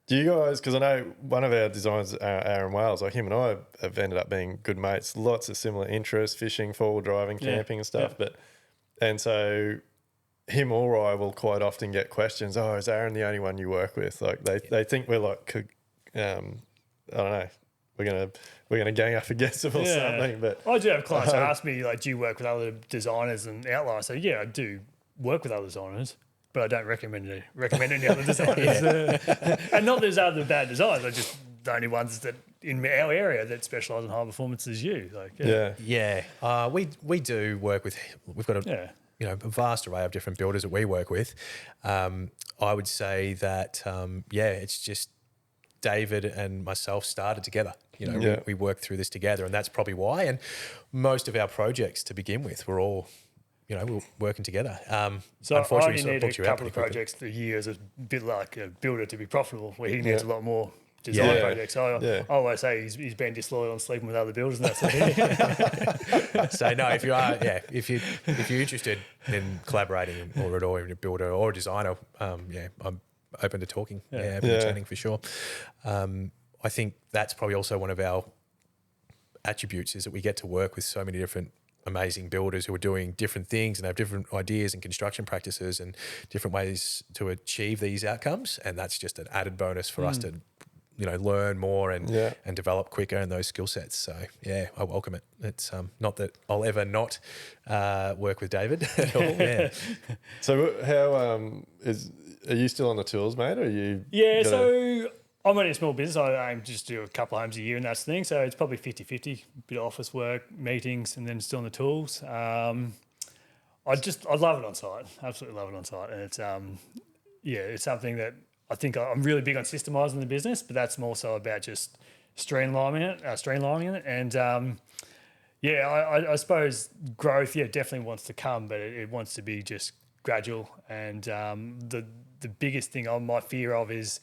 Do you guys, because I know one of our designers, Aaron Wales, like him and I have ended up being good mates, lots of similar interests, fishing, four-wheel driving, camping and stuff. And so him or I will quite often get questions, is Aaron the only one you work with? Like they think we're like, I don't know, we're gonna gang up against them or something. But I do have clients who ask me, like, do you work with other designers and Outlier? So yeah, I do work with other designers, but I don't recommend any other designers. And not there's other bad designers. I just the only ones that in our area that specialise in high performance is you. Like we do work with. We've got a a vast array of different builders that we work with. I would say that it's just David and myself started together. We worked through this together, and that's probably why. And most of our projects to begin with were all, we're working together. So unfortunately, I only need a couple of projects a year as a bit like a builder to be profitable, where he needs a lot more design projects. I always say he's been disloyal and sleeping with other builders, and that's it. So no, if you are, if you're interested in collaborating or at all, a builder or a designer, I'm open to talking, open to chatting for sure. I think that's probably also one of our attributes is that we get to work with so many different amazing builders who are doing different things and have different ideas and construction practices and different ways to achieve these outcomes. And that's just an added bonus for us to, learn more and develop quicker in those skill sets. So I welcome it. It's not that I'll ever not work with David at all. Yeah. So how are you still on the tools, mate? Or are you? Yeah. So I'm running a small business. I aim just to do a couple of homes a year and that's the thing. So it's probably 50-50, bit of office work, meetings, and then still on the tools. I love it on site. Absolutely love it on site. And it's, it's something that I think I'm really big on systemising the business, but that's more so about just streamlining it. And, I suppose growth, definitely wants to come, but it wants to be just gradual. And the biggest thing I might fear of is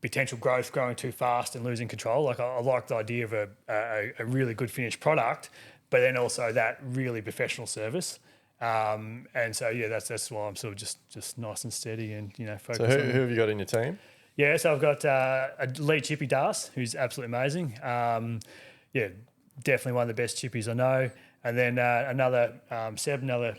potential growth growing too fast and losing control. Like I like the idea of a really good finished product, but then also that really professional service. And so that's why I'm sort of just nice and steady and focused. So who have you got in your team? Yeah, so I've got a lead chippy, Das, who's absolutely amazing. Definitely one of the best chippies I know. And then another Seb, another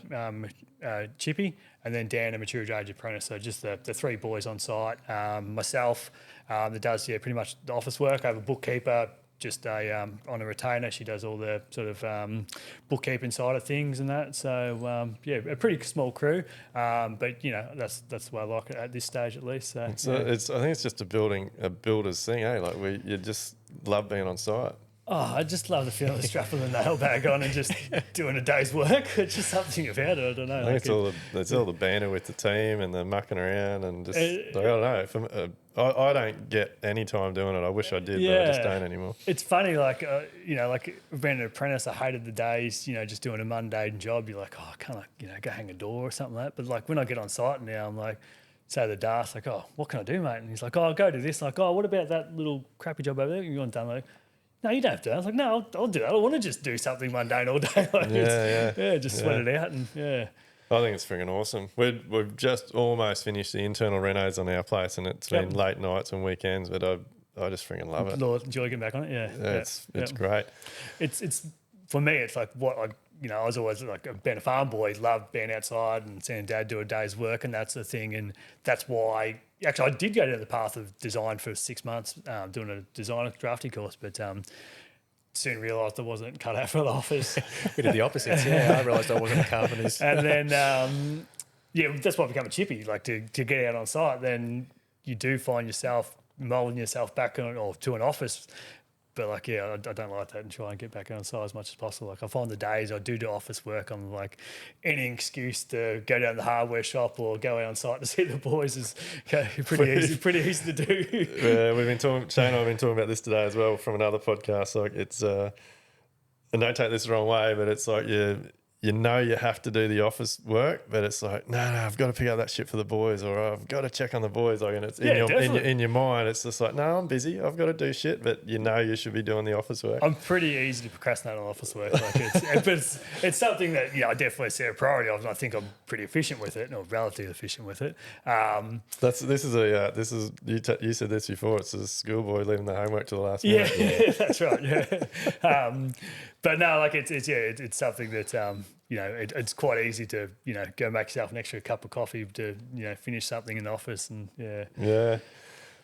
chippy, and then Dan, a mature age apprentice. So just the three boys on site. Myself, that does pretty much the office work. I have a bookkeeper, just on a retainer. She does all the sort of bookkeeping side of things and that. So a pretty small crew, but that's the way I like it at this stage at least. So I think it's just a builder's thing, eh? Like you just love being on site. Oh, I just love the feeling of strapping the nail bag on and just doing a day's work. It's just something about it. I don't know. I think it's all the banter with the team and the mucking around and just I don't know. I don't get any time doing it. I wish I did, but I just don't anymore. It's funny, like being an apprentice, I hated the days, just doing a mundane job. You're like, I can't, go hang a door or something like that. But like when I get on site now, I'm like, say the DAS, like, what can I do, mate? And he's like, I'll go do this. Like, what about that little crappy job over there? You want done? Like, no, you don't have to. I was like, no, I'll do that. I want to just do something mundane all day. Like just sweat it out and I think it's freaking awesome. We've just almost finished the internal renos on our place, and it's been late nights and weekends, but I just freaking love it. Enjoy getting back on it. It's great. It's for me. It's like what I was always like being a farm boy, loved being outside and seeing Dad do a day's work, and that's the thing, and that's why. Actually, I did go down the path of design for 6 months, doing a designer drafting course, but soon realised I wasn't cut out for the office. We did the opposite. I realised I wasn't a carpenter. And then, that's why I became a chippy. Like to get out on site, then you do find yourself moulding yourself back on or to an office But like, yeah, I don't like that and try and get back on site as much as possible. Like I find the days I do office work, I'm like any excuse to go down to the hardware shop or go out on site to see the boys is pretty easy to do. Yeah, we've been talking, Shane and I have been talking about this today as well from another podcast. Like it's, and don't take this the wrong way, but it's like you know you have to do the office work, but it's like, no, I've got to pick up that shit for the boys, or I've got to check on the boys. Like, and it's in your mind, it's just like, no, I'm busy. I've got to do shit, but you know you should be doing the office work. I'm pretty easy to procrastinate on office work. Like but it's something that I definitely set a priority of. And I think I'm pretty efficient with it, or relatively efficient with it. You said this before. It's a schoolboy leaving the homework to the last minute. Yeah, that's right. Yeah, but no, like it's something that it's quite easy to go and make yourself an extra cup of coffee to finish something in the office, and yeah.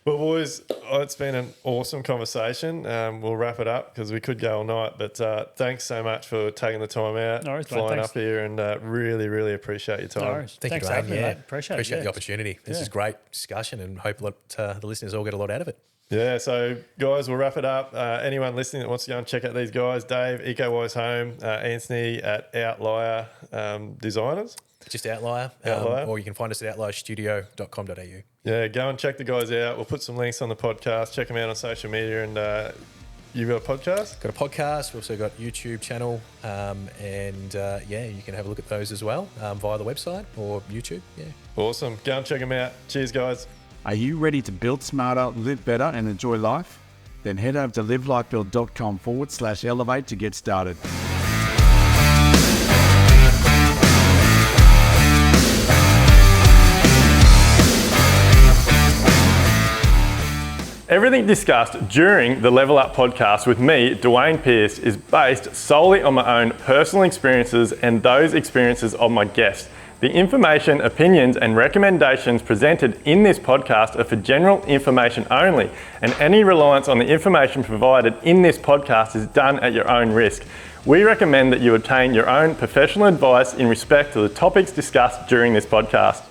Well, boys, it's been an awesome conversation. We'll wrap it up because we could go all night, but thanks so much for taking the time out, flying up here, and really, really appreciate your time. No worries. Thanks for having me, mate. Appreciate the opportunity. This is great discussion, and hope the listeners all get a lot out of it. Yeah, so guys, we'll wrap it up. Anyone listening that wants to go and check out these guys, Dave, Ecowise Home, Anthony at Outlier Designers. Just Outlier. Or you can find us at outlierstudio.com.au. Yeah, go and check the guys out. We'll put some links on the podcast. Check them out on social media. And you've got a podcast? Got a podcast. We've also got a YouTube channel. You can have a look at those as well via the website or YouTube. Yeah. Awesome. Go and check them out. Cheers, guys. Are you ready to build smarter, live better, and enjoy life? Then head over to livelightbuild.com/elevate to get started. Everything discussed during the Level Up podcast with me, Dwayne Pearce, is based solely on my own personal experiences and those experiences of my guests. The information, opinions, and recommendations presented in this podcast are for general information only, and any reliance on the information provided in this podcast is done at your own risk. We recommend that you obtain your own professional advice in respect to the topics discussed during this podcast.